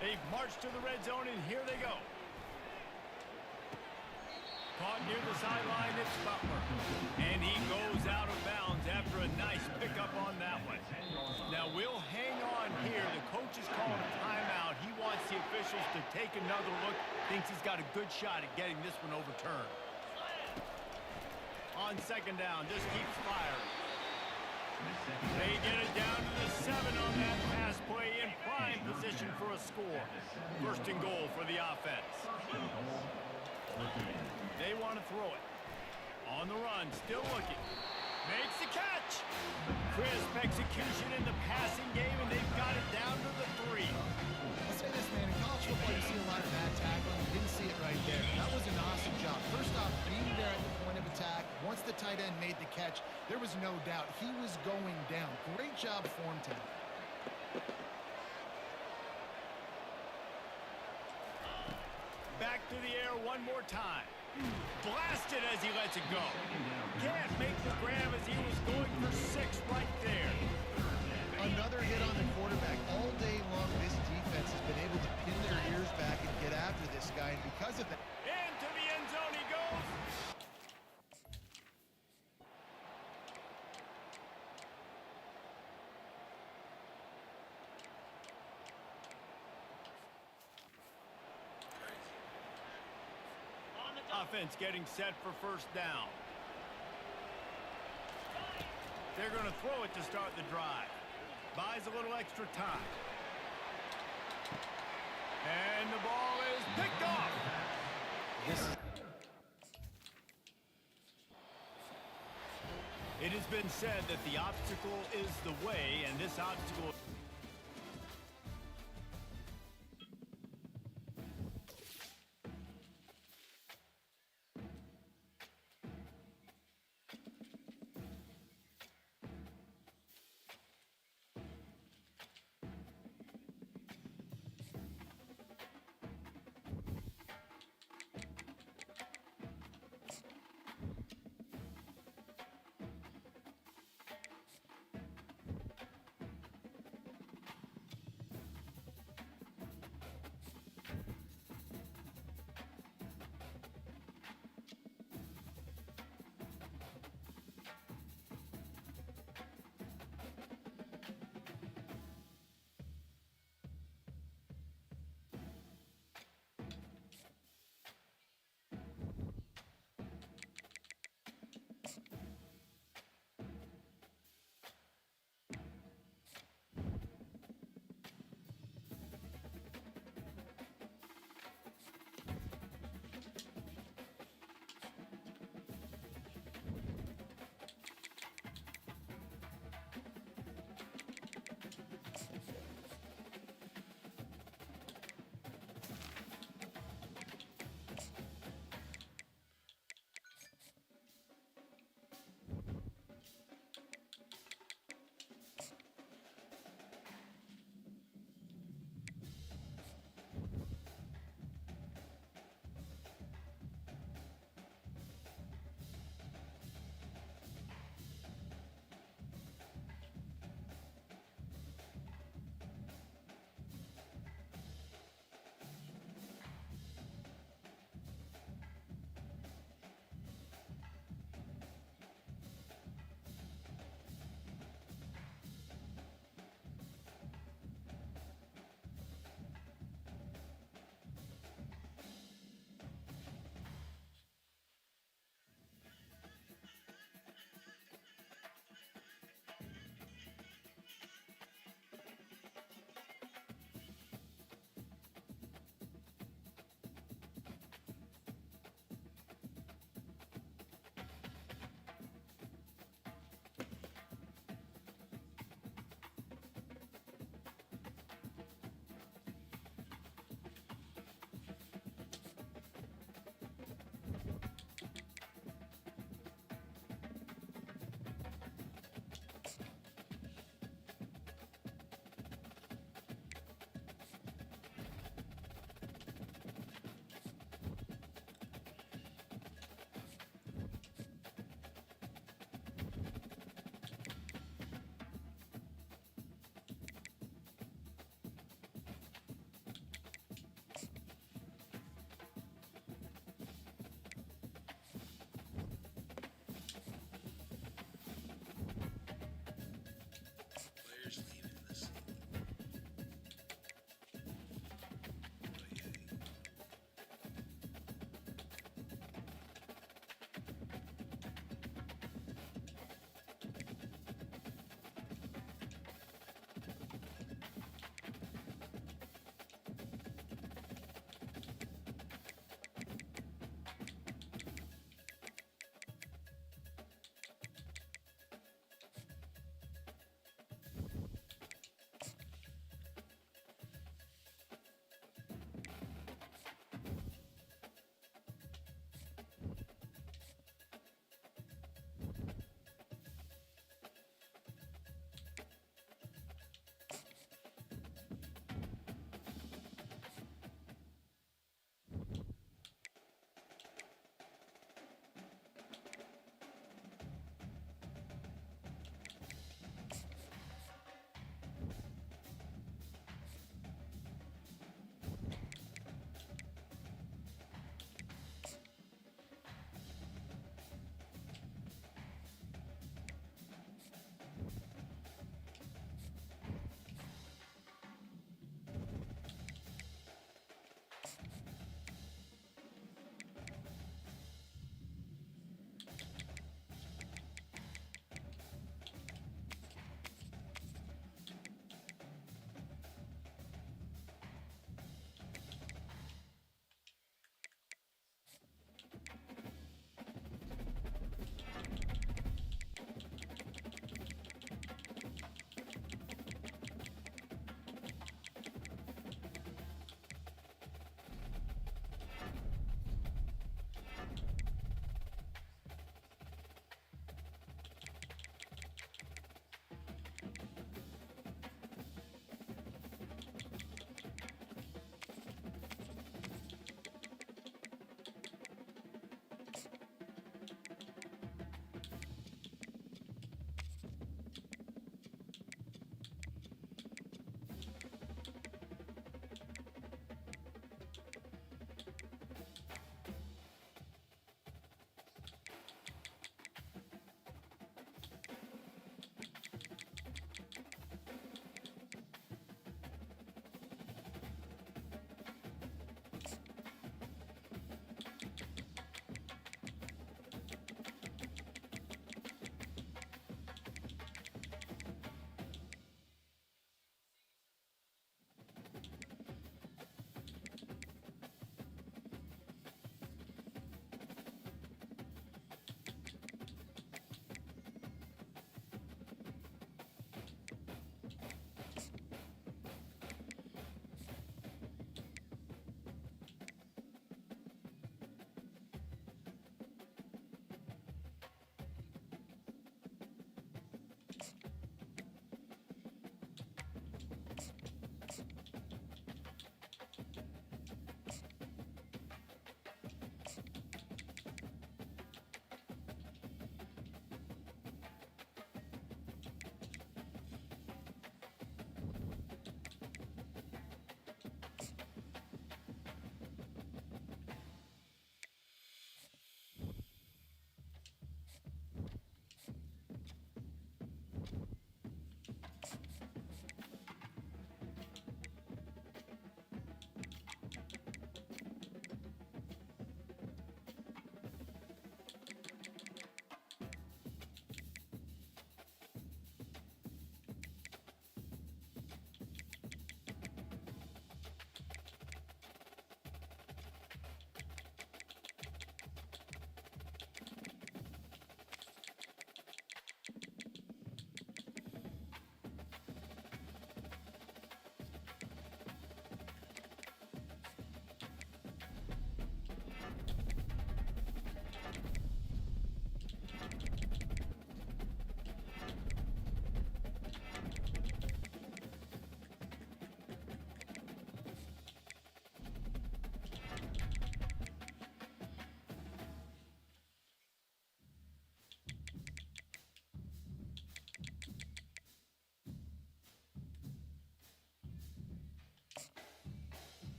S12: They've marched to the red zone, and here they go. Caught near the sideline, it's Butler. And he goes out of bounds after a nice pickup on that one. Now we'll hang on here. The coach is calling a timeout. He wants the officials to take another look. Thinks he's got a good shot at getting this one overturned. On second down, just keeps firing. They get it down to the 7 on that pass play, in prime position for a score. First and goal for the offense. They want to throw it. On the run, still looking. Makes the catch. Crisp execution in the passing game, and they've got it down to the 3.
S10: I'll say this, man. In college football, you see a lot of bad tackling. You didn't see it right there. That was an awesome job. First off, being there at the point of attack. Once the tight end made the catch, there was no doubt he was going down. Great job form team.
S12: Back to the air one more time. Blasted as he lets it go. Can't make the grab as he was going for 6 right there.
S10: Another hit on the quarterback. All day long, this defense has been able
S12: Offense getting set for first down. They're going to throw it to start the drive. Buys a little extra time. And the ball is picked off. It has been said that the obstacle is the way, and this obstacle...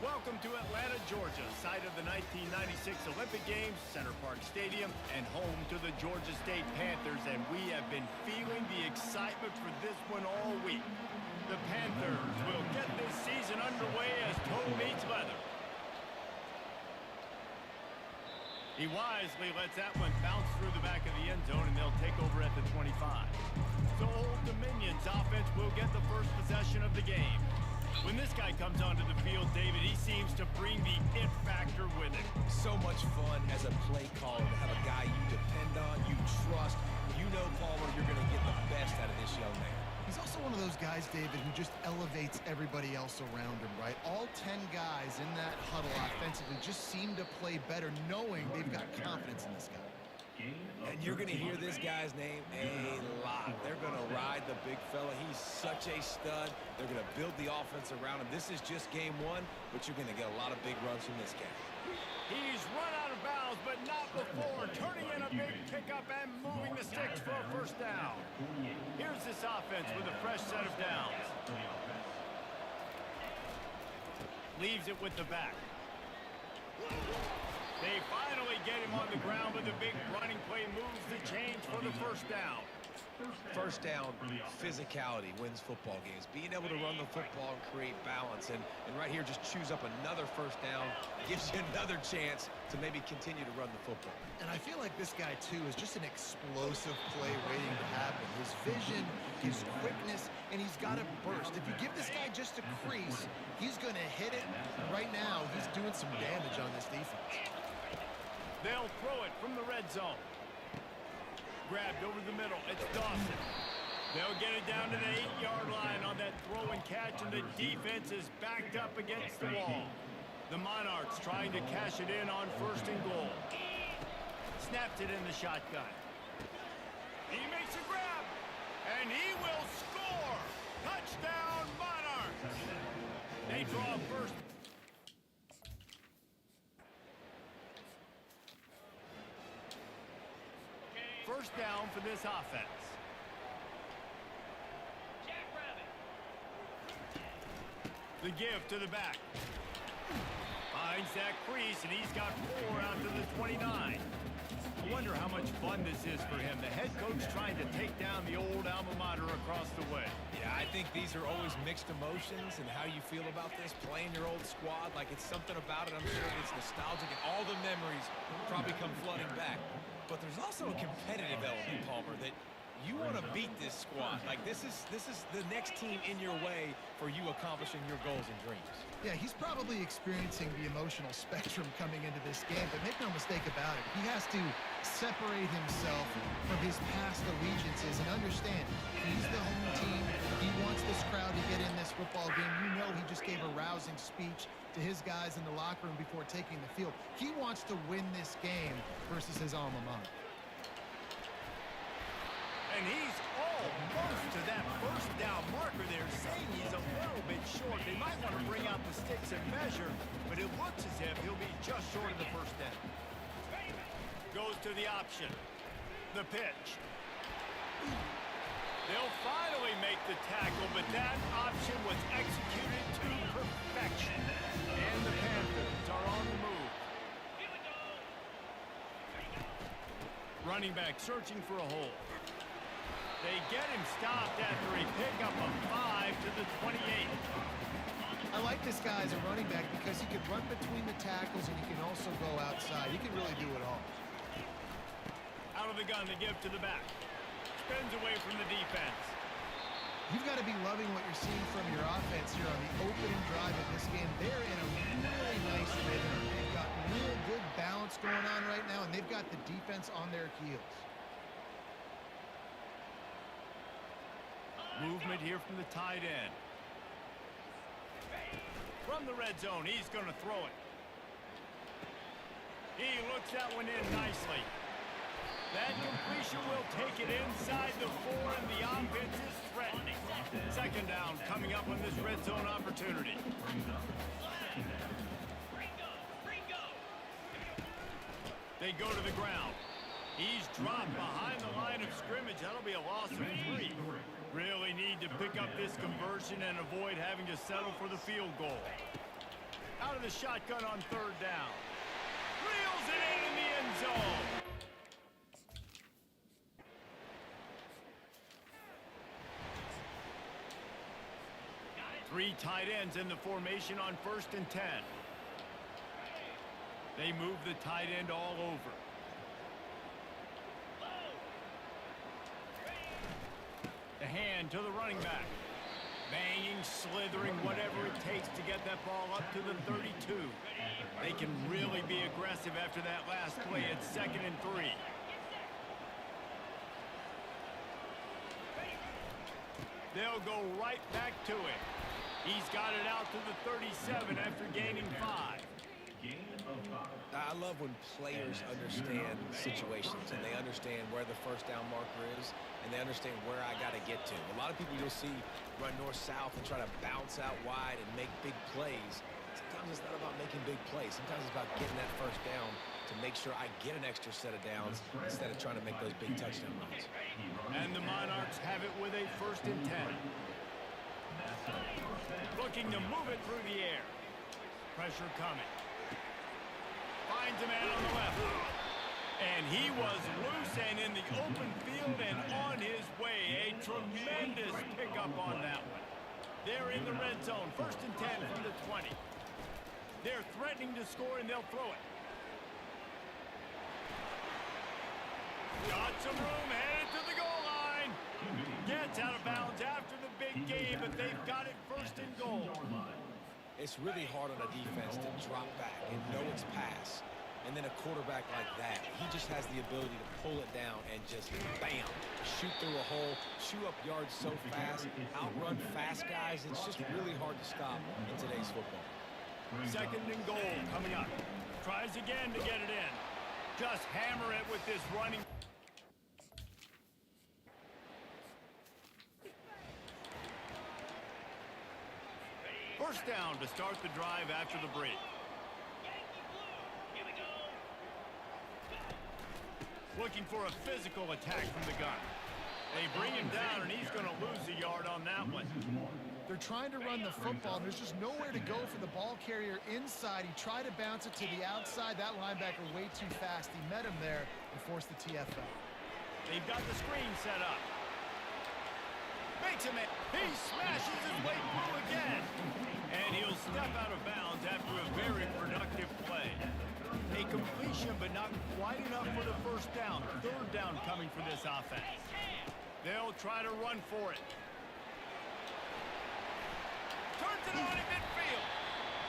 S12: Welcome to Atlanta, Georgia, site of the 1996 Olympic Games, Center Park Stadium, and home to the Georgia State Panthers, and we have been feeling the excitement for this one all week. The Panthers will get this season underway as toe meets leather. He wisely lets that one bounce through the back of the end zone, and they'll take over at the 25. So Old Dominion's offense will get the first possession of the game. When this guy comes onto the field, David, he seems to bring the it factor with him.
S11: So much fun as a play caller to have a guy you depend on, you trust. You know, Palmer, you're going to get the best out of this young man.
S10: He's also one of those guys, David, who just elevates everybody else around him, right? All 10 guys in that huddle offensively just seem to play better knowing they've got confidence in this guy.
S11: And you're going to hear this guy's name a lot. They're going to ride the big fella. He's such a stud. They're going to build the offense around him. This is just game one, but you're going to get a lot of big runs from this guy.
S12: He's run out of bounds, but not before turning in a big pickup and moving the sticks for a first down. Here's this offense with a fresh set of downs. Leaves it with the back. They finally get him on the ground, but the big running play moves the chains for the first down.
S11: First down, physicality wins football games. Being able to run the football and create balance. And right here, just choose up another first down. Gives you another chance to maybe continue to run the football.
S10: And I feel like this guy, too, is just an explosive play waiting to happen. His vision, his quickness, and he's got a burst. If you give this guy just a crease, he's going to hit it. Right now, he's doing some damage on this defense.
S12: They'll throw it from the red zone. Grabbed over the middle. It's Dawson. They'll get it down to the 8-yard line on that throw and catch, and the defense is backed up against the wall. The Monarchs trying to cash it in on first and goal. Snaps it in the shotgun. He makes a grab, and he will score. Touchdown, Monarchs. They draw first. First down for this offense. The give to the back. Finds that crease, and he's got 4 out to the 29. I wonder how much fun this is for him. The head coach trying to take down the old alma mater across the way.
S11: Yeah, I think these are always mixed emotions and how you feel about this, playing your old squad. Like, it's something about it. I'm sure it's nostalgic, and all the memories probably come flooding back. But there's also a competitive element, Palmer, that you want to beat this squad. Like, this is the next team in your way for you accomplishing your goals and dreams.
S10: Yeah, he's probably experiencing the emotional spectrum coming into this game, but make no mistake about it. He has to separate himself from his past allegiances and understand he's the home team. He wants this crowd to get in this football game. You know he just gave a rousing speech to his guys in the locker room before taking the field. He wants to win this game versus his alma mater.
S12: And he's almost to that first down marker there, saying he's a little bit short. They might want to bring out the sticks and measure, but it looks as if he'll be just short of the first down. Goes to the option. The pitch. They'll finally make the tackle, but that option was executed to perfection. And the Panthers are on the move. Running back searching for a hole. They get him stopped after a pickup of 5 to the 28.
S10: I like this guy as a running back because he can run between the tackles and he can also go outside. He can really do it all.
S12: Out of the gun to give to the back. Spins away from the defense.
S10: You've got to be loving what you're seeing from your offense here on the opening drive of this game. They're in a really nice rhythm. They've got real good balance going on right now, and they've got the defense on their heels.
S12: Movement here from the tight end. From the red zone, he's going to throw it. He looks that one in nicely. That completion will take it inside the 4, and the offense is threatening. Second down coming up on this red zone opportunity. They go to the ground. He's dropped behind the line of scrimmage. That'll be a loss of 3. Really need to pick up this conversion and avoid having to settle for the field goal. out of the shotgun on third down. Reels it in the end zone. Three tight ends in the formation on 1st and 10. They move the tight end all over. The hand to the running back. Banging, slithering, whatever it takes to get that ball up to the 32. They can really be aggressive after that last play at 2nd and 3. They'll go right back to it. He's got it out to the 37 after gaining 5.
S11: I love when players understand situations and they understand where the first down marker is and they understand where I got to get to. A lot of people you'll see run north-south and try to bounce out wide and make big plays. Sometimes it's not about making big plays. Sometimes it's about getting that first down to make sure I get an extra set of downs instead of trying to make those big touchdown runs.
S12: And the Monarchs have it with a 1st and 10. Looking to move it through the air. Pressure coming. Finds a man on the left. And he was loose and in the open field and on his way. A tremendous pickup on that one. They're in the red zone. 1st and 10 from the 20. They're threatening to score and they'll throw it. Got some room, headed to the goal line. Gets out of bounds after the big game, but they've got it 1st and goal.
S11: It's really hard on a defense to drop back and know it's pass. And then a quarterback like that, he just has the ability to pull it down and just bam, shoot through a hole, shoot up yards so fast, outrun fast guys. It's just really hard to stop in today's football.
S12: 2nd and goal coming up. Tries again to get it in. Just hammer it with this running. First down to start the drive after the break. Looking for a physical attack from the gun. They bring him down, and he's going to lose a yard on that one.
S10: They're trying to run the football. There's just nowhere to go for the ball carrier inside. He tried to bounce it to the outside. That linebacker way too fast. He met him there and forced the TFL.
S12: They've got the screen set up. Makes him in. He smashes his way through again. And he'll step out of bounds after a very productive play. A completion, but not quite enough for the 1st down. 3rd down coming for this offense. They'll try to run for it. Turns it on in midfield.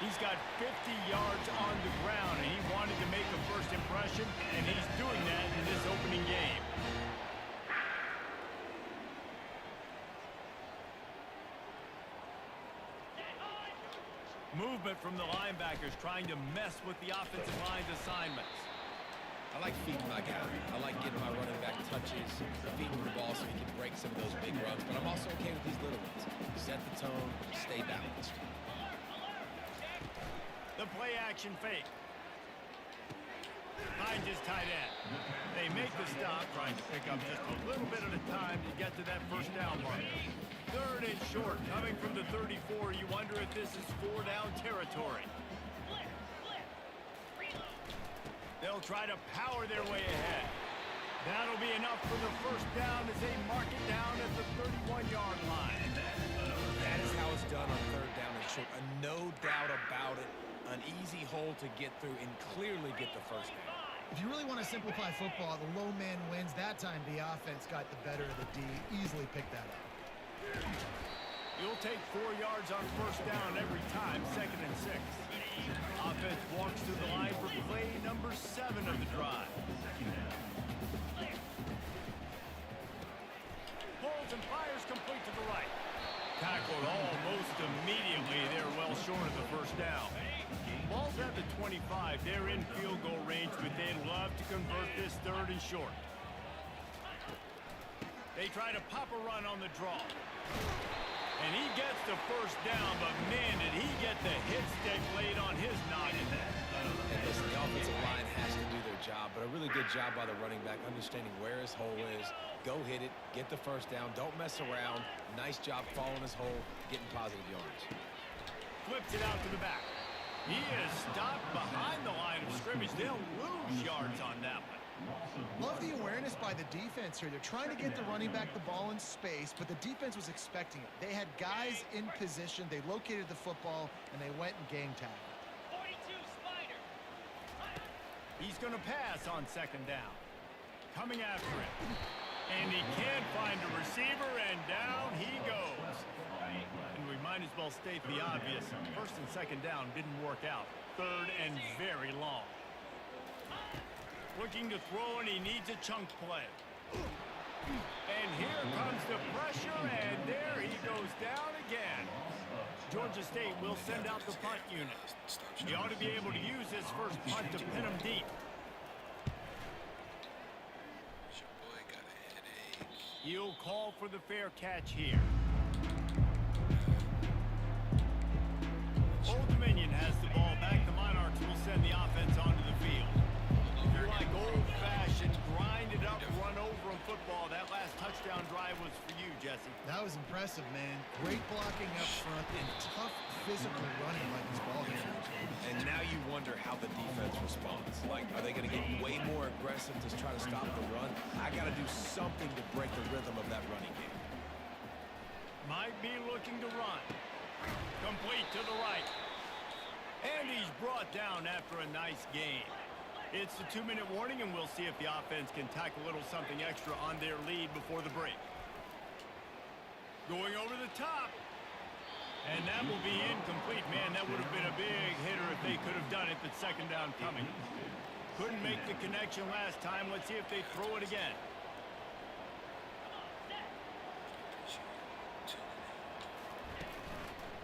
S12: He's got 50 yards on the ground, and he wanted to make a first impression, and he's doing that in this opening game. Movement from the linebackers trying to mess with the offensive line's assignments.
S11: I like feeding my guy. I like getting my running back touches, feeding him the ball so he can break some of those big runs. But I'm also okay with these little ones. Set the tone, stay balanced.
S12: The play action fake. Finds his tight end. They make the stop, trying to pick up just a little bit at a time to get to that 1st down mark. 3rd and short, coming from the 34. You wonder if this is 4-down territory. They'll try to power their way ahead. That'll be enough for the 1st down as they mark it down at the 31-yard line.
S11: That is how it's done on 3rd down and short. No doubt about it. An easy hole to get through and clearly get the 1st down.
S10: If you really want to simplify football, the low man wins. That time the offense got the better of the D. Easily picked that up.
S12: You'll take 4 yards on 1st down every time, 2nd and 6. Offense walks through the line for play number 7 of the drive. Pulls and fires complete to the right. Tackled almost immediately. They're well short of the 1st down. Ball's at the 25. They're in field goal range, but they'd love to convert this 3rd and short. They try to pop a run on the draw. And he gets the 1st down, but man, did he get the hit stick laid on his noggin.
S11: And listen, the offensive line has to do their job, but a really good job by the running back, understanding where his hole is. Go hit it, get the 1st down, don't mess around. Nice job following his hole, getting positive yards.
S12: Flips it out to the back. He is stopped behind the line of scrimmage. They'll lose yards on that one.
S10: Love the awareness by the defense here. They're trying to get the running back the ball in space, but the defense was expecting it. They had guys in position. They located the football, and they went and game tagged.
S2: 42 Spider.
S12: He's going to pass on second down. Coming after him. And he can't find a receiver, and down he goes. And we might as well state the obvious. First and second down didn't work out. Third and very long. Looking to throw, and he needs a chunk play. And here comes the pressure, and there he goes down again. Georgia State will send out the punt unit. He ought to be able to use this first punt to pin him deep.
S5: Your boy got a headache.
S12: He'll call for the fair catch here. Old Dominion has the ball back. The Monarchs will send the offense onto the field. If you're like old-fashioned, grind-it-up, run-over in football, that last touchdown drive was for you, Jesse.
S10: That was impressive, man. Great blocking up front and tough physical running like these ball games.
S11: And now you wonder how the defense responds. Like, are they going to get way more aggressive to try to stop the run? I got to do something to break the rhythm of that running game.
S12: Might be looking to run. Complete to the right. And he's brought down after a nice gain. It's the 2-minute warning, and we'll see if the offense can tack a little something extra on their lead before the break. Going over the top. And that will be incomplete. Man, that would have been a big hitter if they could have done it, but second down coming. Couldn't make the connection last time. Let's see if they throw it again.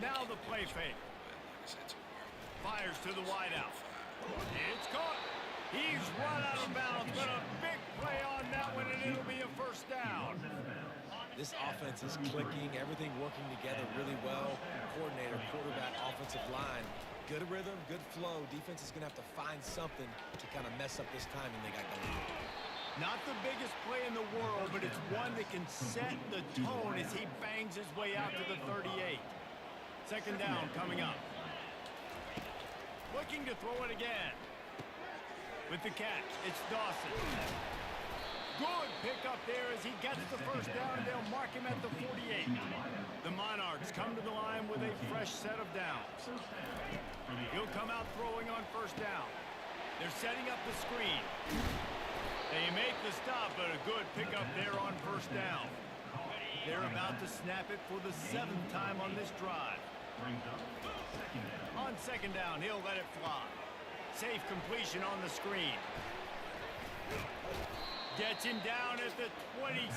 S12: Now the play fake. Fires to the wideout. It's caught. He's run out of bounds, but a big play on that one, and it'll be a first down.
S11: This offense is clicking, everything working together really well. Coordinator, quarterback, offensive line. Good rhythm, good flow. Defense is going to have to find something to kind of mess up this timing they got going on.
S12: Not the biggest play in the world, but it's one that can set the tone as he bangs his way out to the 38. Second down coming up. Looking to throw it again. With the catch, it's Dawson. Good pickup there as he gets the first down. They'll mark him at the 48. The Monarchs come to the line with a fresh set of downs. He'll come out throwing on first down. They're setting up the screen. They make the stop, but a good pickup there on first down. They're about to snap it for the 7th time on this drive. On second down, he'll let it fly. Safe completion on the screen. Gets him down at the 26.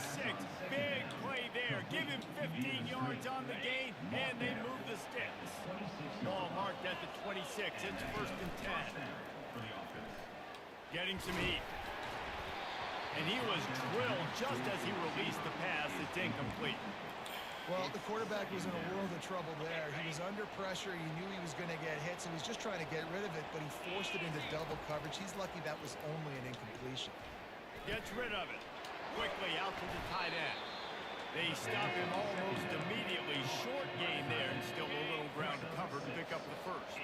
S12: Big play there. Give him 15 yards on the gain, and they move the sticks. Ball marked at the 26. It's first and 10. Getting some heat. And he was drilled just as he released the pass. It's incomplete.
S10: Well, the quarterback was in a world of trouble there. He was under pressure. He knew he was going to get hit, so he was just trying to get rid of it, but he forced it into double coverage. He's lucky that was only an incompletion.
S12: Gets rid of it. Quickly out to the tight end. They stop him almost immediately. Short gain there, and still a little ground to cover to pick up the first.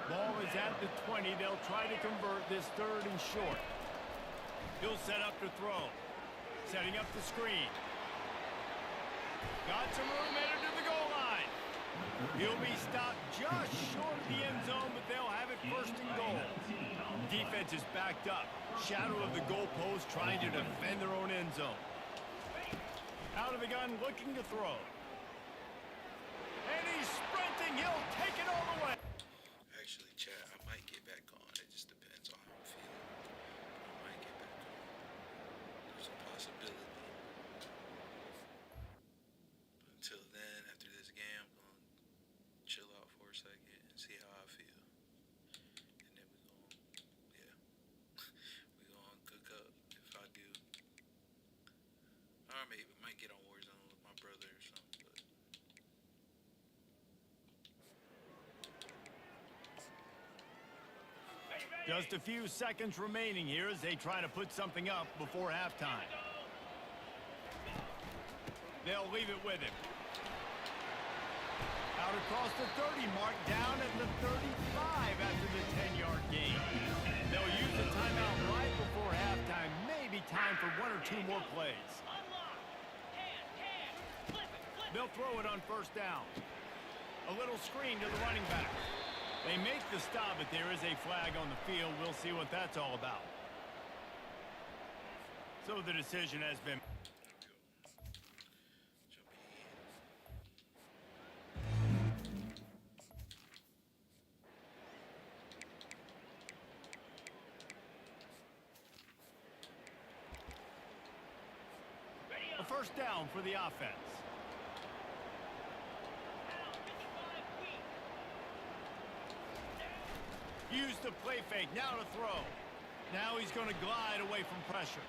S12: Ball is at the 20. They'll try to convert this third and short. He'll set up to throw. Setting up the screen. Got some room headed to the goal line. He'll be stopped just short of the end zone, but they'll have it first and goal. Defense is backed up. Shadow of the goalpost trying to defend their own end zone. Out of the gun, looking to throw. And he's sprinting. He'll take it all the way.
S5: Actually, Chad, I might get back on. It just depends on how I'm feeling. I might get back on. There's a possibility. But until then, after this game, I'm going to chill out for a second and see how I feel. And then we're going to cook up if I do. Or maybe I might get on Warzone with my brother or something. But
S12: just a few seconds remaining here as they try to put something up before halftime. They'll leave it with him. Out across the 30 mark, down at the 35 after the 10-yard gain. They'll use the timeout right before halftime. Maybe time for one or two more plays. They'll throw it on first down. A little screen to the running back. They make the stop, but there is a flag on the field. We'll see what that's all about. So the decision has been... A first down for the offense. Use the play fake, now to throw. Now he's going to glide away from pressure.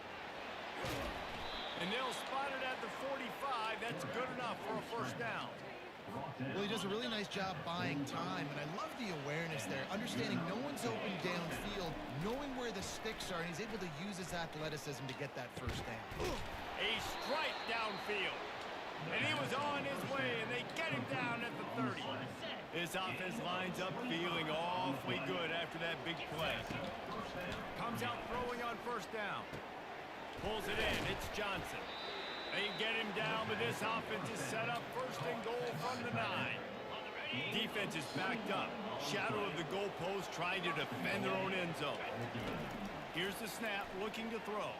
S12: And they'll spot it at the 45. That's good enough for a first down.
S10: Well, he does a really nice job buying time, and I love the awareness there, understanding no one's open downfield, knowing where the sticks are, and he's able to use his athleticism to get that first down.
S12: A strike downfield. And he was on his way, and they get him down at the 30. This offense lines up feeling awfully good after that big play. Comes out throwing on first down. Pulls it in. It's Johnson. They get him down, but this offense is set up first and goal from the 9. Defense is backed up. Shadow of the goalpost trying to defend their own end zone. Here's the snap, looking to throw.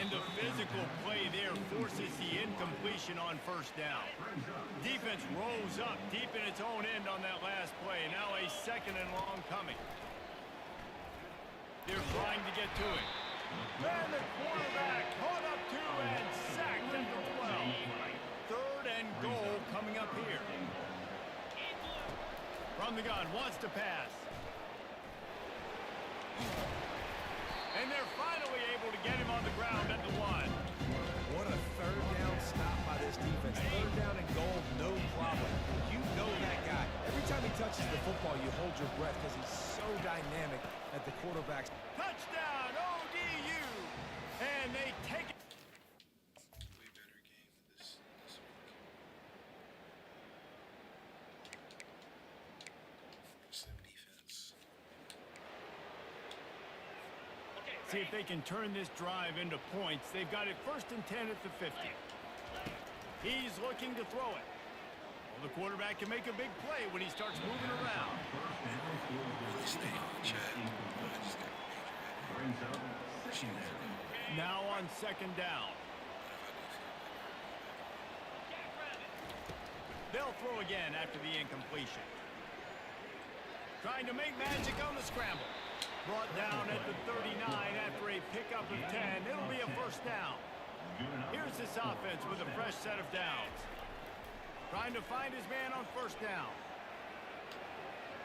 S12: And the physical play there forces the incompletion on first down. Defense rose up deep in its own end on that last play. Now a second and long coming. They're trying to get to it. And the quarterback caught up to and sacked at the 12. Third and goal coming up here. From the gun, wants to pass. And they're finally able to get him on the ground at the 1.
S11: What a third down stop by this defense. Third down and goal, no problem. You know that guy. Every time he touches the football, you hold your breath because he's so dynamic at the quarterback.
S12: Touchdown, ODU! And they take it.
S5: Way better game this week. Some defense.
S12: See if they can turn this drive into points. They've got it first and 10 at the 50. He's looking to throw it. Well, the quarterback can make a big play when he starts moving around.
S5: Really stay on chat. I just got a major headache.
S12: Now on second down. They'll throw again after the incompletion. Trying to make magic on the scramble. Brought down at the 39 after a pickup of 10. It'll be a first down. Here's this offense with a fresh set of downs. Trying to find his man on first down.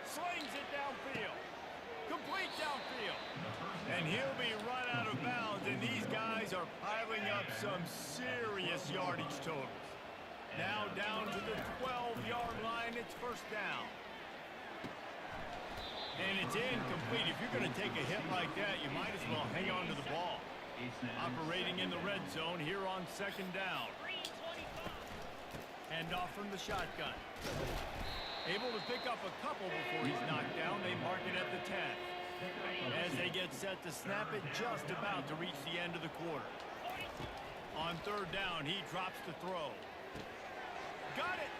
S12: Slings it downfield. Complete downfield. And he'll be run out of bounds, and these guys are piling up some serious yardage totals. Now down to the 12-yard line, it's first down. And it's incomplete. If you're going to take a hit like that, you might as well hang on to the ball. Operating in the red zone here on second down. Hand off from the shotgun. Able to pick up a couple before he's knocked down. They mark it at the 10. As they get set to snap it, just about to reach the end of the quarter. On third down, he drops to throw. Got it!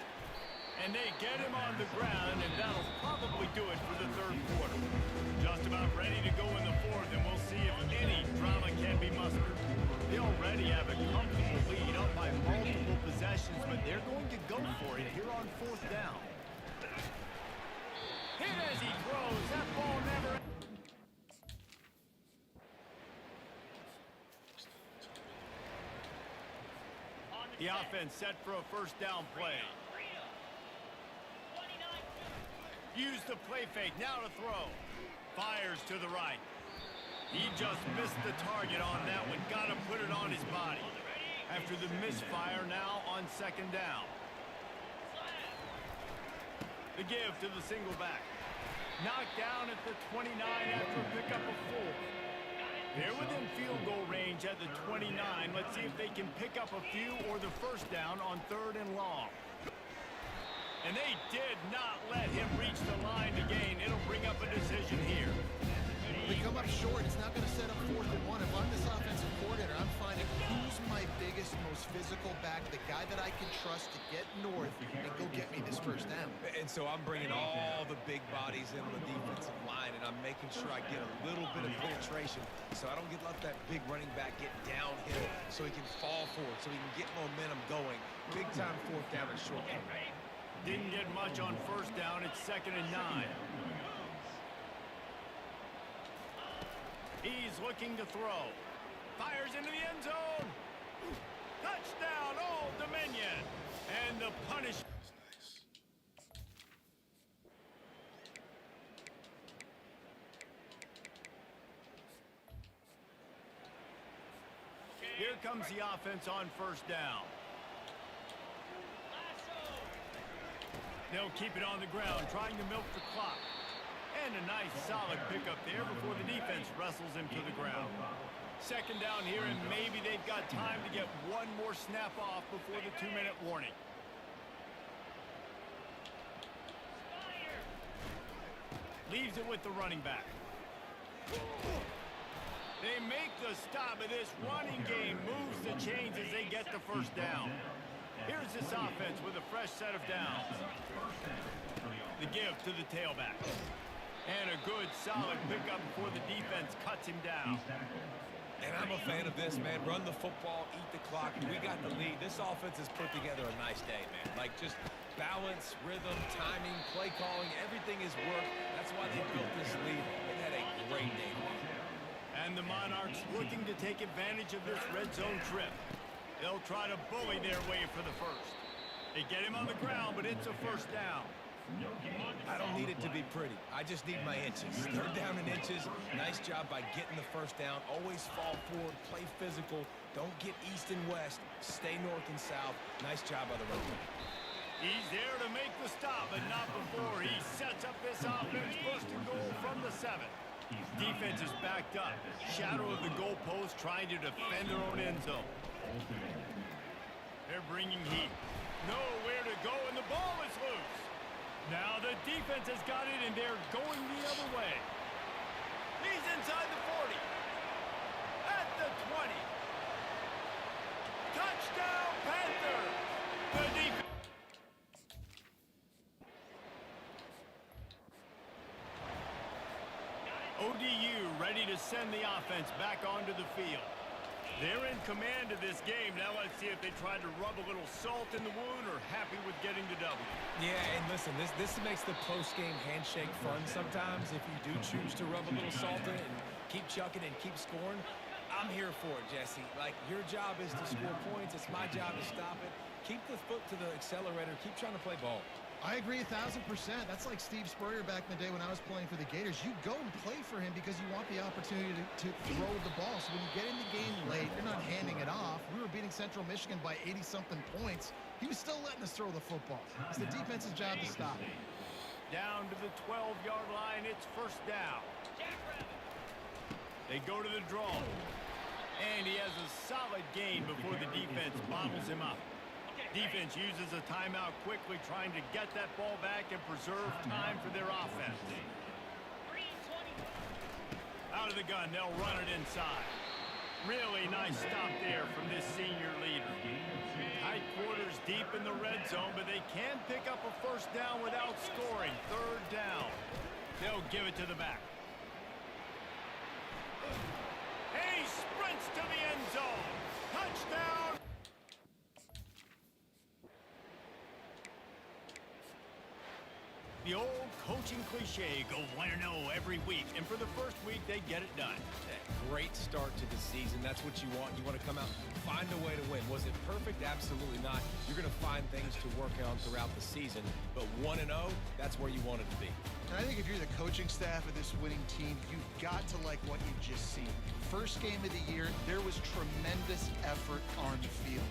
S12: And they get him on the ground, and that'll probably do it for the third quarter. Just about ready to go in the fourth, and we'll see if any drama can be mustered. They already have a comfortable lead up by multiple possessions, but they're going to go for it here on fourth down. Hit as he throws. That ball never... The offense set for a first down play. Use the play fake, now to throw. Fires to the right. He just missed the target on that one. Got to put it on his body. After the misfire, now on second down. The give to the single back. Knocked down at the 29 after a pickup of 4. They're within field goal range at the 29. Let's see if they can pick up a few or the first down on third and long. And they did not let him reach the line to gain. It'll bring up a decision here.
S10: They come up short. It's not going to set up 4th and 1. If I'm this offensive coordinator, I'm finding who's my biggest, most physical back, the guy that I can trust to get north and go get me this first down.
S11: And so I'm bringing all the big bodies in the defensive line, and I'm making sure I get a little bit of penetration so I don't let that big running back get downhill so he can fall forward, so he can get momentum going. Big time 4th down and short.
S12: Didn't get much on 1st down. It's 2nd and 9. He's looking to throw. Fires into the end zone. Touchdown, Old Dominion. And the punish.
S5: Nice.
S12: Here comes the offense on 1st down. They'll keep it on the ground, trying to milk the clock. And a nice solid pickup there before the defense wrestles him to the ground. 2nd down here, and maybe they've got time to get one more snap off before the 2-minute warning. Leaves it with the running back. They make the stop of this running game, moves the chains as they get the 1st down. Here's this offense with a fresh set of downs. The give to the tailback. And a good, solid pickup before the defense cuts him down.
S11: And I'm a fan of this, man. Run the football, eat the clock. We got the lead. This offense has put together a nice day, man. Like, just balance, rhythm, timing, play calling, everything has worked. That's why they built this lead. They had a great day today.
S12: And the Monarchs looking to take advantage of this red zone trip. They'll try to bully their way for the 1st. They get him on the ground, but it's a 1st down.
S11: I don't need it to be pretty. I just need my inches. 3rd down in inches. Nice job by getting the 1st down. Always fall forward, play physical. Don't get east and west. Stay north and south. Nice job by the running back.
S12: He's there to make the stop, but not before he sets up this offense. 1st and goal from the 7. Defense is backed up. Shadow of the goalpost, trying to defend their own end zone. They're bringing heat. Nowhere to go, and the ball is loose. Now the defense has got it, and they're going the other way. He's inside the 40. At the 20. Touchdown, Panthers! The defense. ODU ready to send the offense back onto the field. They're in command of this game. Now let's see if they try to rub a little salt in the wound or happy with getting the W.
S11: Yeah, and listen, this makes the post-game handshake fun sometimes if you do choose to rub a little salt in it and keep chucking and keep scoring. I'm here for it, Jesse. Like, your job is to score points. It's my job to stop it. Keep the foot to the accelerator. Keep trying to play ball.
S10: I agree 1,000%. That's like Steve Spurrier back in the day when I was playing for the Gators. You go and play for him because you want the opportunity to throw the ball. So when you get in the game late, you're not handing it off. We were beating Central Michigan by 80-something points. He was still letting us throw the football. It's the defense's job to stop it.
S12: Down to the 12-yard line. It's 1st down. They go to the draw. And he has a solid gain before the defense bottles him up. Defense uses a timeout quickly, trying to get that ball back and preserve time for their offense. Out of the gun, they'll run it inside. Really nice stop there from this senior leader. Tight quarters deep in the red zone, but they can pick up a 1st down without scoring. 3rd down. They'll give it to the back. He sprints to the end zone. Touchdown. The old coaching cliche, go 1-0 every week. And for the 1st week, they get it done.
S11: Great start to the season. That's what you want. You want to come out and find a way to win. Was it perfect? Absolutely not. You're going to find things to work on throughout the season. But 1-0, that's where you want it to be.
S10: And I think if you're the coaching staff of this winning team, you've got to like what you've just seen. First game of the year, there was tremendous effort on the field.